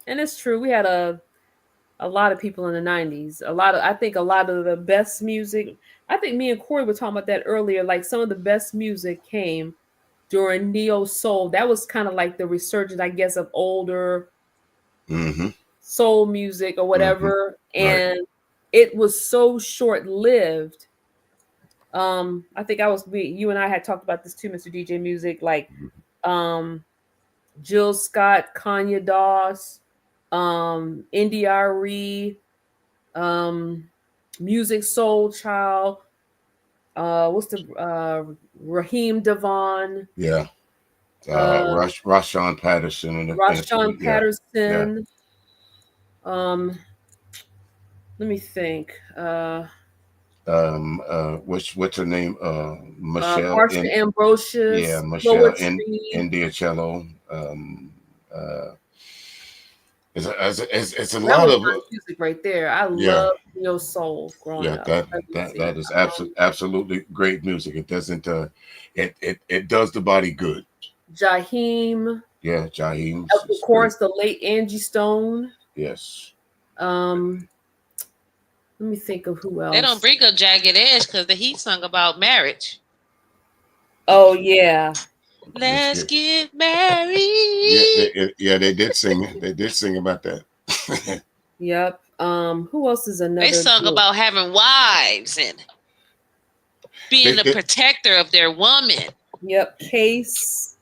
it's true, we had a lot of people in the 90s. I think a lot of the best music, I think me and Corey were talking about that earlier, like some of the best music came during neo soul. That was kind of like the resurgence, I guess, of older soul music or whatever. And it was so short lived. I think you and I had talked about this too, Mr. DJ Music, like Jill Scott, Kanye Doss, NDRE, Music Soul Child, what's the Raheem Devon, Rashawn Patterson Rashawn Patterson. Let me think. What's her name? Michelle Marsha Ambrosius. Michelle India Cello. It's a lot of music right there. I love neo soul growing up. That is absolutely great music. It doesn't it does the body good. Jaheim. Yeah, Jaheim. Of course, the late Angie Stone. Yes. Let me think of who else. They don't bring up Jagged Edge because he sung about marriage. Oh yeah. Let's get married. Yeah, they did sing. They did sing about that. Yep. Who else is another? They sung about having wives and being the protector of their woman. Yep. Case.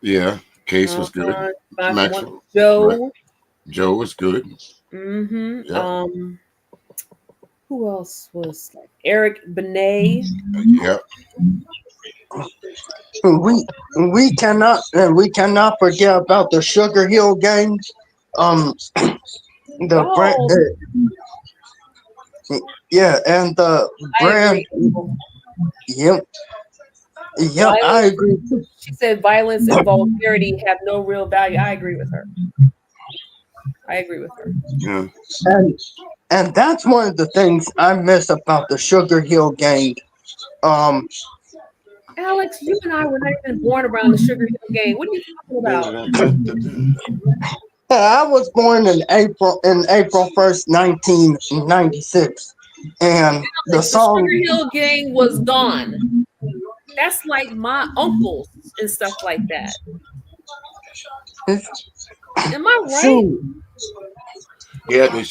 Yeah, Case was good. Joe. Right. Joe was good. Mm-hmm. Yeah. Who else was like Eric Benet? Yeah. We cannot forget about the Sugar Hill Gangs. The brand. And the brand. Yep. Yep, I agree. She said violence and vulgarity have no real value. I agree with her. Yeah. And that's one of the things I miss about the Sugar Hill Gang. Alex, you and I were not even born around the Sugar Hill Gang. What are you talking about? I was born in April 1st, 1996. And Alex, the song Sugar Hill Gang was gone. That's like my uncles and stuff like that. Am I right? Yeah, the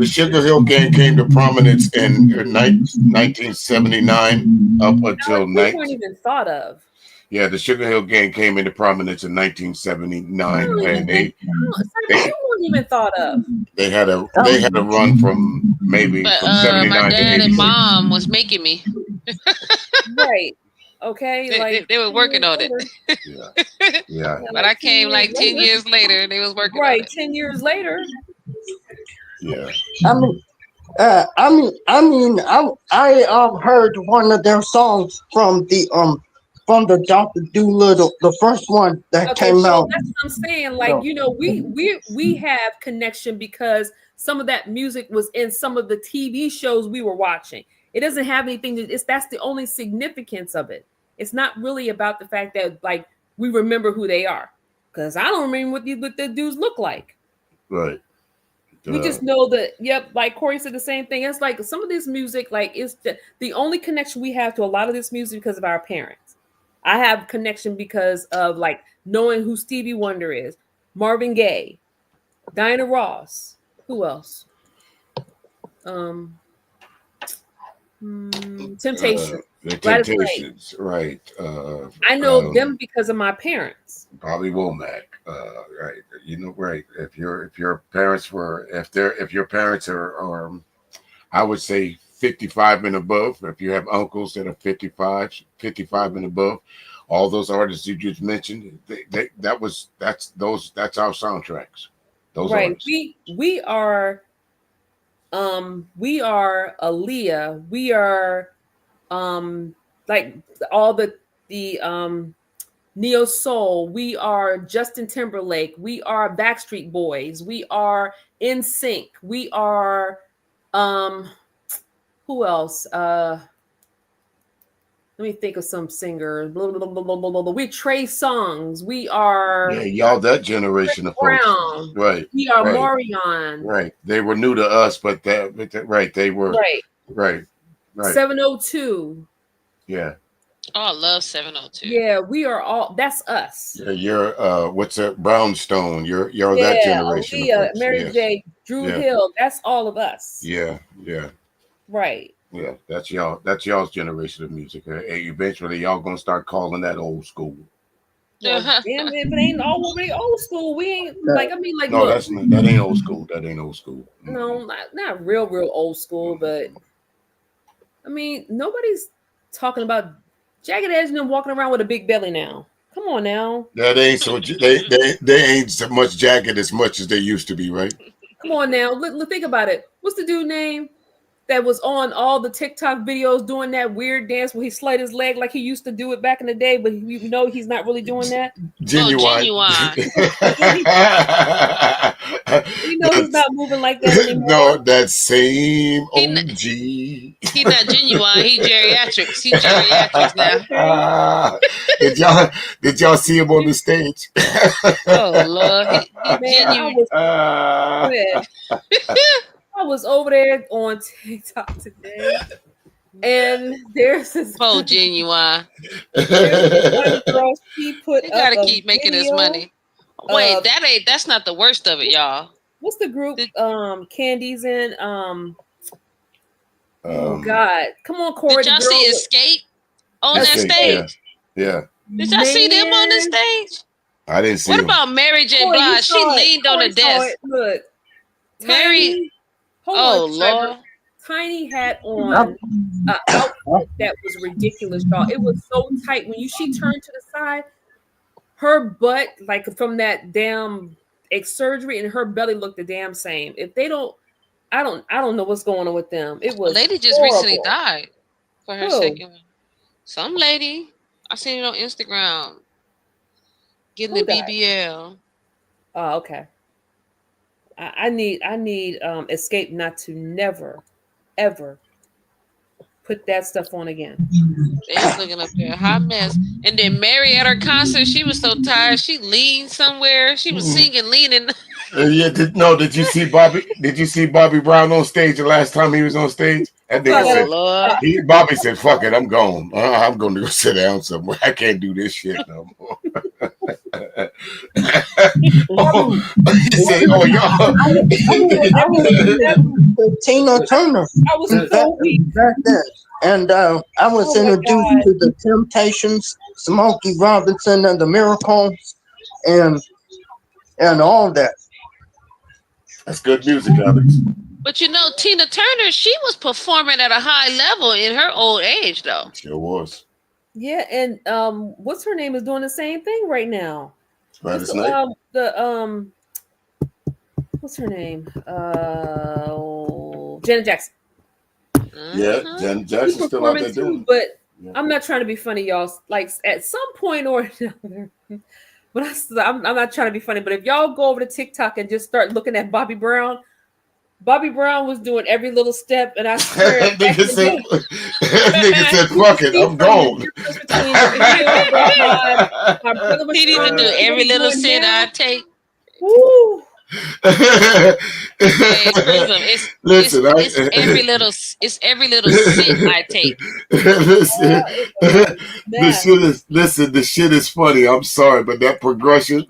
Sugar Hill Gang came to prominence in 1979 up until they weren't even thought of. Yeah, the Sugar Hill Gang came into prominence in 1979, and they weren't even thought of. They had a run from maybe from 79 my dad to 86. And mom was making me. Right. Okay. They were working on it. Yeah. But I came like 10 years later. They was working on it. 10 years later. Yeah. I heard one of their songs from the Dr. Doolittle, the first one that came out. That's what I'm saying. Like, we have connection because some of that music was in some of the TV shows we were watching. It doesn't have anything that's the only significance of it. It's not really about the fact that like we remember who they are. Because I don't remember what the dudes look like. Right. We just know that, like Corey said the same thing. It's like some of this music, like, it's the only connection we have to a lot of this music because of our parents. I have connection because of like knowing who Stevie Wonder is, Marvin Gaye, Diana Ross. Who else? Temptations. The Temptations, right. I know them because of my parents. Bobby Womack, right. Right. If your parents are I would say 55 and above, if you have uncles that are 55 and above, all those artists you just mentioned, that's our soundtracks. Those right. artists. We are Aaliyah. We are like all the Neo Soul. We are Justin Timberlake. We are Backstreet Boys. We are NSYNC. We are who else? Let me think of some singers. Blah, blah, blah, blah, blah, blah. We Trey Songz. We are y'all that generation of folks. Brown. Right. We are right, Marion. Right. They were new to us, but right. They were right. 702. Yeah. Oh, I love 702. Yeah, we are all. That's us. Yeah, you're what's that? Brownstone. You're that generation. Aaliyah, Mary J, Drew Hill. That's all of us. Yeah. Right. Yeah, that's y'all. That's y'all's generation of music. Eventually, y'all gonna start calling that old school. Well, damn, if it ain't already old school, we ain't like. I mean, like, no, look, that ain't old school. That ain't old school. No, not real old school, but I mean, nobody's talking about Jagged Edge and them walking around with a big belly now. Come on now. That ain't so. They ain't so much jagged as much as they used to be, right? Come on now. Think about it. What's the dude name that was on all the TikTok videos doing that weird dance where he slayed his leg like he used to do it back in the day, but we know he's not really doing that? Genuine. We know he's not moving like that anymore. No, that same OG. He's not genuine. He geriatrics. He's geriatrics now. Did y'all see him on the stage? Oh Lord, he genuine. I was over there on TikTok today, and there's this genuine. Girl, she put he gotta keep making his money. Wait, that's not the worst of it, y'all. What's the group Candy's in? Oh God. Come on, Corey. Did y'all see Escape on that stage? Yeah. Did y'all see them on the stage? I didn't see What them. about Mary J. Blige? She leaned on the desk. Look. Mary. Lord. Tiny had on an outfit that was ridiculous, y'all. It was so tight. When she turned to the side, her butt, like from that damn surgery, and her belly looked the damn same. If they don't, I don't know what's going on with them. It was. A lady just recently died for her second one. Some lady, I seen it on Instagram, getting the BBL. Oh, okay. I need Escape not to never, ever put that stuff on again. They was looking up there, hot mess. And then Mary at her concert, she was so tired, she leaned somewhere. She was singing, leaning. Did you see Bobby? Did you see Bobby Brown on stage the last time he was on stage? And Bobby said, "Fuck it, I'm gone. I'm going to go sit down somewhere. I can't do this shit no more." He said, y'all. Tina Turner. I was so weak. And I was introduced to the Temptations, Smokey Robinson and the Miracles, and all that. That's good music, Alex. But you know, Tina Turner, she was performing at a high level in her old age, though. Sure was. Yeah, and what's her name is doing the same thing right now. What's her name? Janet Jackson. Yeah, Janet Jackson's still out there doing it. But I'm not trying to be funny, y'all. Like at some point or another, but I'm not trying to be funny. But if y'all go over to TikTok and just start looking at Bobby Brown was doing every little step, and I swear, nigga said, "Fuck it, I'm gone." He didn't even do every little sit I take. Woo. It's every little sit I take. The shit is funny. I'm sorry, but that progression.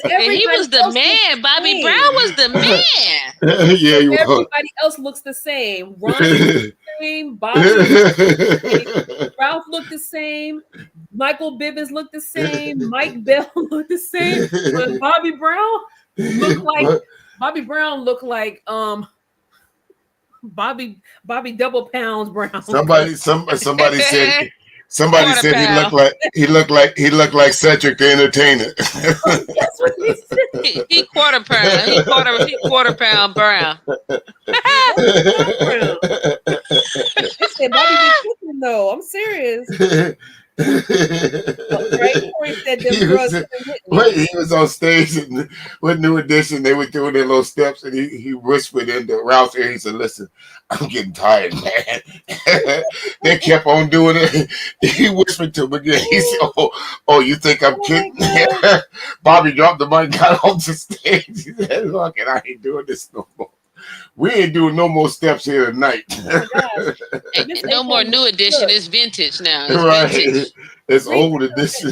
And he was the man. Bobby Brown was the man. Yeah, everybody else looks the same. Ron looks the same. Bobby looks the same. Ralph looked the same. Michael Bivins looked the same. Mike Bell looked the same. But Bobby Brown looked like Bobby Double Pounds Brown. Somebody said he looked like Cedric the Entertainer. That's what he said. He quarter pound. He quarter pound brown. They said Bobby be cooking though. I'm serious. Right? Corey said them He drugs was, couldn't hit me. he was on stage and with New Edition, they were doing their little steps, and he whispered into Ralph's ear. He said, "Listen, I'm getting tired, man." They kept on doing it. He whispered to him again. He said, "Oh, you think I'm kidding?" Bobby dropped the mic, got off the stage. He said, "Look, and I ain't doing this no more. We ain't doing no more steps here tonight." Oh my gosh. No more New Edition. It's vintage now. It's Right. vintage. It's Read old edition.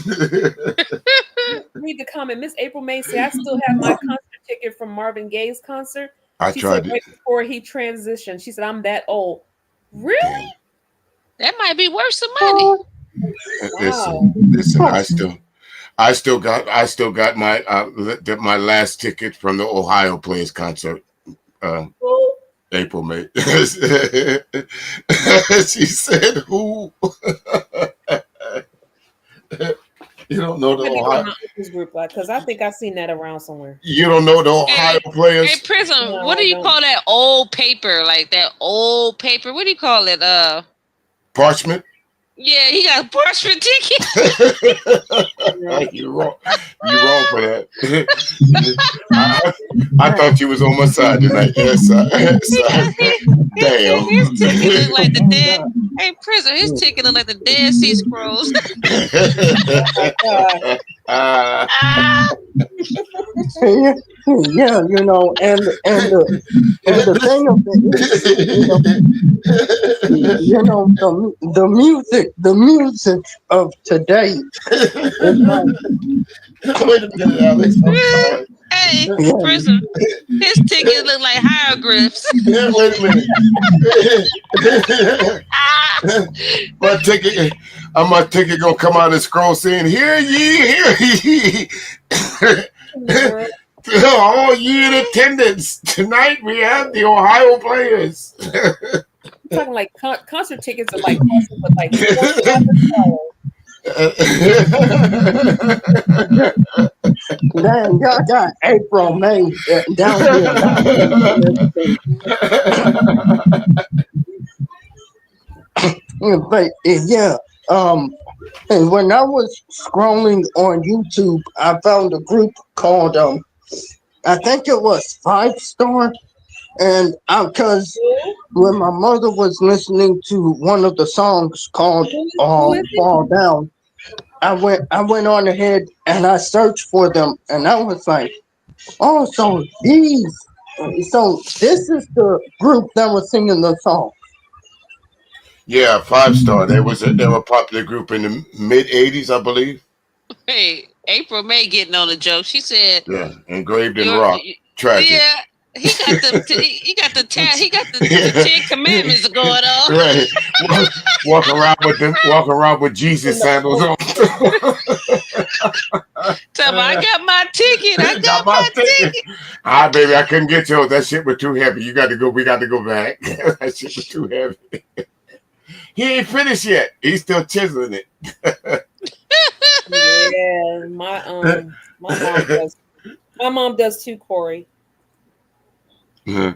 Read the comment. Miss April May said, I still have my concert ticket from Marvin Gaye's concert. I She tried said it. right before he transitioned. She said, I'm that old. Really? That might be worth some money. Wow. Listen. I still got my my last ticket from the Ohio Players concert. April May. She said, "Who?" You don't know the Ohio group, because I think I've seen that around somewhere. You don't know the Ohio Players? Hey, Prism, No, what do you call that old paper? Like that old paper? What do you call it? Parchment. Yeah, he got a parchment ticket. You're wrong. You're wrong for that. I thought you was on my side tonight. Yes, damn. His ticket look like the dead. Hey, Prism, his ticket look like the Dead Sea Scrolls. Yeah, you know, and the thing of it is, you know, the music of today is like, wait a minute, Alex. I'm sorry. Hey, Prism, his ticket look like hieroglyphs. Yeah, wait a minute. My ticket gonna come out and scroll saying, "Hear ye, hear ye." All ye in attendance tonight. We have the Ohio Players. I'm talking like concert tickets are like costing but like $4,000. Dang, y'all got April, May down here. But yeah, and when I was scrolling on YouTube, I found a group called I think it was 5 Star, and because when my mother was listening to one of the songs called "Fall Down," I went on ahead and I searched for them, and I was like, oh, so this is the group that was singing the song. Yeah, 5 Star. They were a popular group in the mid '80s, I believe. Hey, April May getting on the joke. She said, "Yeah, engraved in rock, tragic." Yeah, he got the 10 Commandments going on. Right, walk around with Jesus sandals on. Tell me, I got my ticket. I got my ticket. Ah, baby, I couldn't get yours. That shit was too heavy. You got to go. We got to go back. That shit was too heavy. He ain't finished yet. He's still chiseling it. Yeah, my mom does too, Corey. Mm-hmm.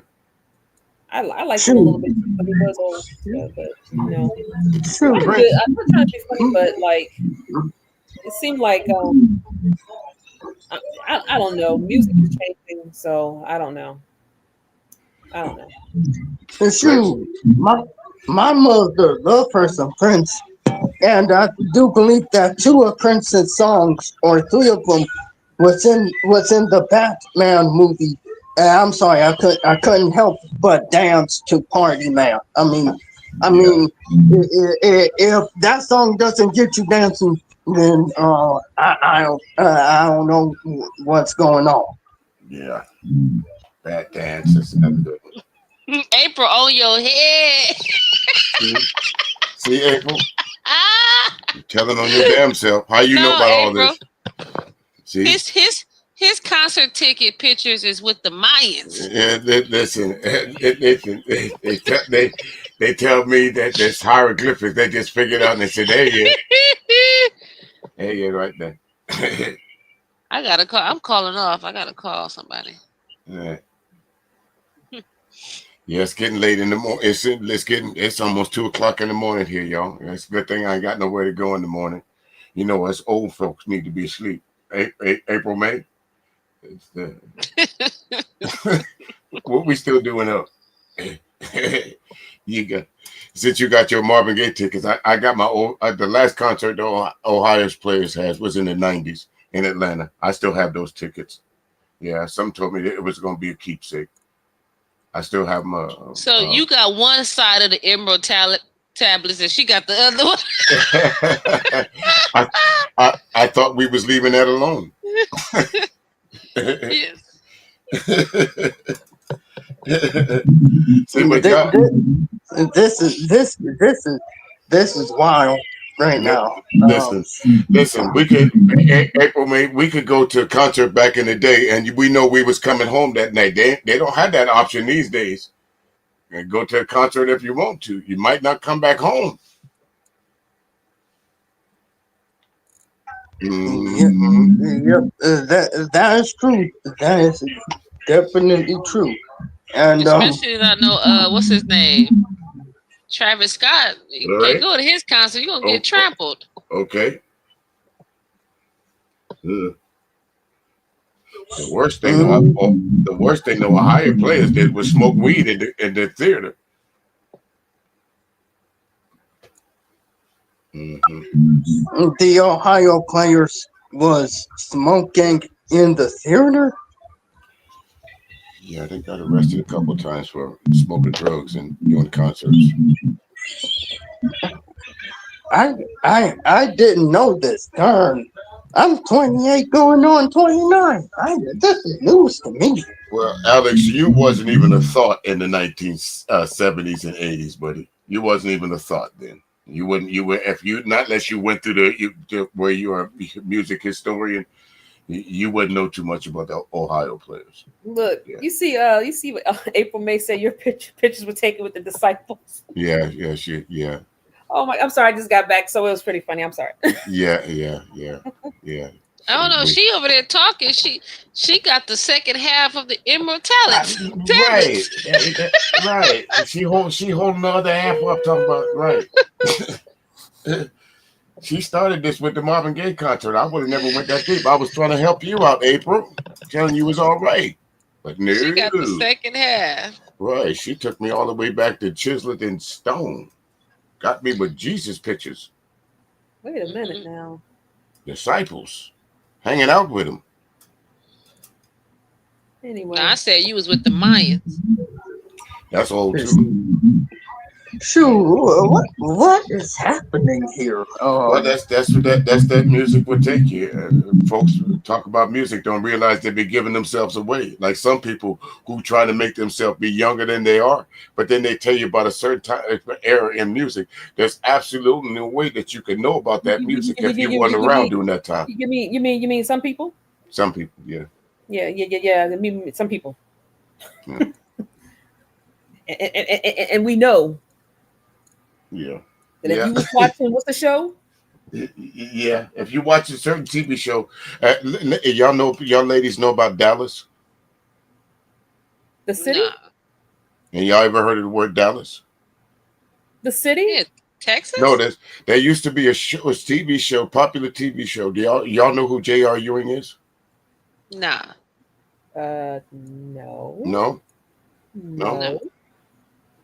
I like him a little bit, but he was old. But you know, I'm not trying to be funny, but like it seemed like I don't know. Music is changing, so I don't know. Shoot, my mother loved her some Prince, and I do believe that 2 of Prince's songs, or 3 of them, was in the Batman movie. And I'm sorry, I couldn't help but dance to Party Man. I mean, if that song doesn't get you dancing, then I don't know what's going on. Yeah, that dance is good. April on your head. See, April? You're telling on your damn self. How you know about April, all this? See? His concert ticket pictures is with the Mayans. Yeah, listen, they tell me that there's hieroglyphics. They just figured out and they said, there you there you right there. I gotta call. I'm calling off. I gotta call somebody. Yeah. Yeah, it's getting late in the morning. It's almost 2 o'clock in the morning here, y'all. It's a good thing I ain't got nowhere to go in the morning. You know, us old folks need to be asleep. April, May. It's what we still doing up? You got since you got your Marvin Gaye tickets. I got my old the last concert the Ohio's Players has was in the '90s in Atlanta. I still have those tickets. Yeah, some told me that it was going to be a keepsake. I still have my. So you got one side of the Emerald tablets, and she got the other one. I thought we was leaving that alone. Yes. See, this is wild right now. Listen. We could April, May. We could go to a concert back in the day, and we know we was coming home that night. They don't have that option these days. And go to a concert if you want to. You might not come back home. Mm-hmm. Yep, that is true. That is definitely true. And especially I know what's his name, Travis Scott. You can't go to his concert. You're gonna get trampled. Okay. The worst thing the Ohio players did was smoke weed in the theater. Mm-hmm. The Ohio players was smoking in the theater. Yeah, they got arrested a couple of times for smoking drugs and doing concerts. I didn't know this. Darn, I'm 28 going on 29. This is news to me. Well, Alex, you wasn't even a thought in the 1970s and 80s, buddy. You wasn't even a thought then. You wouldn't. You were if you not unless you went through where you are a music historian. You wouldn't know too much about the Ohio players. Look, yeah. You see what April May said. Your pictures were taken with the disciples. Yeah. Oh my! I'm sorry, I just got back, so it was pretty funny. I'm sorry. Yeah. I don't know. She over there talking. She got the second half of the immortality. Right. She holding the other half up. Talking about right. She started this with the Marvin Gaye concert. I would have never went that deep. I was trying to help you out, April, telling you was all right. But no. She got the second half. Right. She took me all the way back to Chislett and Stone. Got me with Jesus pictures. Wait a minute now. Disciples. Hanging out with him. Anyway. I said you was with the Mayans. That's old too. Sure. What is happening here? Well, that's that music would take you. Folks who talk about music don't realize they be giving themselves away. Like some people who try to make themselves be younger than they are, but then they tell you about a certain time era in music. There's absolutely no way that you can know about that music if you weren't around during that time. You mean some people? Some people, yeah. Yeah. I mean some people. Yeah. and we know. Yeah. And if you was watching, what's the show? Yeah. If you watch a certain TV show, y'all ladies know about Dallas? The city? Nah. And y'all ever heard of the word Dallas? The city? Yeah, Texas? No, there used to be a TV show, popular TV show. Do y'all know who J.R. Ewing is? Nah. No.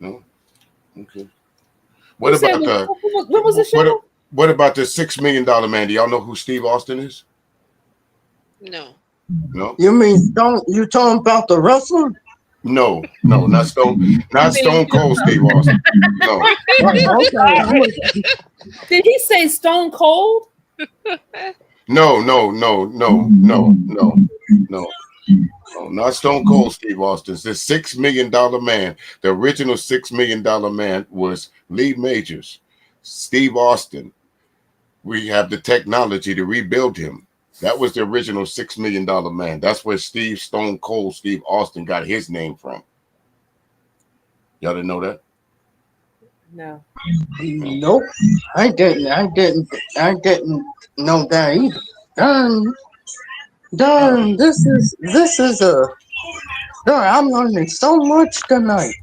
No. Okay. What was the show? What about the $6 million man? Do y'all know who Steve Austin is? No. You mean Stone? You talking about the wrestler? No, not Stone Cold Steve Austin. No. Did he say Stone Cold? No, not Stone Cold Steve Austin. The $6 million man. The original $6 million man was Lee Majors, Steve Austin. We have the technology to rebuild him. That was the original $6 million man. That's where Stone Cold Steve Austin got his name from. Y'all didn't know that? No. Nope. I didn't know that either. Darn, this is I'm learning so much tonight.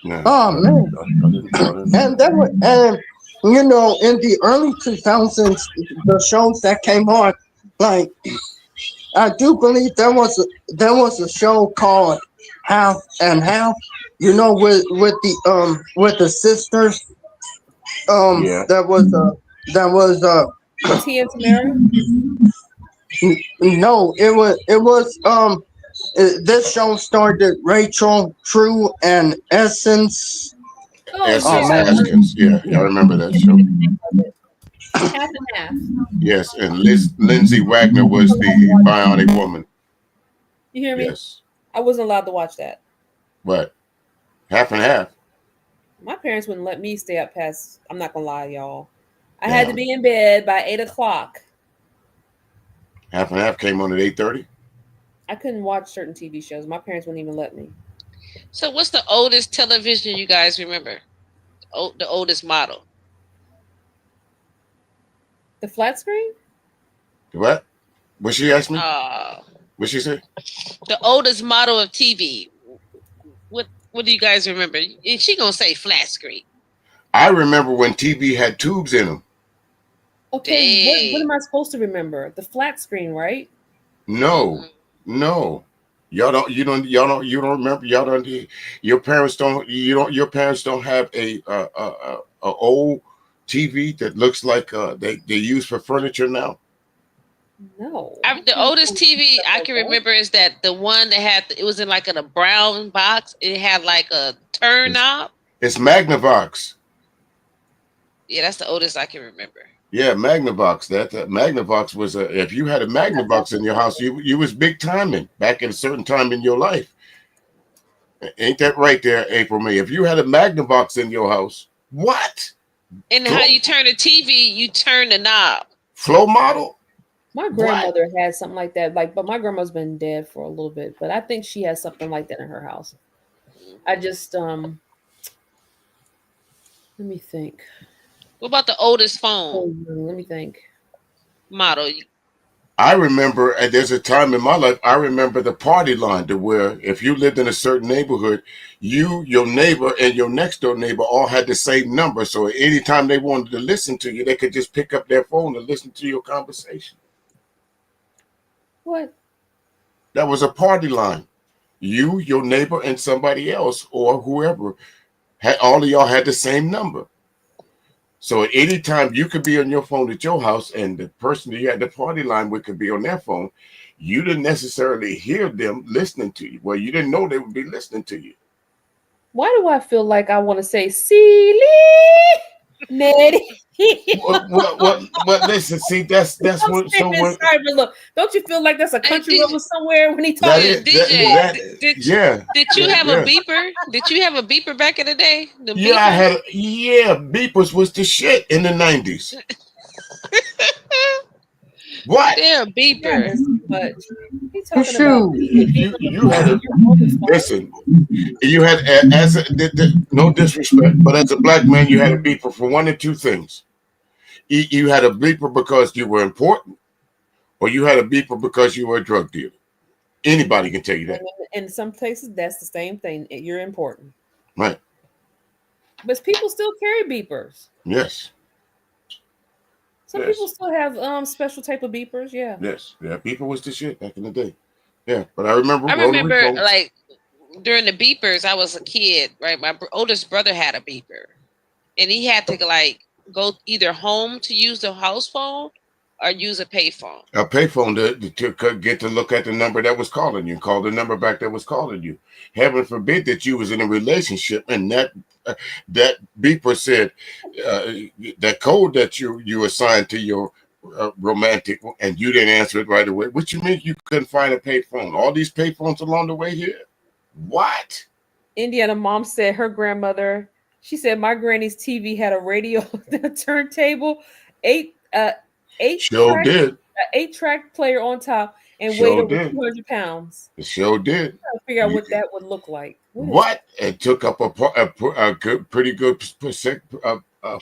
Yeah. Oh man, and that was, and you know, in the early 2000s, the shows that came on, like I do believe there was a show called Half and Half. You know, with the sisters. Yeah. That was With Tia and Tamara. no, this show started Rachel, True, and Essence. Oh Oh yeah, Essence man, Askins. Yeah, I remember that show. half and half. Yes, and Lindsay Wagner was the Bionic Woman. You hear me? Yes, I wasn't allowed to watch that. but half and half. My parents wouldn't let me stay up past. I'm not gonna lie, y'all. I had to Damn, be in bed by 8 o'clock. half and half came on at 8:30. I couldn't watch certain TV shows. My parents wouldn't even let me. So, what's the oldest television you guys remember? The oldest model. The flat screen? What? What she asked me? Uh, What she say? the oldest model of TV. What do you guys remember? And she gonna say flat screen. I remember when TV had tubes in them. Okay, what am I supposed to remember? The flat screen, right? No, no. Y'all don't. You don't. Y'all don't. You don't remember. Y'all don't. Your parents don't. You don't. Your parents don't have a old TV that looks like they use for furniture now. No. The oldest TV I can remember is that the one that had it was in like a brown box. It had like a turn knob. It's Magnavox. Yeah, that's the oldest I can remember. Yeah, Magnavox. That Magnavox was if you had a Magnavox in your house, you was big timing back at a certain time in your life. Ain't that right there, April May? If you had a Magnavox in your house, what? And how you turn the TV, you turn the knob. Flow model? My grandmother had something like that. But my grandma's been dead for a little bit. But I think she has something like that in her house. I just let me think. What about the oldest phone? Oh, let me think. Model. I remember, and there's a time in my life, I remember the party line to where if you lived in a certain neighborhood, your neighbor, and your next door neighbor all had the same number. So anytime they wanted to listen to you, they could just pick up their phone and listen to your conversation. What? That was a party line. You, your neighbor, and somebody else or whoever, all of y'all had the same number. So at any time you could be on your phone at your house and the person that you had the party line with could be on their phone. You didn't necessarily hear them listening to you. Well, you didn't know they would be listening to you. Why do I feel like I want to say silly Nettie? Well, listen, see, that's what. So what? Look, don't you feel like that's a country level somewhere when he talks? Did you have a beeper? Did you have a beeper back in the day? I had. Beepers was the shit in the 90s. What? They're a beeper. But he's talking about you had a listen. You had no disrespect, but as a black man, you had a beeper for one of two things. You had a beeper because you were important, or you had a beeper because you were a drug dealer. Anybody can tell you that. In some places, that's the same thing. You're important, right? But people still carry beepers. Yes. Some people still have special type of beepers. Yeah. Yes. Yeah. Beeper was the shit back in the day. Yeah, but I remember like during the beepers, I was a kid, right? My oldest brother had a beeper, and he had to like go either home to use the house phone or use a payphone. A payphone to get to look at the number that was calling you, call the number back that was calling you. Heaven forbid that you was in a relationship and that beeper said that code that you assigned to your romantic and you didn't answer it right away. What you mean you couldn't find a payphone? All these payphones along the way here? What? Indiana mom said her grandmother. She said my granny's TV had a radio turntable, eight track player on top, and weighed over 200 pounds. It sure did. I figure out what that would look like. What? It took up a pretty good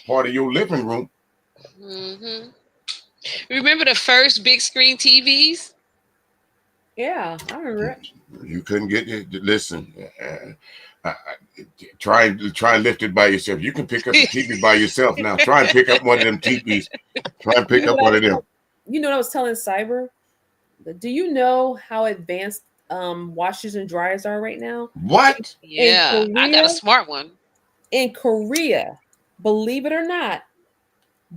part of your living room. Mm-hmm. Remember the first big screen TVs? Yeah, I remember it. You couldn't get it. Listen, try and lift it by yourself. You can pick up the TV by yourself now. Try and pick up one of them TVs. Try and pick up one of them. You know what I was telling Cyber? Do you know how advanced washers and dryers are right now? What? Yeah, Korea, I got a smart one. In Korea, believe it or not,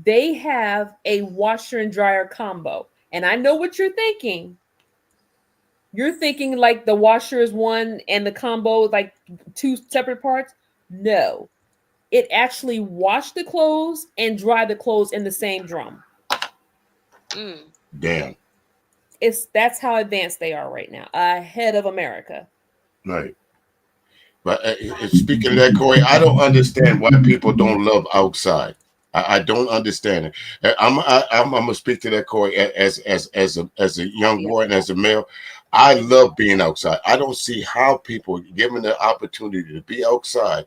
they have a washer and dryer combo. And I know what you're thinking. You're thinking like the washer is one and the combo is like two separate parts. No, it actually washed the clothes and dry the clothes in the same drum. Damn. That's how advanced they are right now, ahead of America. Right. But speaking of that, Corey, I don't understand why people don't love outside. I don't understand it. I'm gonna speak to that, Corey, as a young boy and as a male. I love being outside. I don't see how people, given the opportunity to be outside,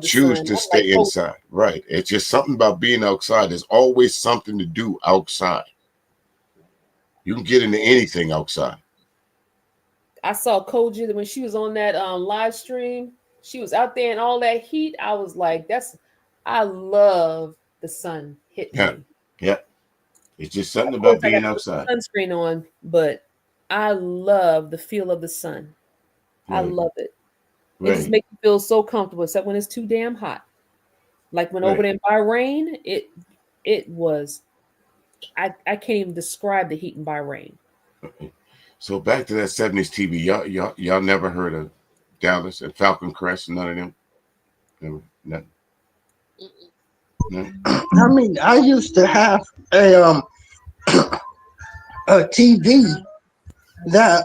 choose to stay inside. Right. It's just something about being outside. There's always something to do outside. You can get into anything outside. I saw Koji when she was on that live stream. She was out there in all that heat. I was like, I love the sun hitting me. Yeah. It's just something about being outside. Sunscreen on, but I love the feel of the sun. Right. I love it. It just makes me feel so comfortable, except when it's too damn hot. Like when over there in Bahrain, it was. I can't even describe the heat in Bahrain. So back to that 70s TV. Y'all never heard of Dallas and Falcon Crest? None of them? Never, nothing. No? I mean, I used to have a TV that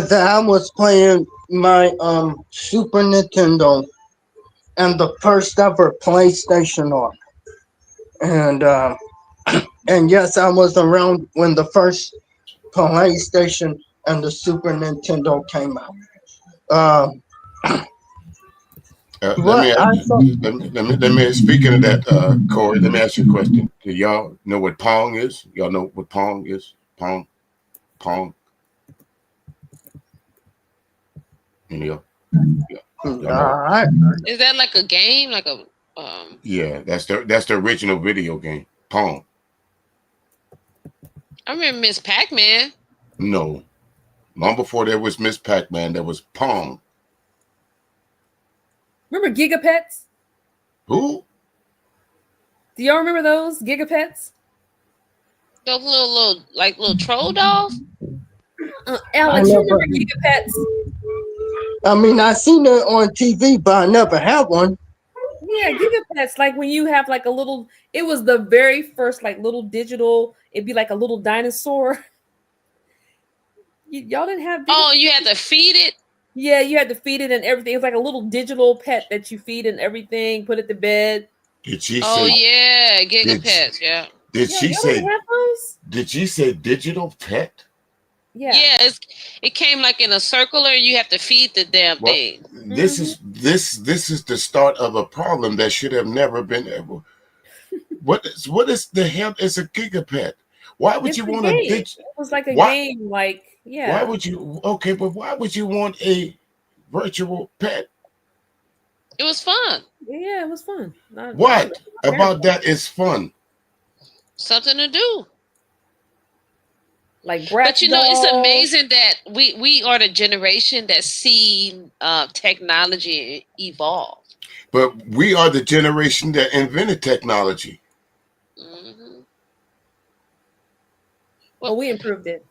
I was playing my Super Nintendo and the first ever PlayStation on. And yes, I was around when the first PlayStation and the Super Nintendo came out. Let me speaking of that, Corey, let me ask you a question. Do y'all know what Pong is? Y'all know what Pong is? Pong. Yeah. Is that like a game? Like a Yeah, that's the original video game. Pong. I remember Miss Pac-Man. No. Long before there was Miss Pac-Man, there was Pong. Remember Gigapets? Who? Do y'all remember those Gigapets? Those little troll dolls? Alex, you remember Gigapets? I mean, I seen it on TV, but I never had one. Yeah, Gigapets, like when you have like a little, it was the very first like little digital, it'd be like a little dinosaur. Y'all didn't have Gigapets? Oh, you had to feed it? Yeah, you had to feed it and everything. It was like a little digital pet that you feed and everything, put it to bed. Did she say? Oh yeah, Gigapets, yeah. Did she say? Did she say digital pet? Yeah. Yeah, it came like in a circle, and you have to feed the damn thing. This is the start of a problem that should have never been ever. What is the hell is a Gigapet? Why would you want a It was like a game, like yeah. Why would you? Okay, but why would you want a virtual pet? It was fun. Yeah, it was fun. What about that is fun? Something to do. Like but you know, it's amazing that we are the generation that seen technology evolve. But we are the generation that invented technology. Mm-hmm. Well, we improved it.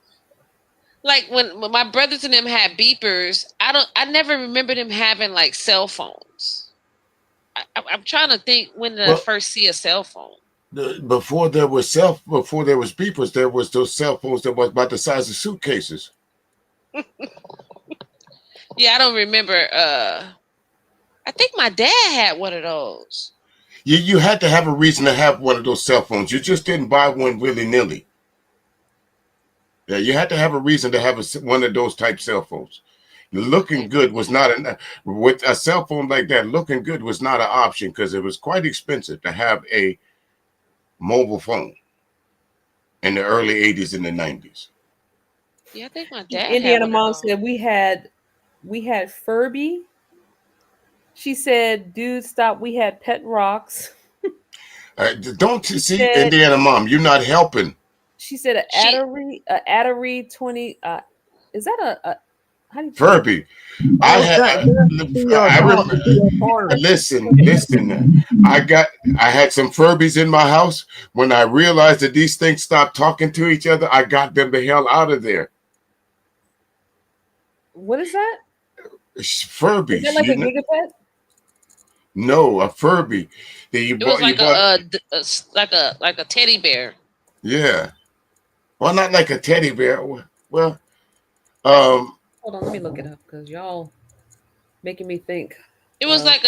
Like when my brothers and them had beepers, I never remember them having like cell phones. I'm trying to think when did I first see a cell phone. Before there was beepers, there was those cell phones that was about the size of suitcases. Yeah, I don't remember. I think my dad had one of those. You had to have a reason to have one of those cell phones. You just didn't buy one willy-nilly. Yeah, you had to have a reason to have one of those type cell phones. Looking good was not with a cell phone like that. Looking good was not an option because it was quite expensive to have a mobile phone in the early 80s and the 90s. Yeah, I think my dad had Indiana one of mom those. said we had Furby. She said, "Dude, stop. We had pet rocks." Don't you She see, said Indiana mom? You're not helping. she said She a Atari 20 is that a how do you say it? Furby. I Oh, had. that's the I dog, remember. the toy. Listen. I had some Furbies in my house. When I realized that these things stopped talking to each other, I got them the hell out of there. What is that? Is that Furbies, like a you know? gigapet? No, a Furby. That it was you like bought. like a teddy bear. Yeah. Well, not like a teddy bear. Well, um, Hold on, let me look it up because y'all making me think. It was like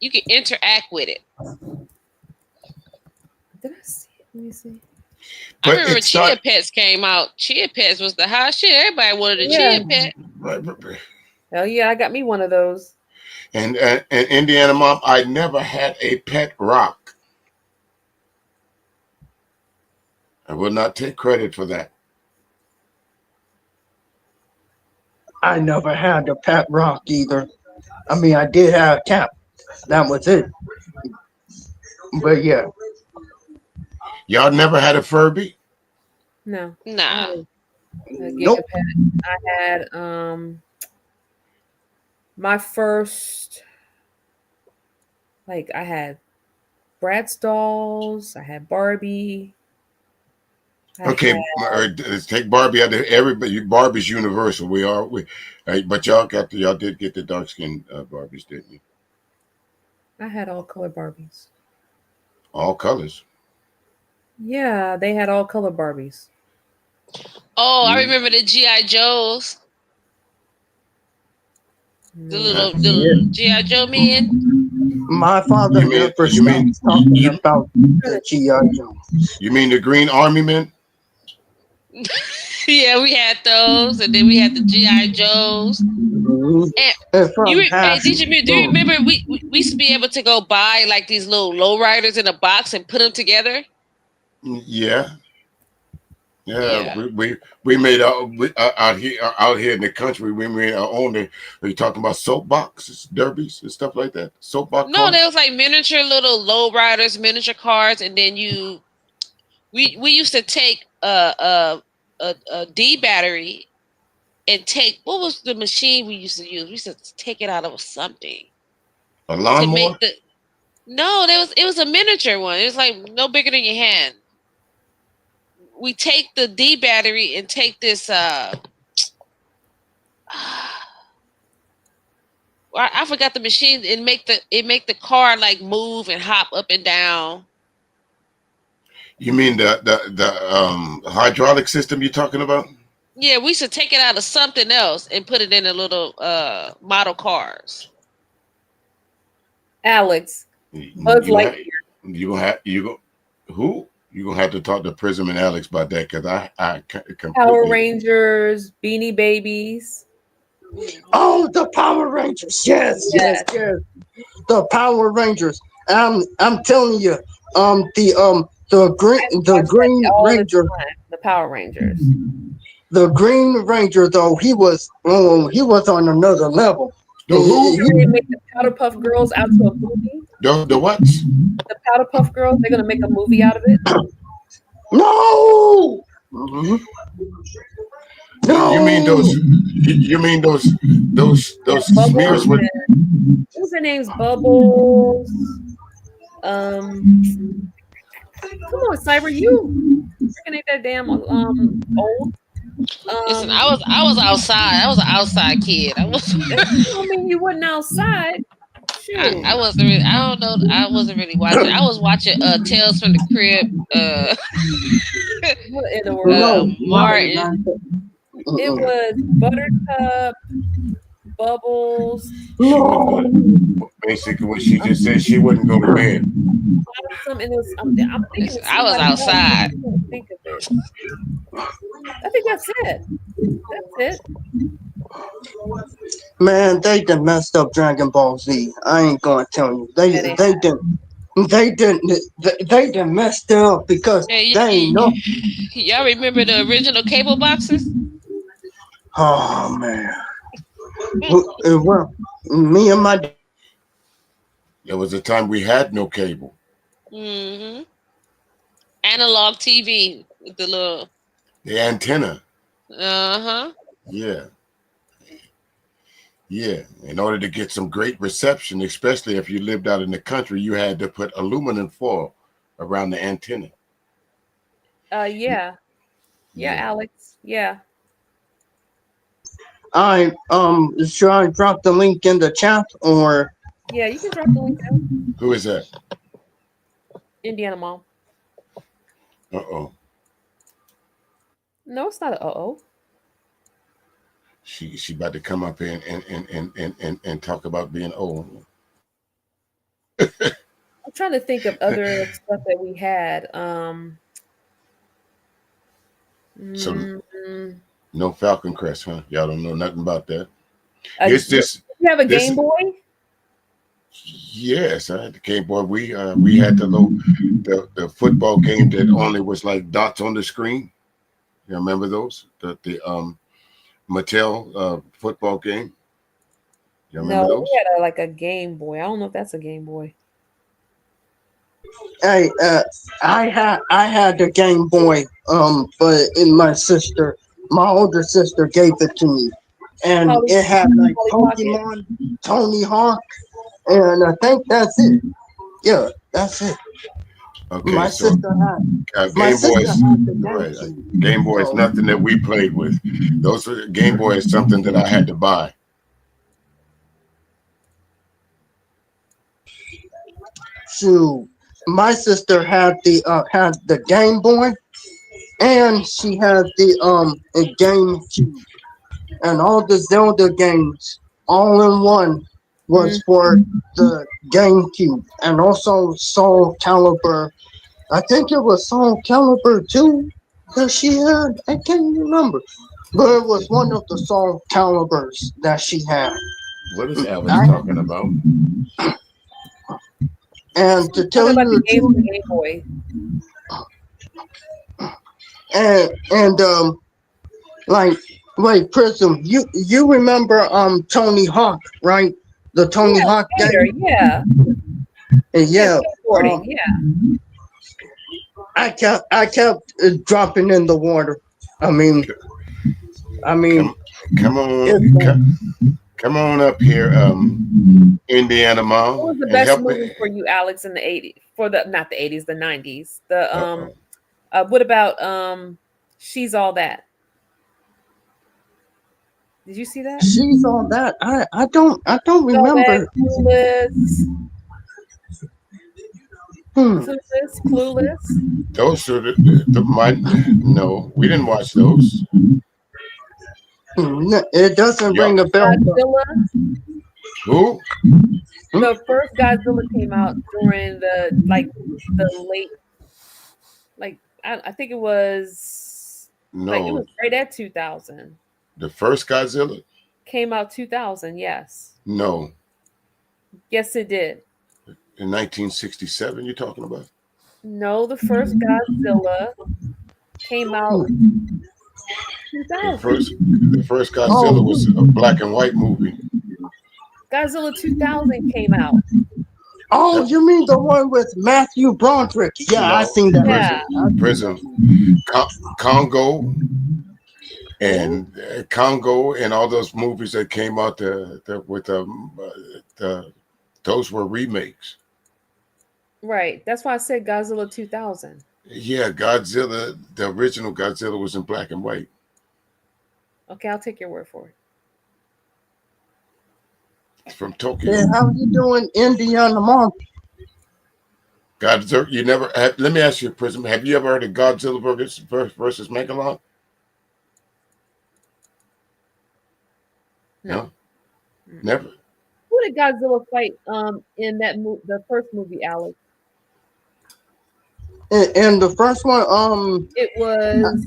you could interact with it. Did I see it? Let me see. I but remember when it Chia started. Pets came out. Chia Pets was the hot shit. Everybody wanted a Yeah. Chia Pet. Hell yeah, I got me one of those. And Indiana mom, I never had a pet rock. I will not take credit for that. I never had a pet rock either. I mean, I did have a cat. That was it. But yeah, Y'all never had a Furby? No. I Nah. had a nope. gigapet. I had my first I had Bratz dolls, I had Barbie, I Okay, had let's take Barbie out of everybody. Barbie's universal. But y'all did get the dark skinned Barbies, didn't you? all color Barbies. All colors. Yeah, they had all color Barbies. Oh, I remember the GI Joes. The little Yeah. GI Joe men. My father You mean never you mean stopped talking you about the G.I. Joe. you mean the Green Army Men? Yeah, we had those, and then we had the GI Joes. Mhm. And And from half do you so remember we used to be able to go buy like these little lowriders in a box and put them together? Yeah, yeah. Yeah. We made out here in the country. We made our own. Are you talking about soapboxes, derbies, and stuff like that? Soapbox No, there cars. was like miniature little lowriders, miniature cars, and then we used to take a D battery and take what was the machine we used to use? We used to take it out of something A to lawnmower. make the no, it was a miniature one. It was like no bigger than your hand. We take the D battery and take this I forgot the machine and make the car like move and hop up and down. You mean the hydraulic system you're talking about? Yeah, we should take it out of something else and put it in a little model cars. Alex, Buzz You have Lightyear. you gonna have you go who you gonna have to talk to Prism and Alex about that because I Power completely. Rangers, Beanie Babies. oh, the Power Rangers. Yes. Yes. The Power Rangers. I'm telling you, I used to the watch that Green all the Ranger, time. The Power Rangers. the Green Ranger though he was on another level. The who? They're gonna make the Powder Puff Girls out to a movie. The what? The Powder Puff Girls, they're gonna make a movie out of it. No, Mhm. You mean no. those? You mean those smears Bubbles with? and what was their names? Bubbles. Come on, Cyber, you freaking ain't that damn old. Listen, Um, I was outside. I was an outside kid. I was I mean you wasn't outside. Shoot. I wasn't really, I don't know, I wasn't really watching. I was watching Tales from the Crib, What in the world? No, Martin. It Mm-mm. was Buttercup, Bubbles, She wouldn't No. go to. Basically, what she just said, she wouldn't go to bed. Blossom, and it was I'm thinking Listen, of I was somebody else. I outside. can't think of it. I think that's it. That's it. Man, they done messed up Dragon Ball Z. I ain't gonna tell you. Yeah, they They done They didn't. They didn't messed up because Hey, they ain't know. y'all remember the original cable boxes? Oh man. Well, me and my There was a time we had no cable. Mm-hmm. Analog TV with the little. The antenna. Uh-huh. Yeah. Yeah. In order to get some great reception, especially if you lived out in the country, you had to put aluminum foil around the antenna. Yeah. Yeah, Alex. Yeah. I should I drop the link in the chat or Yeah, you can drop the link out. Who is that? Indiana Mom. Uh-oh. No, it's not a uh-oh. She about to come up here and talk about being old. I'm trying to think of other stuff that we had. So mm, no Falcon Crest, huh? Y'all don't know nothing about that. you This have a this Game Boy? Yes, I had the Game Boy. We had the football game that only was like dots on the screen. You remember those? The Mattel football game. You remember No, those? we had like a Game Boy. I don't know if that's a Game Boy. hey I had the Game Boy but my older sister gave it to me and it had like Pokemon, Tony Hawk, and I think that's it. Yeah, that's it. Okay, My so sister had my Game sister Boys, had the right? GameCube. Game Boy is So nothing that we played with. Game Boy is something that I had to buy. shoot, my sister had the Game Boy and she had the GameCube and all the Zelda games all in one was for the GameCube and also Soul Calibur. I think it was Soul Calibur 2 that she had. I can't remember. But it was one of the Soul Caliburs that she had. What is Alex talking about? And to tell Talking about you the the games on the truth, Game Boy. and like wait, Prism, you remember Tony Hawk, right? The Tony Yeah, Hawk skater. game? Yeah. Yeah, Yeah. skateboarding. Yeah. I kept dropping in the water. I mean Come on up here, Indiana What was Mom, the and best help me. movie for you, Alex, in the 80s? For the not the 80s, the 90s. What about She's All That? Did you see that? She's all that. I don't She's All That, remember. Clueless. Hmm. Clueless. Those are no, we didn't watch those. It doesn't ring a bell. Godzilla. Who? The first Godzilla came out during the late, I think it was it No, was right at 2000. the first Godzilla. Came out 2000. Yes. No, Yes, it did. in 1967. You're talking about? No, the first Godzilla came out 2000. The first Godzilla was a black and white movie. Godzilla 2000 came out. Oh, you mean the one with Matthew Broderick? Yeah, I seen that. Yeah. Prism, Congo, and Congo, and all those movies that came out those were remakes. Right. That's why I said Godzilla 2000. Yeah, Godzilla, the original Godzilla was in black and white. Okay, I'll take your word for it. From Tokyo. Yeah, how you doing, Indiana Mom? Godzilla, you never have, let me ask you, Prism, have you ever heard of Godzilla versus Megalon? No. Never. Who did Godzilla fight in that the first movie, Alex? And the first one, it was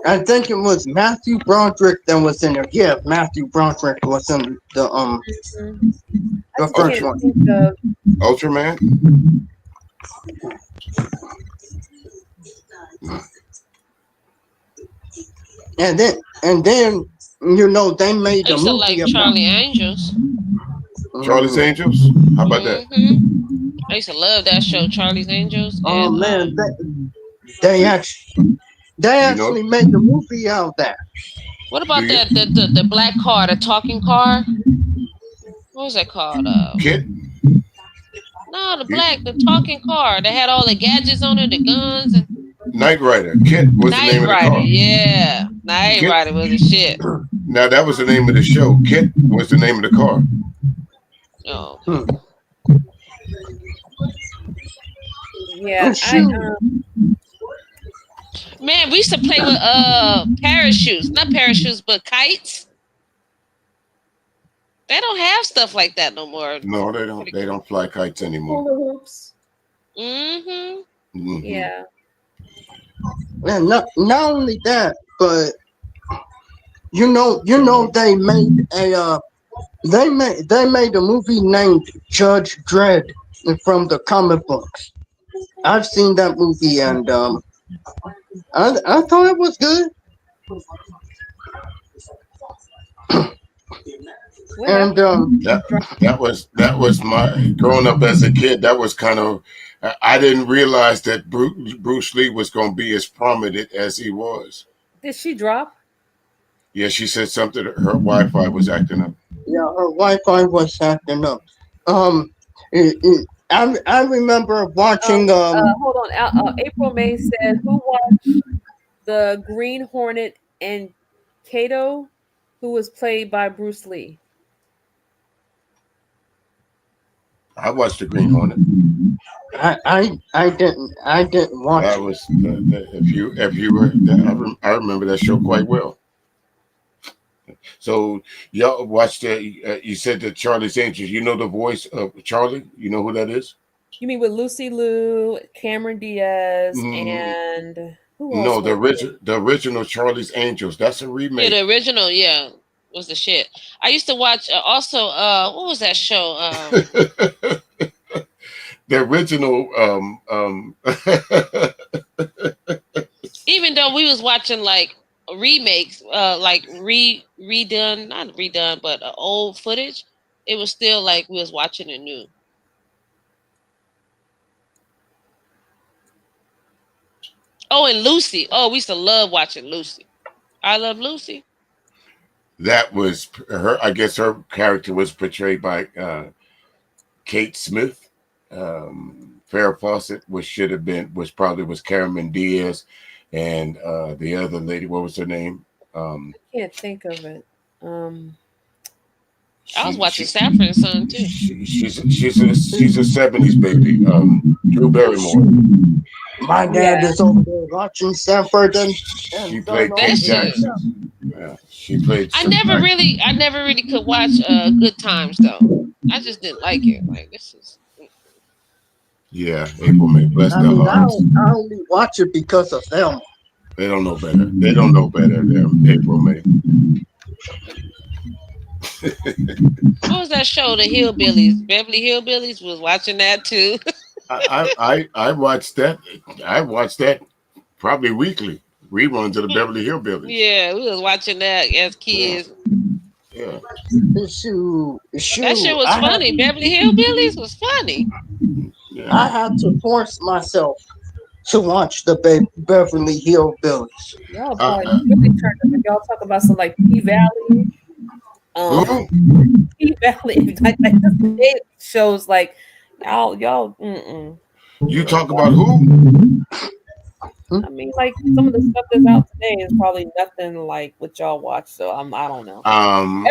I think it was Matthew Broderick that was in there. Yeah, Matthew Broderick was in Mhm. I the just first can't one. think of. Ultraman. And then they made I a used to movie like about. Charlie Angels. Charlie's Mm, Angels. How about that? I used to love that show, Charlie's Angels, oh and man, they You know? actually made the movie out of that. what Do about you the black car, the talking car? What was that called? Kit? No, You, the talking car. They had all the gadgets on it, the guns and Knight Rider. Kit was the Knight name of the Rider. car. Yeah, Knight Kit. Rider was a shit. Now that was the name of the show. Kit was the name of the car. Oh, okay. Hmm. Yeah, Shoot, Man, we used to play with parachutes, not parachutes, but kites. They don't have stuff like that no more. No, they don't. They don't fly kites anymore. hula hoops. Mm-hmm. Mm-hmm. Yeah. and not only that, but they made a movie named Judge Dredd from the comic books. I've seen that movie, and I thought it was good. What And happened? That was my growing up as a kid. That was kind of I didn't realize that Bruce Lee was going to be as prominent as he was. Did she drop? Yeah, she said something. Her Wi-Fi was acting up. yeah, her Wi-Fi was acting up. I remember watching Hold on. April May said, "Who watched the Green Hornet and Kato, who was played by Bruce Lee?" I watched the Green Hornet. I didn't watch That it. was if you were. I remember that show quite well. So y'all watched the. You said that Charlie's Angels. You know the voice of Charlie. You know who that is? You mean with Lucy Liu, Cameron Diaz, Mm, and who else no, was it? the original Charlie's Angels. That's a Yeah, remake. the original, yeah, was the shit. I used to watch also. What was that show? The original. Even though we was watching like remakes, like redone, not redone, but old footage, it was still like we was watching it new. Oh, and Lucy. Oh, we used to love watching Lucy. I love Lucy. That was her. I guess her character was portrayed by Kate Smith. Farrah Fawcett, which should have been, was Cameron Diaz, and the other lady. What was her name? I can't think of it. I was watching Sanford and Son too. She's a '70s baby. Drew Barrymore. My dad is over there watching Sanford and She Son played all That Kate the shit. Jackson. Yeah, she played. I never really could watch Good Times though. I just didn't like it. Like this is. Yeah, April May. Bless I their mean, hearts. I only watch it because of them. They don't know better. They don't know better than April May. What was that show? The Hillbillies. Beverly Hillbillies was watching that too. I watched that. I watched that probably weekly. Reruns of the Beverly Hillbillies. Yeah, we was watching that as kids. Yeah. Shoot, That shit was funny. Beverly Hillbillies was funny. Yeah. I had to force myself to watch the Beverly Hillbillies. Y'all probably really turned up. Y'all talk about some like P Valley. P Valley, like it shows like y'all. You talk about who? I mean, like some of the stuff that's out today is probably nothing like what y'all watch. So I don't know.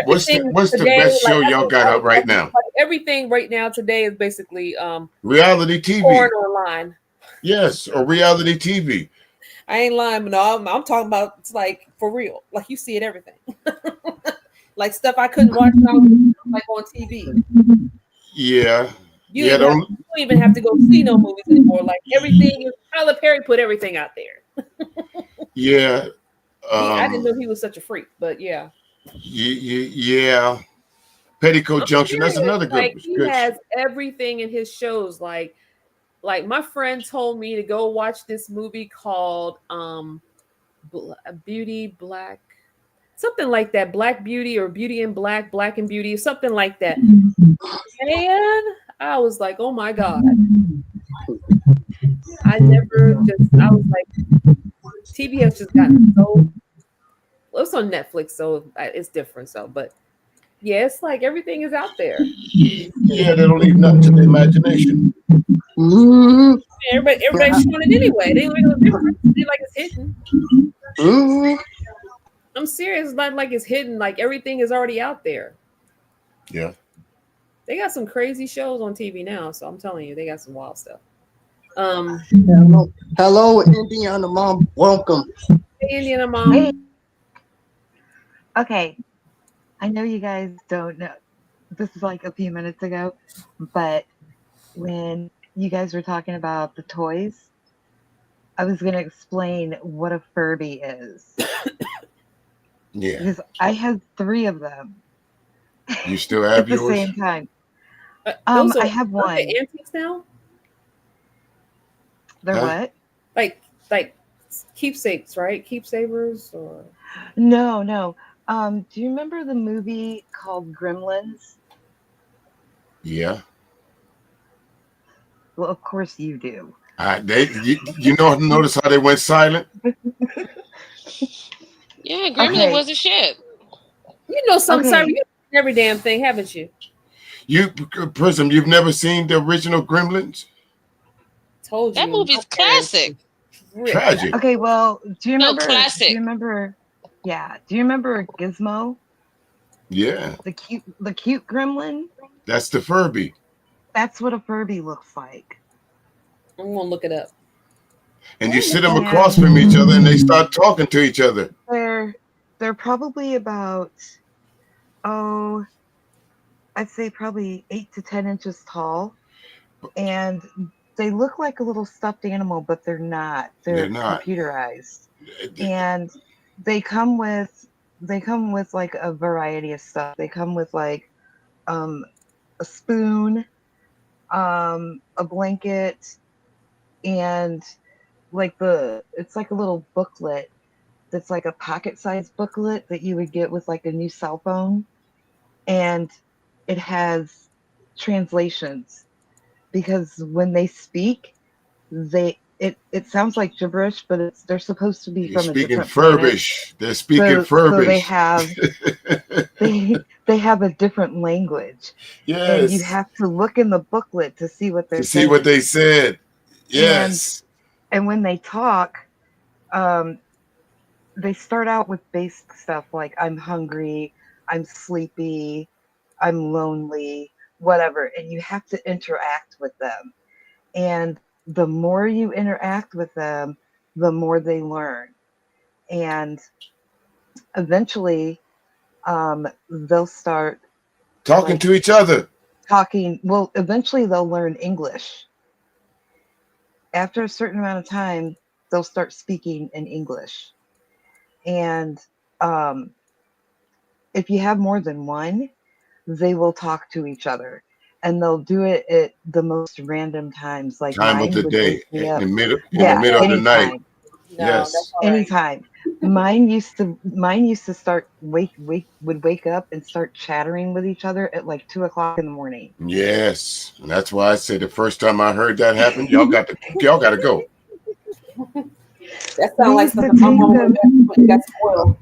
What's the best show y'all got up right now? Like everything right now today is basically reality TV. porn online. Yes, or reality TV. I ain't lying, but no, I'm talking about it's like for real. Like you see it everything. Like stuff I couldn't watch when I was like on TV. Yeah. You don't even have to go see no movies anymore. Like everything, Tyler Perry put everything out there. Yeah. I didn't know he was such a freak, but yeah. Yeah. Petticoat I'm Junction. That's serious. another Like he good. has everything in his shows. Like my friend told me to go watch this movie called Beauty Black, something like that, Black Beauty or Beauty in Black, Black and Beauty, something like that. And I was like, oh my god, I was like, TV has just gotten so. Well, it's on Netflix, so it's different. So, but yeah, it's like everything is out there. Yeah, they don't leave nothing to the imagination. Mm-hmm. Everybody's showing it anyway. They don't make no difference. They like it's hidden. Mm-hmm. I'm serious. It's not like it's hidden. Like everything is already out there. Yeah. They got some crazy shows on TV now, so I'm telling you, they got some wild stuff. Hello, Indiana Mom. Welcome. Hey, Indiana Mom. Hey. Okay. I know you guys don't know. This is like a few minutes ago, but when you guys were talking about the toys, I was going to explain what a Furby is. Yeah. Because I have 3 of them. You still have at the yours? same time. I have one. Antiques now? They're what? Like keepsakes, right? Keepsavers or No. Do you remember the movie called Gremlins? Yeah. Well, of course you do. You notice how they went silent? Yeah, Gremlin was a shit. You know, sometimes you know every damn thing, haven't you? You, Prism, you've never seen the original Gremlins? Told you. That movie's classic. Tragic. Okay, well, do you remember? Classic. Do you remember? Yeah. Do you remember Gizmo? Yeah. The cute gremlin? That's the Furby. That's what a Furby looks like. I'm gonna look it up. And you sit them across from each other and they start talking to each other. They're probably about, I'd say probably 8 to 10 inches tall. And they look like a little stuffed animal, but they're not. They're not computerized. And they come with like a variety of stuff. They come with like a spoon, a blanket, and like it's like a little booklet that's like a pocket-sized booklet that you would get with like a new cell phone, and it has translations because when they speak, it sounds like gibberish, but they're supposed to be from a different Furbish. planet. They're speaking Furbish. So they have a different language. Yes. And you have to look in the booklet to see what they're saying. See what they said. Yes. And when they talk, they start out with basic stuff like I'm hungry, I'm sleepy, I'm lonely, whatever. And you have to interact with them. And the more you interact with them, the more they learn. And eventually, they'll start talking to each other. Well, eventually they'll learn English. After a certain amount of time, they'll start speaking in English. And if you have more than one, they will talk to each other. And they'll do it at the most random times, like time of the day, in the middle of the night. Yes, anytime. Mine used to start would wake up and start chattering with each other at like 2 o'clock in the morning. Yes, and that's why I said the first time I heard that happen, y'all got to go. That sounds like something my mom got spoiled.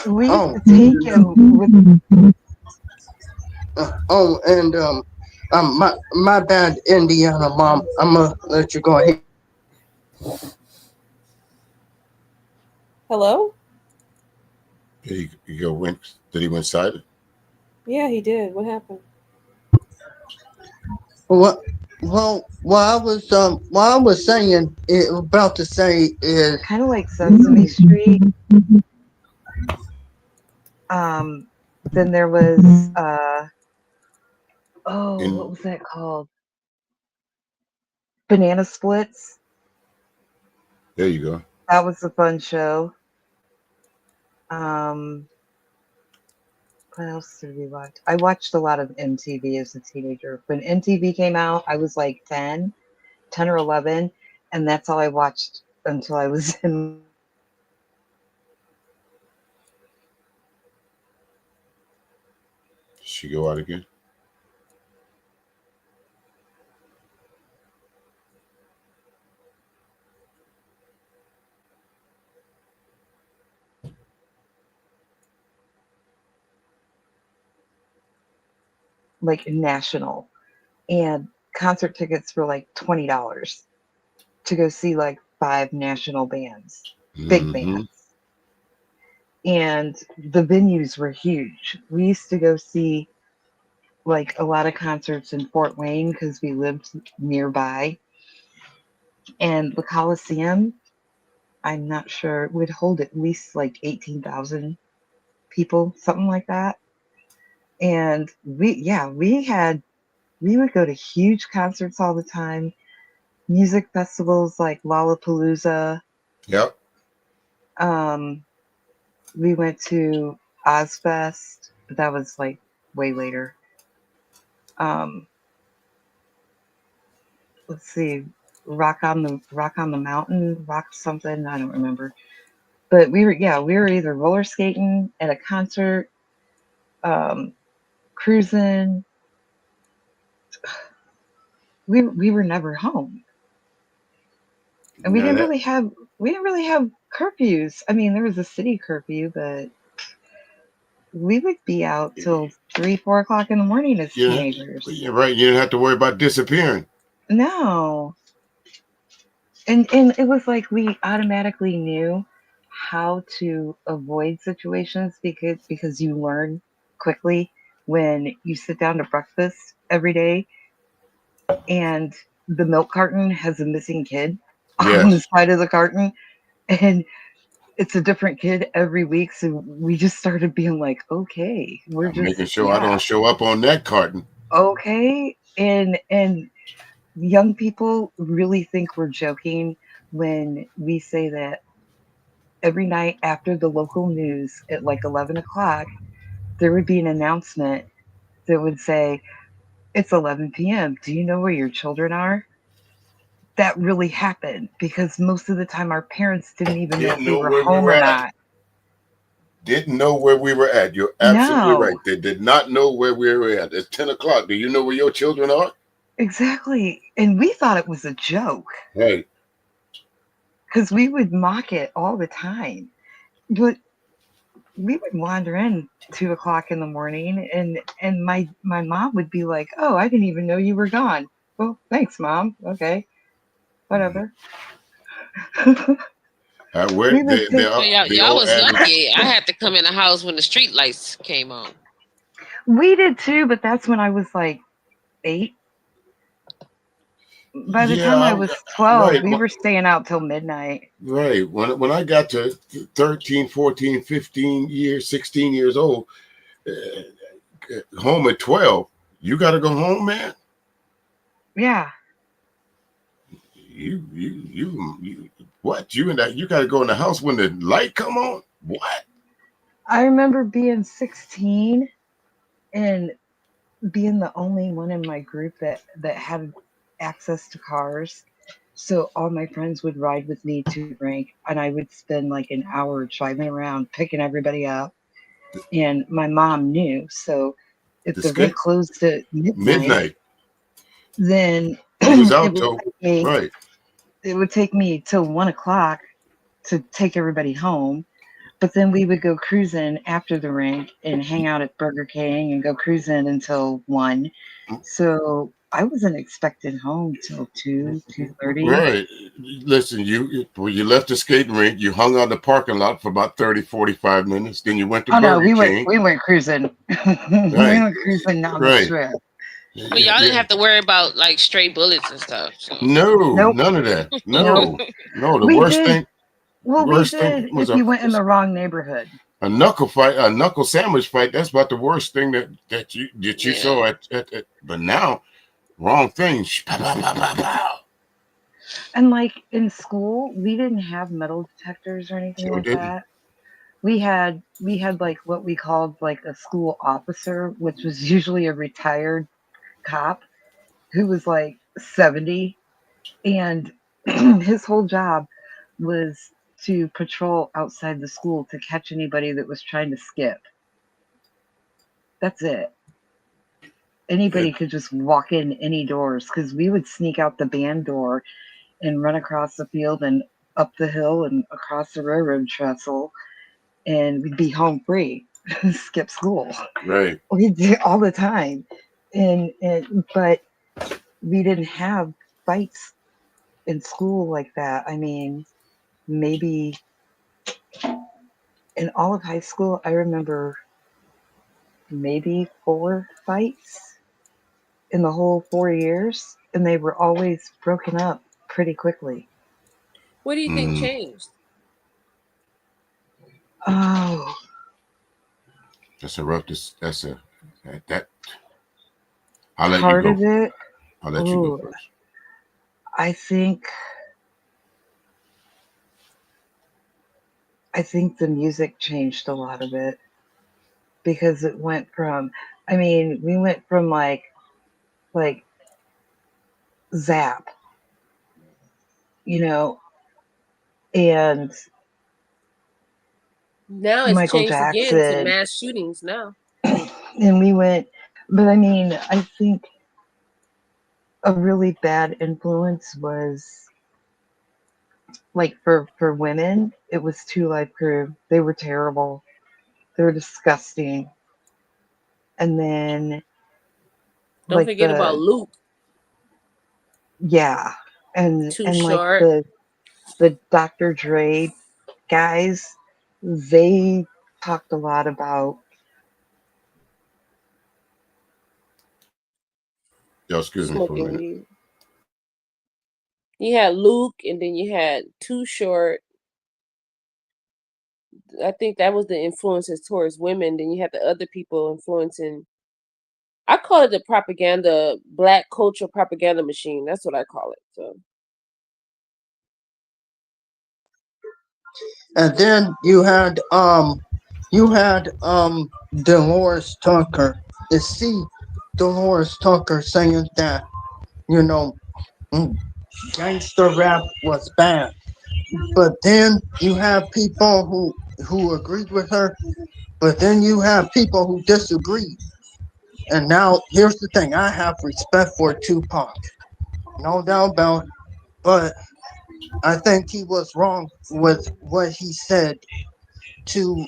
We used to take him with. My bad, Indiana Mom. I'm gonna let you go ahead. Hello? Did he went silent? Yeah, he did. What happened? What I was saying, about to say is kind of like Sesame Street. Then there was what was that called? Banana Splits. There you go. That was a fun show. What else did we watch? I watched a lot of MTV as a teenager. When MTV came out, I was like 10 or 11, and that's all I watched until I was in my 20s. She go out again. Like national, and concert tickets were like $20 to go see like 5 national bands, big bands. And the venues were huge. We used to go see like a lot of concerts in Fort Wayne because we lived nearby. And the Coliseum, I'm not sure, would hold at least like 18,000 people, something like that. And we would go to huge concerts all the time, music festivals like Lollapalooza. Yep. We went to Ozfest, but that was like way later. Let's see, Rock on the Mountain, Rock something, I don't remember. But we were either roller skating at a concert, cruising. We were never home. And we didn't really have curfews. I mean, there was a city curfew, but we would be out till 3-4 o'clock in the morning as teenagers. You're right. You didn't have to worry about disappearing. No. And it was like we automatically knew how to avoid situations because you learn quickly when you sit down to breakfast every day and the milk carton has a missing kid on the side of the carton, and it's a different kid every week. So we just started being like, okay, we're just making sure I don't show up on that carton. Okay. And young people really think we're joking when we say that every night after the local news at like 11 o'clock, there would be an announcement that would say, it's 11 p.m. Do you know where your children are? That really happened because most of the time our parents didn't even know if we were home or not. Didn't know where we were at. You're absolutely right. They did not know where we were at. It's 10 o'clock. Do you know where your children are? Exactly. And we thought it was a joke. Right. Because we would mock it all the time. But we would wander in 2 o'clock in the morning and my mom would be like, oh, I didn't even know you were gone. Well, thanks, Mom. Okay. Whatever. Y'all was lucky. I had to come in the house when the street lights came on. We did too, but that's when I was like 8. By the time I was 12, we were staying out till midnight. Right. When I got to 13, 14, 15 years, 16 years old, home at 12, you got to go home, man. Yeah. You what? You got to go in the house when the light come on? What? I remember being 16 and being the only one in my group that had access to cars. So all my friends would ride with me to the rink, and I would spend like an hour driving around picking everybody up. And my mom knew. So if the rink closed at midnight, then it would take me till 1 o'clock to take everybody home. But then we would go cruising after the rink and hang out at Burger King and go cruising until 1. So I wasn't expected home till 2:30. Right. Listen, when you left the skating rink, you hung out in the parking lot for about 30, 45 minutes. Then you went to Burger King. We went cruising. We went cruising down the strip. But y'all didn't have to worry about like stray bullets and stuff. So. No, none of that. No. The worst thing. Well, we did if you went in the wrong neighborhood. A knuckle sandwich fight. That's about the worst thing that you saw at. But now, wrong thing. And like in school, we didn't have metal detectors or anything like that. we had like what we called like a school officer, which was usually a retired cop who was like 70, and his whole job was to patrol outside the school to catch anybody that was trying to skip. That's it. Anybody could just walk in any doors because we would sneak out the band door and run across the field and up the hill and across the railroad trestle, and we'd be home free. Skip school. Right. We did it all the time, and but we didn't have fights in school like that. I mean, maybe in all of high school, I remember maybe 4 fights in the whole 4 years, and they were always broken up pretty quickly. What do you think changed? Oh, that's a rough. That's a that. I'll let part you of go. it. I'll let you go first. I think the music changed a lot of it because it went from, I mean, we went from like Zap, you know, and Now it's Michael changed again to Jackson, mass shootings now. and we went, but I mean, I think a really bad influence was like for women, it was Two Live Crew. They were terrible. They were disgusting. And then Don't like forget about Luke. Yeah. And Too and like Short. the Dr. Dre guys, they talked a lot about Excuse me for a smoking minute. weed. You had Luke, and then you had Too Short. I think that was the influences towards women. Then you had the other people influencing. I call it the propaganda, black culture propaganda machine. That's what I call it. So. And then you had Dolores Tucker. You see Dolores Tucker saying that, you know, gangster rap was bad. But then you have people who agreed with her, but then you have people who disagreed. And now here's the thing: I have respect for Tupac, no doubt about it. But I think he was wrong with what he said to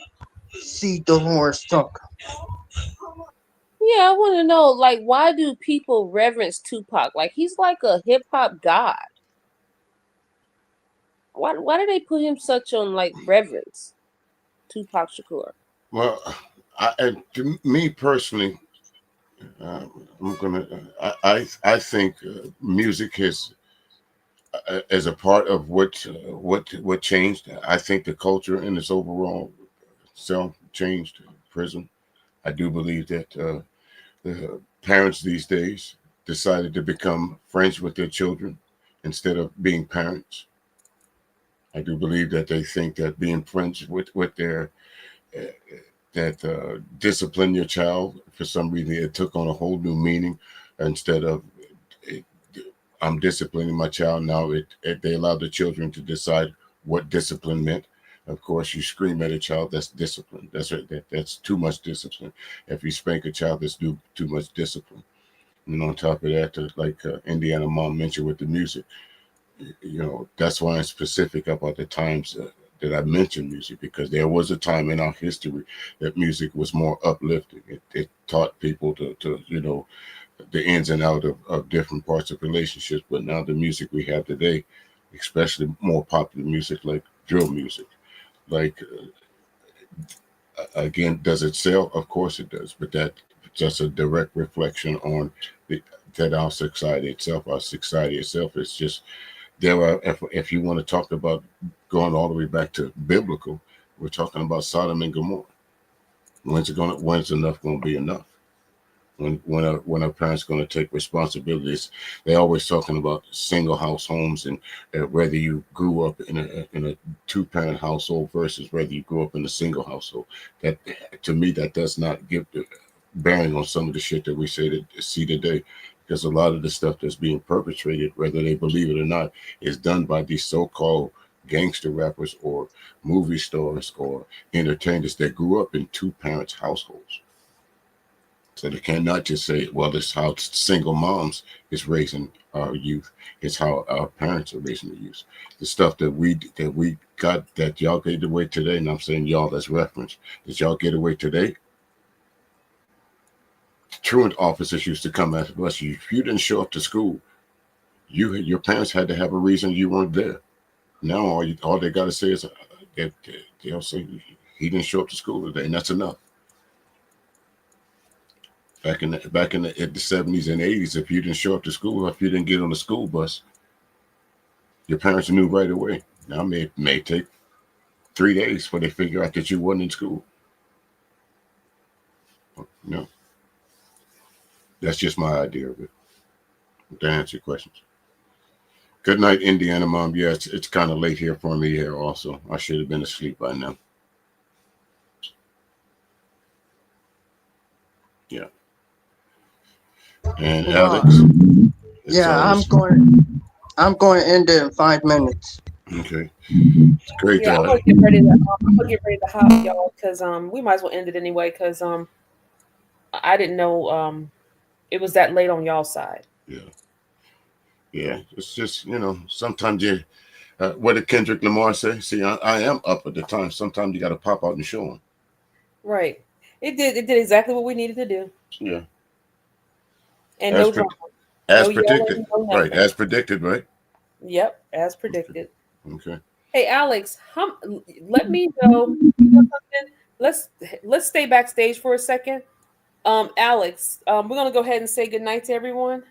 see Dolores Tucker. Yeah, I want to know, like, why do people reverence Tupac? Like, he's like a hip hop god. Why do they put him such on like reverence? Tupac Shakur. Well, to me personally, I'm gonna. I think music is as a part of what changed. I think the culture and its overall self changed. Prison. I do believe that the parents these days decided to become friends with their children instead of being parents. I do believe that they think that being friends with their discipline your child, for some reason it took on a whole new meaning. Instead of it, I'm disciplining my child, now they allow the children to decide what discipline meant. Of course, you scream at a child, that's discipline. That's too much discipline. If you spank a child, that's too much discipline. And on top of that, like Indiana Mom mentioned with the music, that's why I'm specific about the times that I mentioned music, because there was a time in our history that music was more uplifting. It taught people to the ins and out of different parts of relationships. But now the music we have today, especially more popular music like drill music, like again, does it sell? Of course it does, but that's just a direct reflection on that our society itself is just there are, if you want to talk about going all the way back to biblical, we're talking about Sodom and Gomorrah. When's enough going to be enough? when a parent's going to take responsibilities. They're always talking about single house homes and whether you grew up in a 2-parent household versus whether you grew up in a single household. That, to me, that does not give the bearing on some of the shit that we see today, because a lot of the stuff that's being perpetrated, whether they believe it or not, is done by these so-called gangster rappers or movie stars or entertainers that grew up in 2 parents households. So they cannot just say, well, this is how single moms is raising our youth. It's how our parents are raising the youth. The stuff that we got, that y'all get away today, and I'm saying y'all as reference, that y'all get away today. Truant officers used to come after us. If you didn't show up to school, your parents had to have a reason you weren't there. Now all they got to say is they'll say he didn't show up to school today, and that's enough. Back in the 70s and 80s, if you didn't show up to school, if you didn't get on the school bus, your parents knew right away. Now it may take 3 days before they figure out that you wasn't in school. No, that's just my idea of it. To answer your questions. Good night, Indiana Mom. Yeah, it's kind of late here for me here also. I should have been asleep by now. Yeah. And Alex? Yeah, I'm going to end it in 5 minutes. Okay. It's great. Yeah, I'm gonna get ready to hop, y'all, because we might as well end it anyway, because I didn't know it was that late on y'all's side. Yeah. It's just, sometimes you. What did Kendrick Lamar say? See, I am up at the time. Sometimes you got to pop out and show them. Right. It did exactly what we needed to do. Yeah. And no drama. As predicted. Right. As predicted, right? Yep. As predicted. Okay. Hey, Alex, let me know something. Let's stay backstage for a second. Alex, we're gonna go ahead and say goodnight to everyone.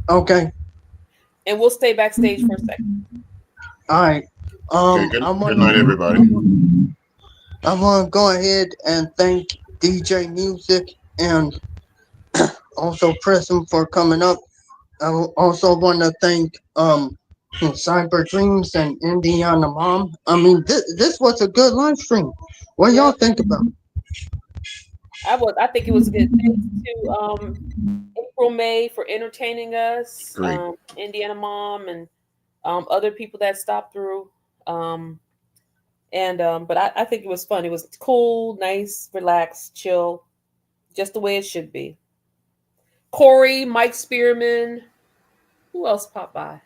Okay. And we'll stay backstage for a second. All right. Okay, good night, everybody. I want to go ahead and thank DJ Music and also Prism for coming up. I also want to thank Cyber Dreams and Indiana Mom. I mean, this was a good live stream. What y'all think about it? I think it was good. Thanks to April May for entertaining us. Indiana Mom and other people that stopped through. But I think it was fun. It was cool, nice, relaxed, chill, just the way it should be. Corey, Mike Spearman, who else popped by?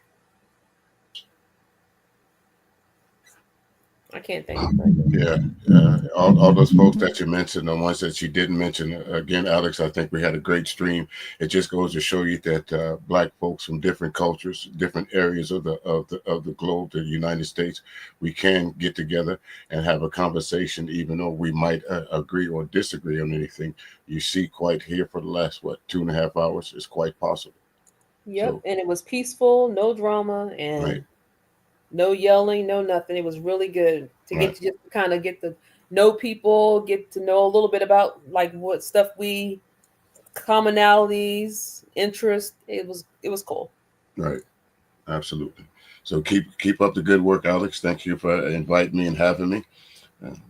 I can't think. Yeah, all those folks that you mentioned, the ones that you didn't mention, again, Alex, I think we had a great stream. It just goes to show you that Black folks from different cultures, different areas of the globe, the United States, we can get together and have a conversation, even though we might agree or disagree on anything. You see, quite here for the last 2.5 hours, it's quite possible. Yep, so, and it was peaceful, no drama, and. Right. No yelling, no nothing. It was really good to get to just kind of get to know people, get to know a little bit about like what stuff commonalities, interests. It was cool. Right. Absolutely. So keep up the good work, Alex. Thank you for inviting me and having me.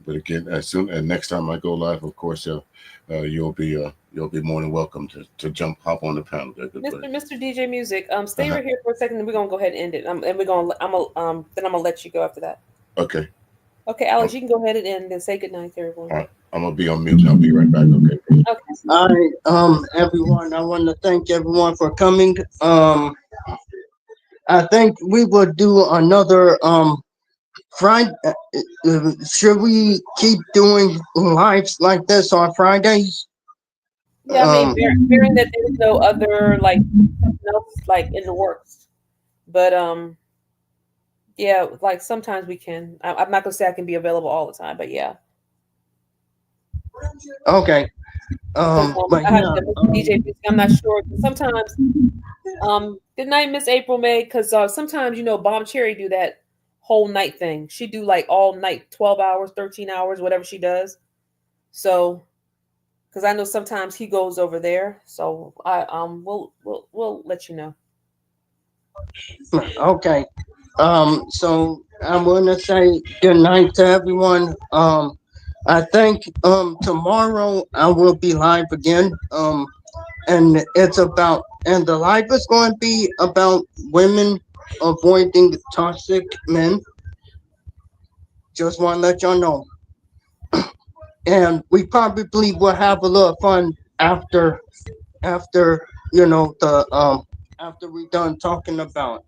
But again, next time I go live, of course, you'll be more than welcome to hop on the panel. Mr. DJ Music, stay right here for a second, and we're gonna go ahead and end it. And then I'm gonna let you go after that. Okay. Okay, Alex, you can go ahead and end and say goodnight to everyone. All right. I'm gonna be on mute and I'll be right back. Okay. All right, everyone. I want to thank everyone for coming. I think we will do another Friday. Should we keep doing lives like this on Fridays? Yeah, I mean, hearing that there's no other like in the works, but yeah, like sometimes we can. I'm not gonna say I can be available all the time, but yeah. Okay. But I have to DJ. I'm not sure. Sometimes, good night, Miss April May, because sometimes Bomb Cherry do that whole night thing. She do like all night, 12 hours, 13 hours, whatever she does. So because I know sometimes he goes over there. So we'll let you know. Okay. So I'm gonna say good night to everyone. I think tomorrow I will be live again. And it's about and the live is going to be about women avoiding toxic men. Just want to let y'all know. And we probably will have a little fun after the after we done talking about.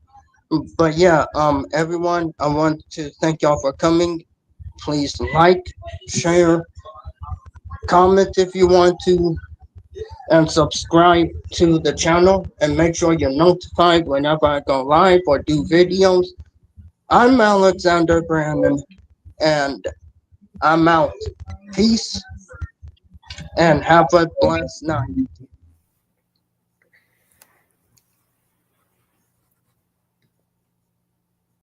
But yeah, everyone, I want to thank y'all for coming. Please like, share, comment if you want to, and subscribe to the channel. And make sure you're notified whenever I go live or do videos. I'm Alexander Brandon, and I'm out. Peace, and have a blessed night.